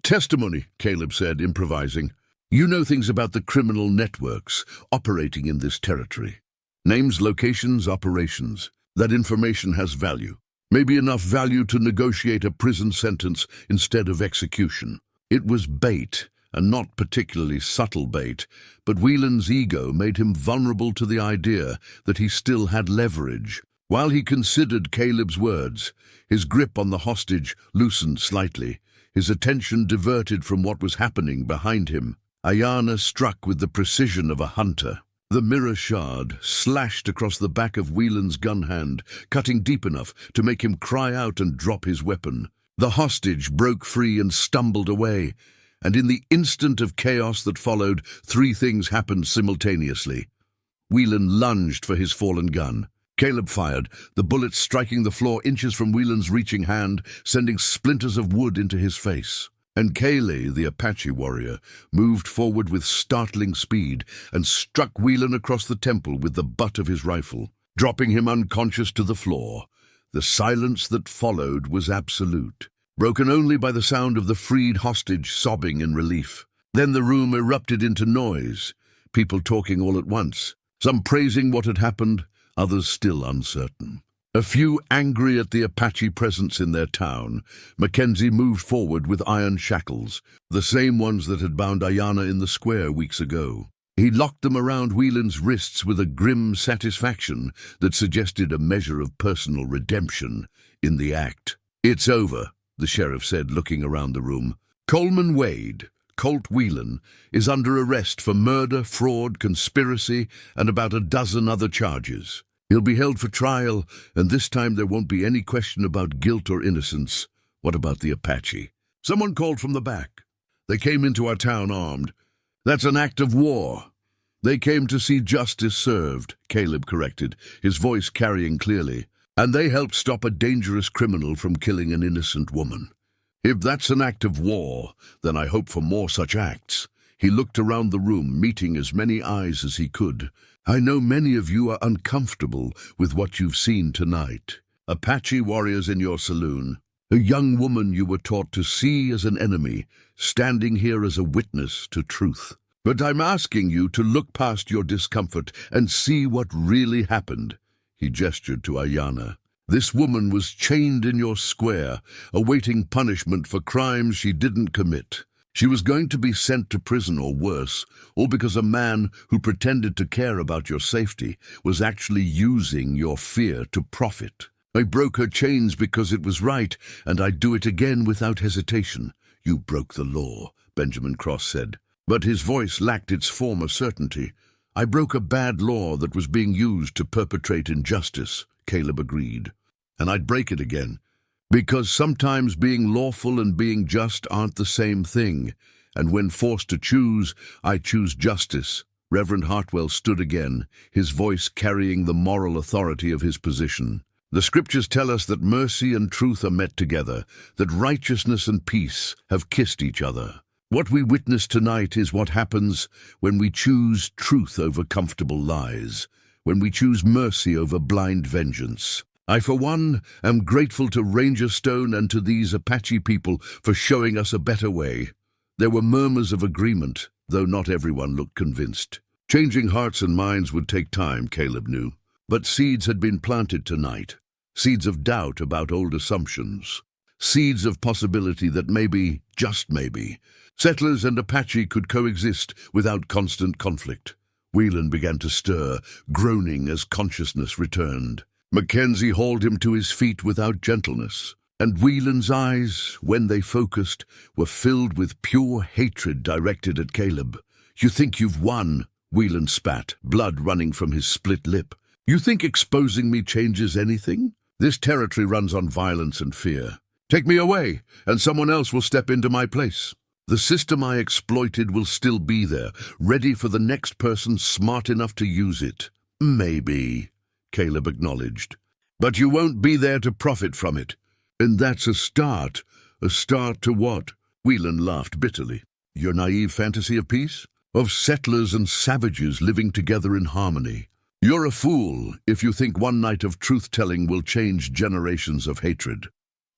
Testimony, Caleb said, improvising. You know things about the criminal networks operating in this territory. Names, locations, operations. That information has value. Maybe enough value to negotiate a prison sentence instead of execution. It was bait, and not particularly subtle bait, but Whelan's ego made him vulnerable to the idea that he still had leverage. While he considered Caleb's words, his grip on the hostage loosened slightly, his attention diverted from what was happening behind him. Ayanna struck with the precision of a hunter. The mirror shard slashed across the back of Whelan's gun hand, cutting deep enough to make him cry out and drop his weapon. The hostage broke free and stumbled away, and in the instant of chaos that followed, three things happened simultaneously. Whelan lunged for his fallen gun. Caleb fired, the bullet striking the floor inches from Whelan's reaching hand, sending splinters of wood into his face. And Kaylee, the Apache warrior, moved forward with startling speed and struck Whelan across the temple with the butt of his rifle, dropping him unconscious to the floor. The silence that followed was absolute, broken only by the sound of the freed hostage sobbing in relief. Then the room erupted into noise, people talking all at once, some praising what had happened, others still uncertain. A few angry at the Apache presence in their town, Mackenzie moved forward with iron shackles, the same ones that had bound Ayanna in the square weeks ago. He locked them around Whelan's wrists with a grim satisfaction that suggested a measure of personal redemption in the act. "It's over," the sheriff said, looking around the room. "Coleman Wade, Colt Whelan, is under arrest for murder, fraud, conspiracy, and about a dozen other charges. He'll be held for trial, and this time there won't be any question about guilt or innocence. What about the Apache?" Someone called from the back. "They came into our town armed. That's an act of war." "They came to see justice served," Caleb corrected, his voice carrying clearly. "And they helped stop a dangerous criminal from killing an innocent woman. If that's an act of war, then I hope for more such acts." He looked around the room, meeting as many eyes as he could. "I know many of you are uncomfortable with what you've seen tonight. Apache warriors in your saloon. A young woman you were taught to see as an enemy, standing here as a witness to truth. But I'm asking you to look past your discomfort and see what really happened." He gestured to Ayanna. "This woman was chained in your square, awaiting punishment for crimes she didn't commit. She was going to be sent to prison or worse, all because a man who pretended to care about your safety was actually using your fear to profit. I broke her chains because it was right, and I'd do it again without hesitation." "You broke the law," Benjamin Cross said, but his voice lacked its former certainty. "I broke a bad law that was being used to perpetrate injustice," Caleb agreed. "And I'd break it again. Because sometimes being lawful and being just aren't the same thing, and when forced to choose, I choose justice." Reverend Hartwell stood again, his voice carrying the moral authority of his position. "The scriptures tell us that mercy and truth are met together, that righteousness and peace have kissed each other. What we witness tonight is what happens when we choose truth over comfortable lies, when we choose mercy over blind vengeance. I, for one, am grateful to Ranger Stone and to these Apache people for showing us a better way." There were murmurs of agreement, though not everyone looked convinced. Changing hearts and minds would take time, Caleb knew. But seeds had been planted tonight. Seeds of doubt about old assumptions. Seeds of possibility that maybe, just maybe, settlers and Apache could coexist without constant conflict. Whelan began to stir, groaning as consciousness returned. Mackenzie hauled him to his feet without gentleness, and Whelan's eyes, when they focused, were filled with pure hatred directed at Caleb. "You think you've won," Whelan spat, blood running from his split lip. "You think exposing me changes anything? This territory runs on violence and fear. Take me away, and someone else will step into my place. The system I exploited will still be there, ready for the next person smart enough to use it." "Maybe," Caleb acknowledged. "But you won't be there to profit from it. And that's a start. A start to what?" Whelan laughed bitterly. "Your naive fantasy of peace? of settlers and savages living together in harmony. You're a fool if you think one night of truth-telling will change generations of hatred.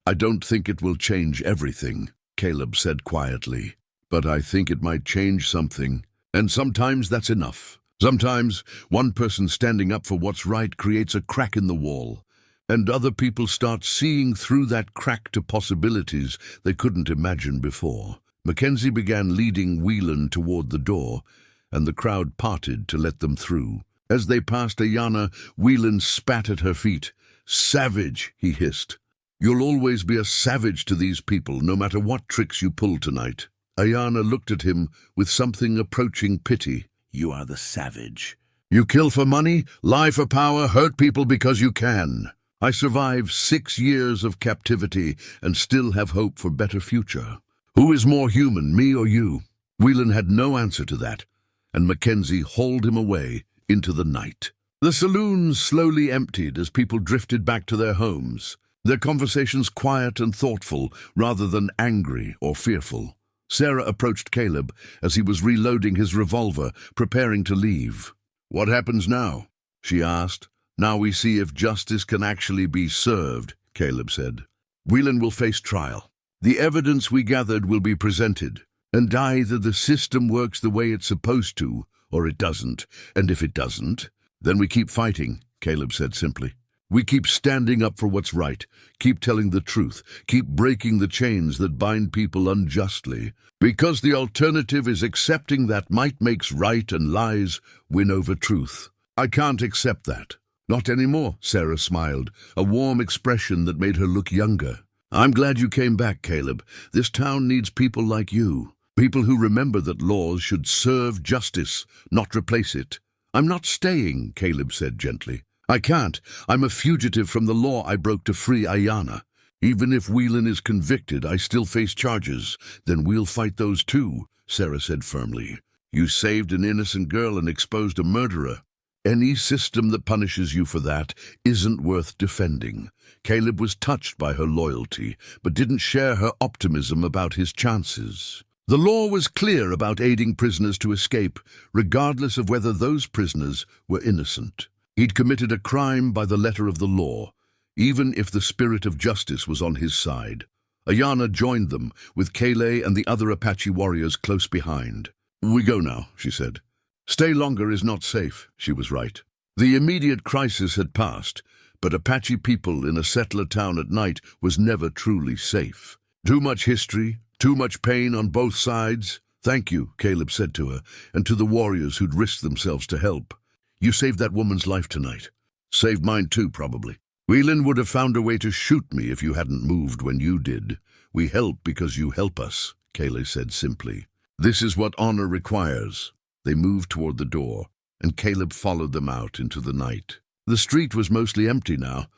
I don't think it will change everything, Caleb said quietly, but I think it might change something, and sometimes that's enough. Sometimes one person standing up for what's right creates a crack in the wall, and other people start seeing through that crack to possibilities they couldn't imagine before. Mackenzie began leading Whelan toward the door, and the crowd parted to let them through. As they passed Ayana, Whelan spat at her feet. "Savage," he hissed. "You'll always be a savage to these people, no matter what tricks you pull tonight." Ayana looked at him with something approaching pity. "You are the savage. You kill for money, lie for power, hurt people because you can. I survived 6 years of captivity and still have hope for better future. Who is more human, me or you?" Whelan had no answer to that, and Mackenzie hauled him away into the night. The saloons slowly emptied as people drifted back to their homes, their conversations quiet and thoughtful rather than angry or fearful. Sarah approached Caleb as he was reloading his revolver, preparing to leave. "What happens now?" she asked. "Now we see if justice can actually be served," Caleb said. "Whelan will face trial. The evidence we gathered will be presented, and either the system works the way it's supposed to, or it doesn't. And if it doesn't, then we keep fighting," Caleb said simply. "We keep standing up for what's right, keep telling the truth, keep breaking the chains that bind people unjustly, because the alternative is accepting that might makes right and lies win over truth. I can't accept that." "Not anymore," Sarah smiled, a warm expression that made her look younger. "I'm glad you came back, Caleb. This town needs people like you, people who remember that laws should serve justice, not replace it." "I'm not staying," Caleb said gently. "I can't. I'm a fugitive from the law I broke to free Ayana. Even if Whelan is convicted, I still face charges. Then we'll fight those too," Sarah said firmly. "You saved an innocent girl and exposed a murderer. Any system that punishes you for that isn't worth defending." Caleb was touched by her loyalty, but didn't share her optimism about his chances. The law was clear about aiding prisoners to escape, regardless of whether those prisoners were innocent. He'd committed a crime by the letter of the law, even if the spirit of justice was on his side. Ayana joined them, with Kayleigh and the other Apache warriors close behind. "We go now," she said. "Stay longer is not safe," she was right. The immediate crisis had passed, but Apache people in a settler town at night was never truly safe. Too much history, too much pain on both sides. "Thank you," Caleb said to her, and to the warriors who'd risked themselves to help. "You saved that woman's life tonight. Saved mine too, probably. Whelan would have found a way to shoot me if you hadn't moved when you did. We help because you help us," Kayleigh said simply. "This is what honor requires." They moved toward the door, and Caleb followed them out into the night. The street was mostly empty now,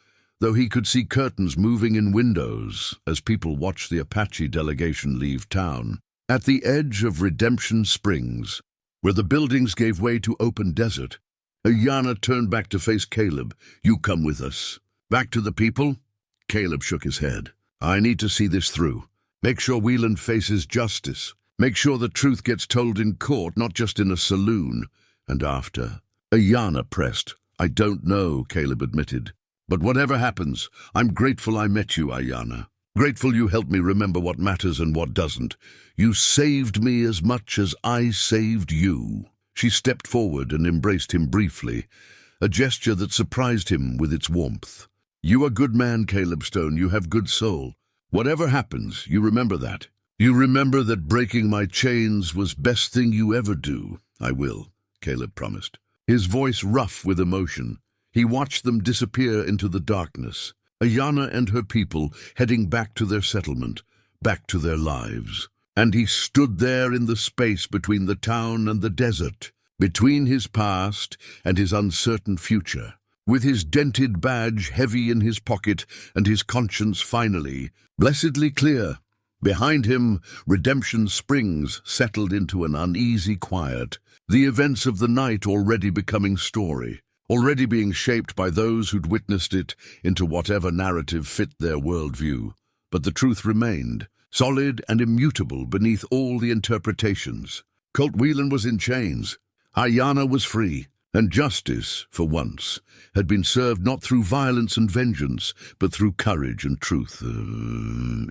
though he could see curtains moving in windows as people watched the Apache delegation leave town. At the edge of Redemption Springs, where the buildings gave way to open desert, Ayana turned back to face Caleb. "You come with us." "Back to the people?" Caleb shook his head. "I need to see this through. Make sure Whelan faces justice. Make sure the truth gets told in court, not just in a saloon." "And after?" Ayana pressed. "I don't know," Caleb admitted. "But whatever happens, I'm grateful I met you, Ayana. Grateful you helped me remember what matters and what doesn't. You saved me as much as I saved you." She stepped forward and embraced him briefly, a gesture that surprised him with its warmth. "You are good man, Caleb Stone. You have good soul. Whatever happens, you remember that. You remember that breaking my chains was best thing you ever do." "I will," Caleb promised, his voice rough with emotion. He watched them disappear into the darkness, Ayana and her people heading back to their settlement, back to their lives. And he stood there in the space between the town and the desert, between his past and his uncertain future, with his dented badge heavy in his pocket and his conscience finally, blessedly clear. Behind him, Redemption Springs settled into an uneasy quiet, the events of the night already becoming story, already being shaped by those who'd witnessed it into whatever narrative fit their worldview. But the truth remained, solid and immutable beneath all the interpretations. Colt Whelan was in chains. Ayanna was free. And justice, for once, had been served not through violence and vengeance, but through courage and truth.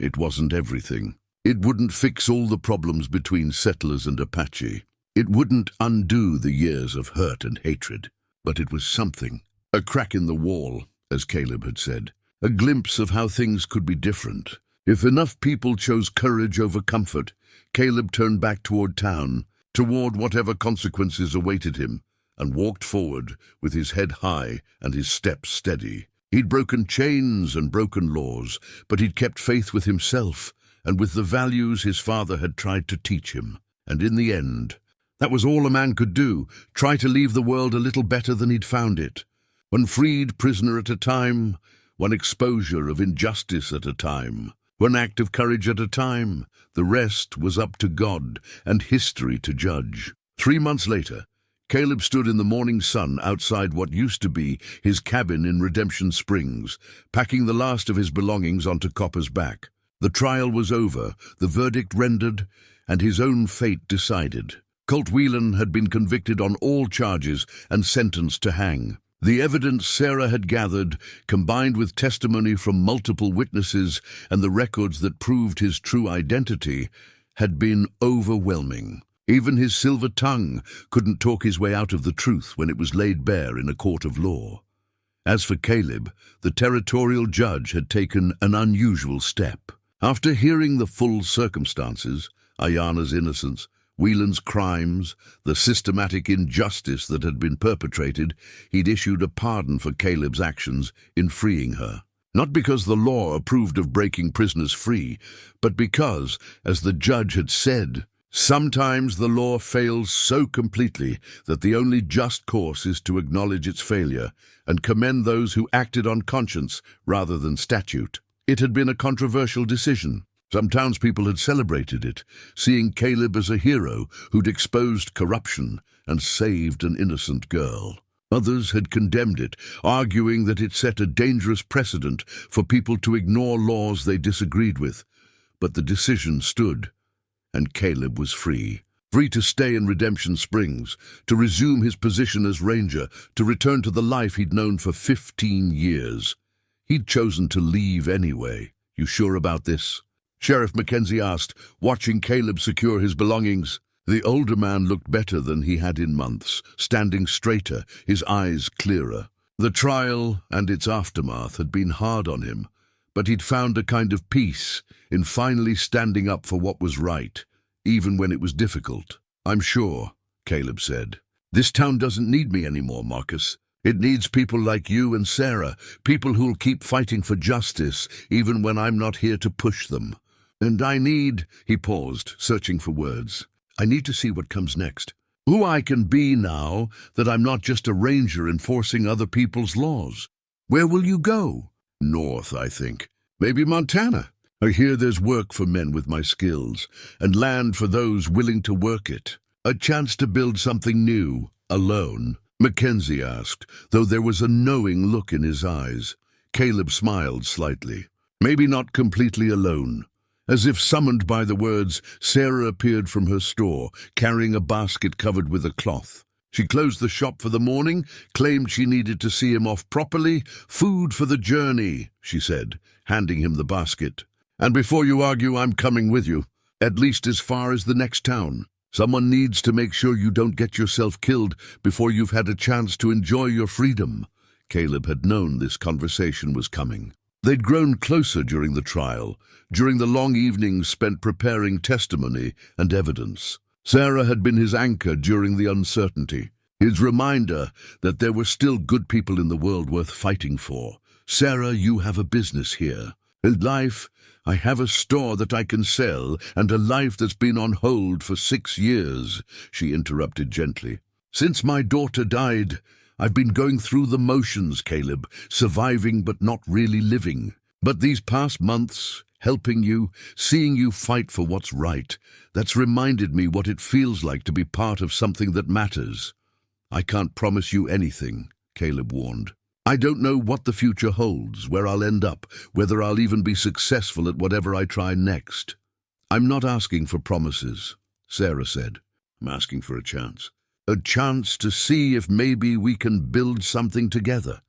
It wasn't everything. It wouldn't fix all the problems between settlers and Apache. It wouldn't undo the years of hurt and hatred. But it was something. A crack in the wall, as Caleb had said. A glimpse of how things could be different. If enough people chose courage over comfort, Caleb turned back toward town, toward whatever consequences awaited him, and walked forward with his head high and his steps steady. He'd broken chains and broken laws, but he'd kept faith with himself and with the values his father had tried to teach him. And in the end, that was all a man could do, try to leave the world a little better than he'd found it. One freed prisoner at a time, one exposure of injustice at a time, one act of courage at a time. The rest was up to God and history to judge. 3 months later, Caleb stood in the morning sun outside what used to be his cabin in Redemption Springs, packing the last of his belongings onto Copper's back. The trial was over, the verdict rendered, and his own fate decided. Colt Whelan had been convicted on all charges and sentenced to hang. The evidence Sarah had gathered, combined with testimony from multiple witnesses and the records that proved his true identity, had been overwhelming. Even his silver tongue couldn't talk his way out of the truth when it was laid bare in a court of law. As for Caleb, the territorial judge had taken an unusual step. After hearing the full circumstances, Ayanna's innocence, Whelan's crimes, the systematic injustice that had been perpetrated, he'd issued a pardon for Caleb's actions in freeing her. Not because the law approved of breaking prisoners free, but because, as the judge had said, sometimes the law fails so completely that the only just course is to acknowledge its failure and commend those who acted on conscience rather than statute. It had been a controversial decision. Some townspeople had celebrated it, seeing Caleb as a hero who'd exposed corruption and saved an innocent girl. Others had condemned it, arguing that it set a dangerous precedent for people to ignore laws they disagreed with. But the decision stood, and Caleb was free. Free to stay in Redemption Springs, to resume his position as ranger, to return to the life he'd known for 15 years. He'd chosen to leave anyway. You sure about this? Sheriff Mackenzie asked, watching Caleb secure his belongings. The older man looked better than he had in months, standing straighter, his eyes clearer. The trial and its aftermath had been hard on him, but he'd found a kind of peace in finally standing up for what was right, even when it was difficult. "I'm sure," Caleb said. "This town doesn't need me anymore, Marcus. It needs people like you and Sarah, people who'll keep fighting for justice, even when I'm not here to push them. And I need," he paused, searching for words, "I need to see what comes next. Who I can be now that I'm not just a ranger enforcing other people's laws. Where will you go?" "North, I think. Maybe Montana. I hear there's work for men with my skills, and land for those willing to work it. A chance to build something new, alone." Mackenzie asked, though there was a knowing look in his eyes. Caleb smiled slightly. "Maybe not completely alone." As if summoned by the words, Sarah appeared from her store, carrying a basket covered with a cloth. She closed the shop for the morning, claimed she needed to see him off properly. "Food for the journey," she said, handing him the basket. "And before you argue, I'm coming with you, at least as far as the next town. Someone needs to make sure you don't get yourself killed before you've had a chance to enjoy your freedom." Caleb had known this conversation was coming. They'd grown closer during the trial, during the long evenings spent preparing testimony and evidence. Sarah had been his anchor during the uncertainty, his reminder that there were still good people in the world worth fighting for. "Sarah, you have a business here. In life, I have a store that I can sell, and a life that's been on hold for 6 years, she interrupted gently. "Since my daughter died, I've been going through the motions, Caleb, surviving but not really living. But these past months, helping you, seeing you fight for what's right, that's reminded me what it feels like to be part of something that matters." "I can't promise you anything," Caleb warned. "I don't know what the future holds, where I'll end up, whether I'll even be successful at whatever I try next." "I'm not asking for promises," Sarah said. I'm asking for a chance. A chance to see if maybe we can build something together.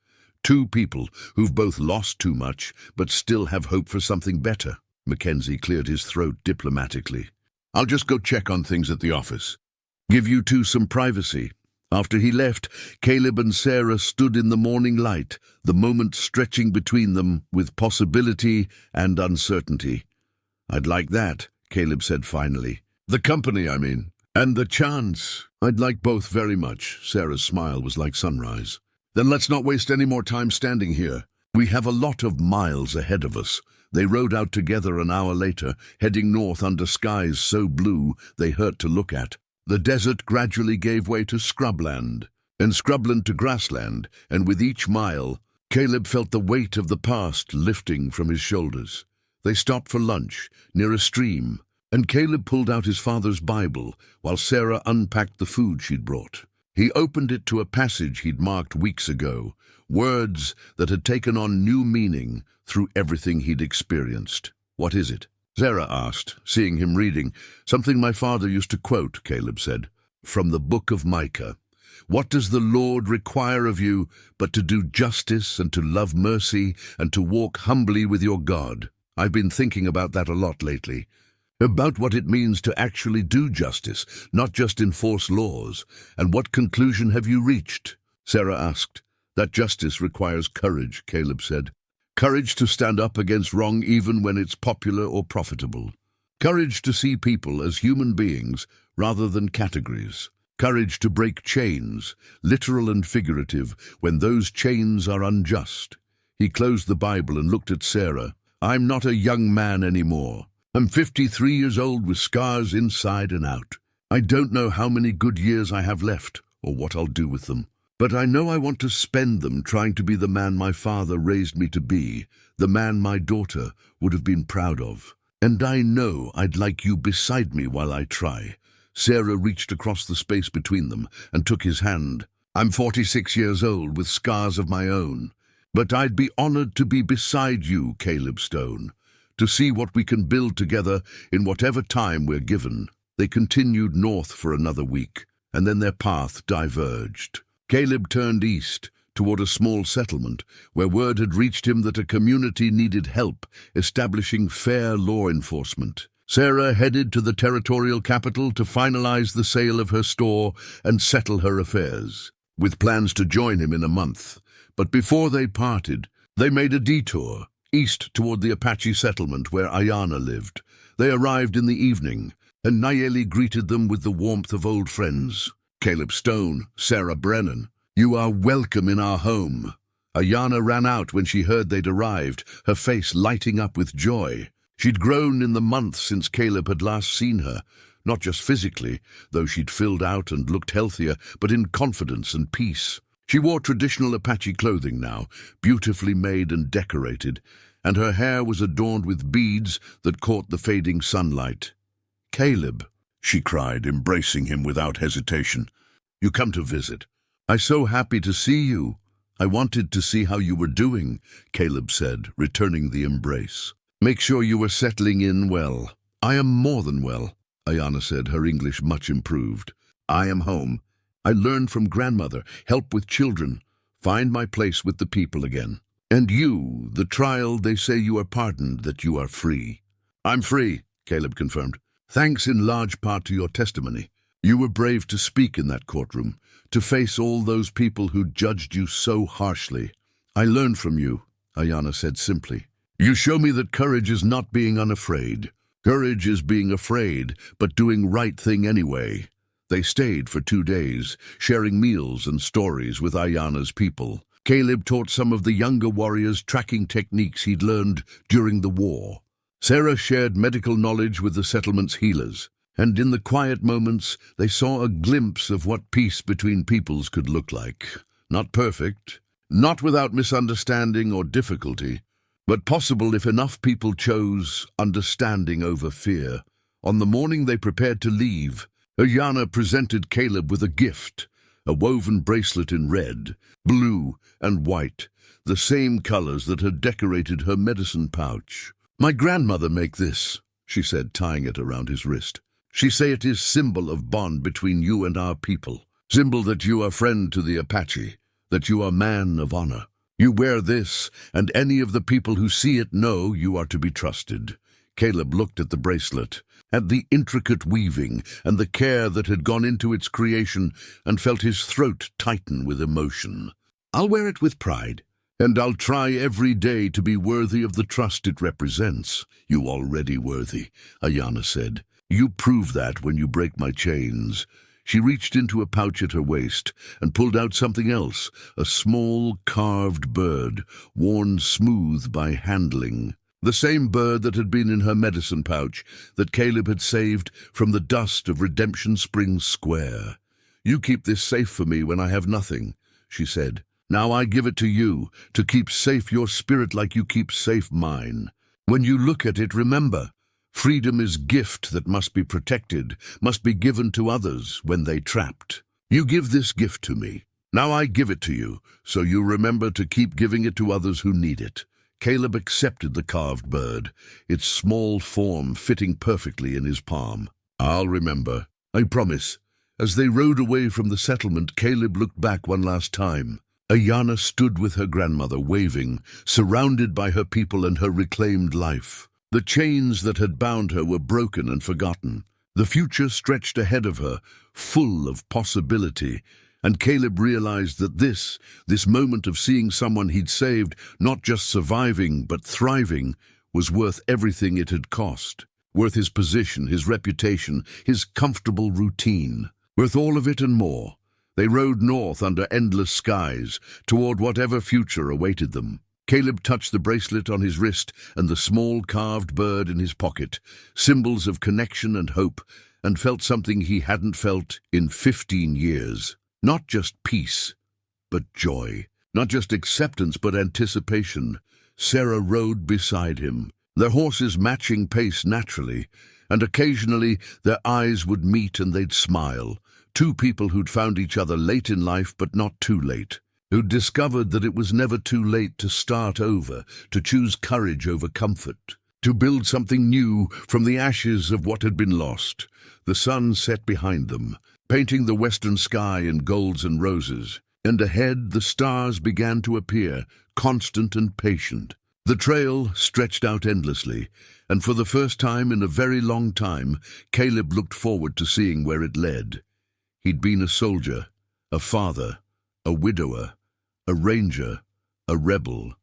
Two people who've both lost too much, but still have hope for something better. Mackenzie cleared his throat diplomatically. I'll just go check on things at the office. Give you two some privacy. After he left, Caleb and Sarah stood in the morning light, the moment stretching between them with possibility and uncertainty. I'd like that, Caleb said finally. The company, I mean. And the chance. I'd like both very much. Sarah's smile was like sunrise. Then let's not waste any more time standing here. We have a lot of miles ahead of us. They rode out together an hour later, heading north under skies so blue they hurt to look at. The desert gradually gave way to scrubland, and scrubland to grassland, and with each mile, Caleb felt the weight of the past lifting from his shoulders. They stopped for lunch, near a stream, and Caleb pulled out his father's Bible, while Sarah unpacked the food she'd brought. He opened it to a passage he'd marked weeks ago, words that had taken on new meaning through everything he'd experienced. What is it? Sarah asked, seeing him reading. Something my father used to quote, Caleb said, from the book of Micah. What does the Lord require of you but to do justice and to love mercy and to walk humbly with your God? I've been thinking about that a lot lately. About what it means to actually do justice, not just enforce laws. And what conclusion have you reached? Sarah asked. That justice requires courage, Caleb said. Courage to stand up against wrong even when it's popular or profitable. Courage to see people as human beings rather than categories. Courage to break chains, literal and figurative, when those chains are unjust. He closed the Bible and looked at Sarah. I'm not a young man anymore. I'm 53 years old with scars inside and out. I don't know how many good years I have left or what I'll do with them. But I know I want to spend them trying to be the man my father raised me to be, the man my daughter would have been proud of. And I know I'd like you beside me while I try. Sarah reached across the space between them and took his hand. I'm 46 years old with scars of my own. But I'd be honored to be beside you, Caleb Stone, to see what we can build together in whatever time we're given. They continued north for another week, and then their path diverged. Caleb turned east, toward a small settlement, where word had reached him that a community needed help establishing fair law enforcement. Sarah headed to the territorial capital to finalize the sale of her store and settle her affairs, with plans to join him in a month. But before they parted, they made a detour, east toward the Apache settlement where Ayanna lived. They arrived in the evening, and Nayeli greeted them with the warmth of old friends. Caleb Stone, Sarah Brennan, you are welcome in our home. Ayanna ran out when she heard they'd arrived, her face lighting up with joy. She'd grown in the months since Caleb had last seen her, not just physically, though she'd filled out and looked healthier, but in confidence and peace. She wore traditional Apache clothing now, beautifully made and decorated, and her hair was adorned with beads that caught the fading sunlight. Caleb, she cried, embracing him without hesitation. You come to visit. I'm so happy to see you. I wanted to see how you were doing, Caleb said, returning the embrace. Make sure you were settling in well. I am more than well, Ayanna said, her English much improved. I am home. I learned from grandmother, help with children, find my place with the people again. And you, the trial, they say you are pardoned, that you are free. I'm free, Caleb confirmed. Thanks in large part to your testimony. You were brave to speak in that courtroom, to face all those people who judged you so harshly. I learned from you, Ayanna said simply. You show me that courage is not being unafraid. Courage is being afraid, but doing right thing anyway. They stayed for 2 days, sharing meals and stories with Ayanna's people. Caleb taught some of the younger warriors tracking techniques he'd learned during the war. Sarah shared medical knowledge with the settlement's healers, and in the quiet moments they saw a glimpse of what peace between peoples could look like. Not perfect, not without misunderstanding or difficulty, but possible if enough people chose understanding over fear. On the morning they prepared to leave, Ayanna presented Caleb with a gift, a woven bracelet in red, blue, and white, the same colors that had decorated her medicine pouch. My grandmother make this, she said, tying it around his wrist. She say it is symbol of bond between you and our people. Symbol that you are friend to the Apache, that you are man of honor. You wear this, and any of the people who see it know you are to be trusted. Caleb looked at the bracelet, at the intricate weaving and the care that had gone into its creation, and felt his throat tighten with emotion. I'll wear it with pride, and I'll try every day to be worthy of the trust it represents. You already worthy, Ayana said. You prove that when you break my chains. She reached into a pouch at her waist and pulled out something else, a small carved bird, worn smooth by handling. The same bird that had been in her medicine pouch that Caleb had saved from the dust of Redemption Springs Square. You keep this safe for me when I have nothing, she said. Now I give it to you, to keep safe your spirit like you keep safe mine. When you look at it, remember, freedom is gift that must be protected, must be given to others when they trapped. You give this gift to me. Now I give it to you, so you remember to keep giving it to others who need it. Caleb accepted the carved bird, its small form fitting perfectly in his palm. I'll remember, I promise. As they rode away from the settlement, Caleb looked back one last time. Ayana stood with her grandmother, waving, surrounded by her people and her reclaimed life. The chains that had bound her were broken and forgotten. The future stretched ahead of her, full of possibility, and Caleb realized that this moment of seeing someone he'd saved, not just surviving but thriving, was worth everything it had cost. Worth his position, his reputation, his comfortable routine. Worth all of it and more. They rode north under endless skies, toward whatever future awaited them. Caleb touched the bracelet on his wrist and the small carved bird in his pocket, symbols of connection and hope, and felt something he hadn't felt in 15 years. Not just peace, but joy. Not just acceptance, but anticipation. Sarah rode beside him, their horses matching pace naturally, and occasionally their eyes would meet and they'd smile. Two people who'd found each other late in life, but not too late. Who'd discovered that it was never too late to start over, to choose courage over comfort, to build something new from the ashes of what had been lost. The sun set behind them, painting the western sky in golds and roses, and ahead the stars began to appear, constant and patient. The trail stretched out endlessly, and for the first time in a very long time, Caleb looked forward to seeing where it led. He'd been a soldier, a father, a widower, a ranger, a rebel,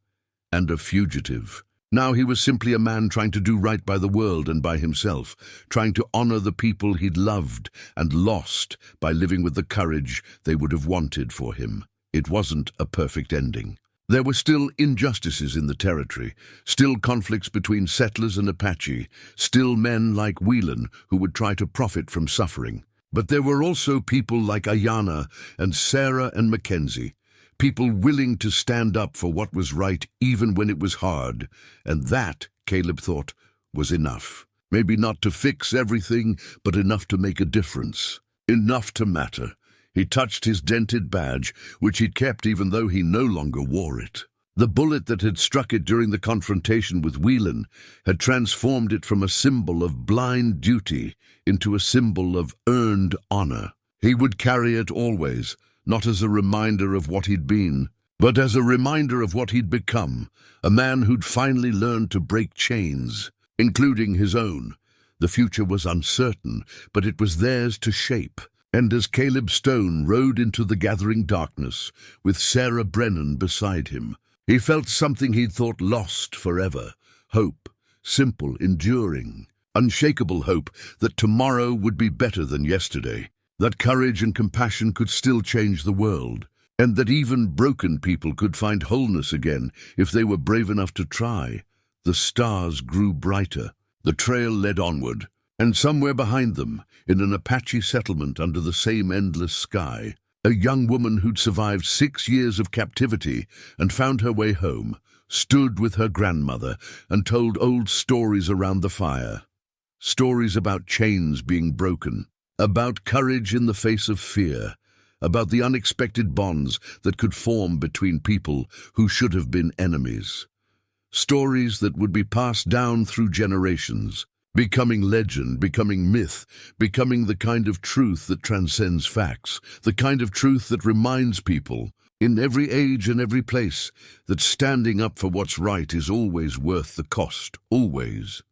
and a fugitive. Now he was simply a man trying to do right by the world and by himself, trying to honor the people he'd loved and lost by living with the courage they would have wanted for him. It wasn't a perfect ending. There were still injustices in the territory, still conflicts between settlers and Apache, still men like Whelan who would try to profit from suffering. But there were also people like Ayana and Sarah and Mackenzie, people willing to stand up for what was right even when it was hard, and that, Caleb thought, was enough. Maybe not to fix everything, but enough to make a difference. Enough to matter. He touched his dented badge, which he'd kept even though he no longer wore it. The bullet that had struck it during the confrontation with Whelan had transformed it from a symbol of blind duty into a symbol of earned honor. He would carry it always, not as a reminder of what he'd been, but as a reminder of what he'd become, a man who'd finally learned to break chains, including his own. The future was uncertain, but it was theirs to shape. And as Caleb Stone rode into the gathering darkness, with Sarah Brennan beside him, he felt something he'd thought lost forever. Hope, simple, enduring, unshakable hope that tomorrow would be better than yesterday, that courage and compassion could still change the world, and that even broken people could find wholeness again if they were brave enough to try. The stars grew brighter. The trail led onward, and somewhere behind them, in an Apache settlement under the same endless sky, a young woman who'd survived 6 years of captivity and found her way home, stood with her grandmother and told old stories around the fire. Stories about chains being broken, about courage in the face of fear, about the unexpected bonds that could form between people who should have been enemies. Stories that would be passed down through generations. Becoming legend, becoming myth, becoming the kind of truth that transcends facts, the kind of truth that reminds people, in every age and every place, that standing up for what's right is always worth the cost, always.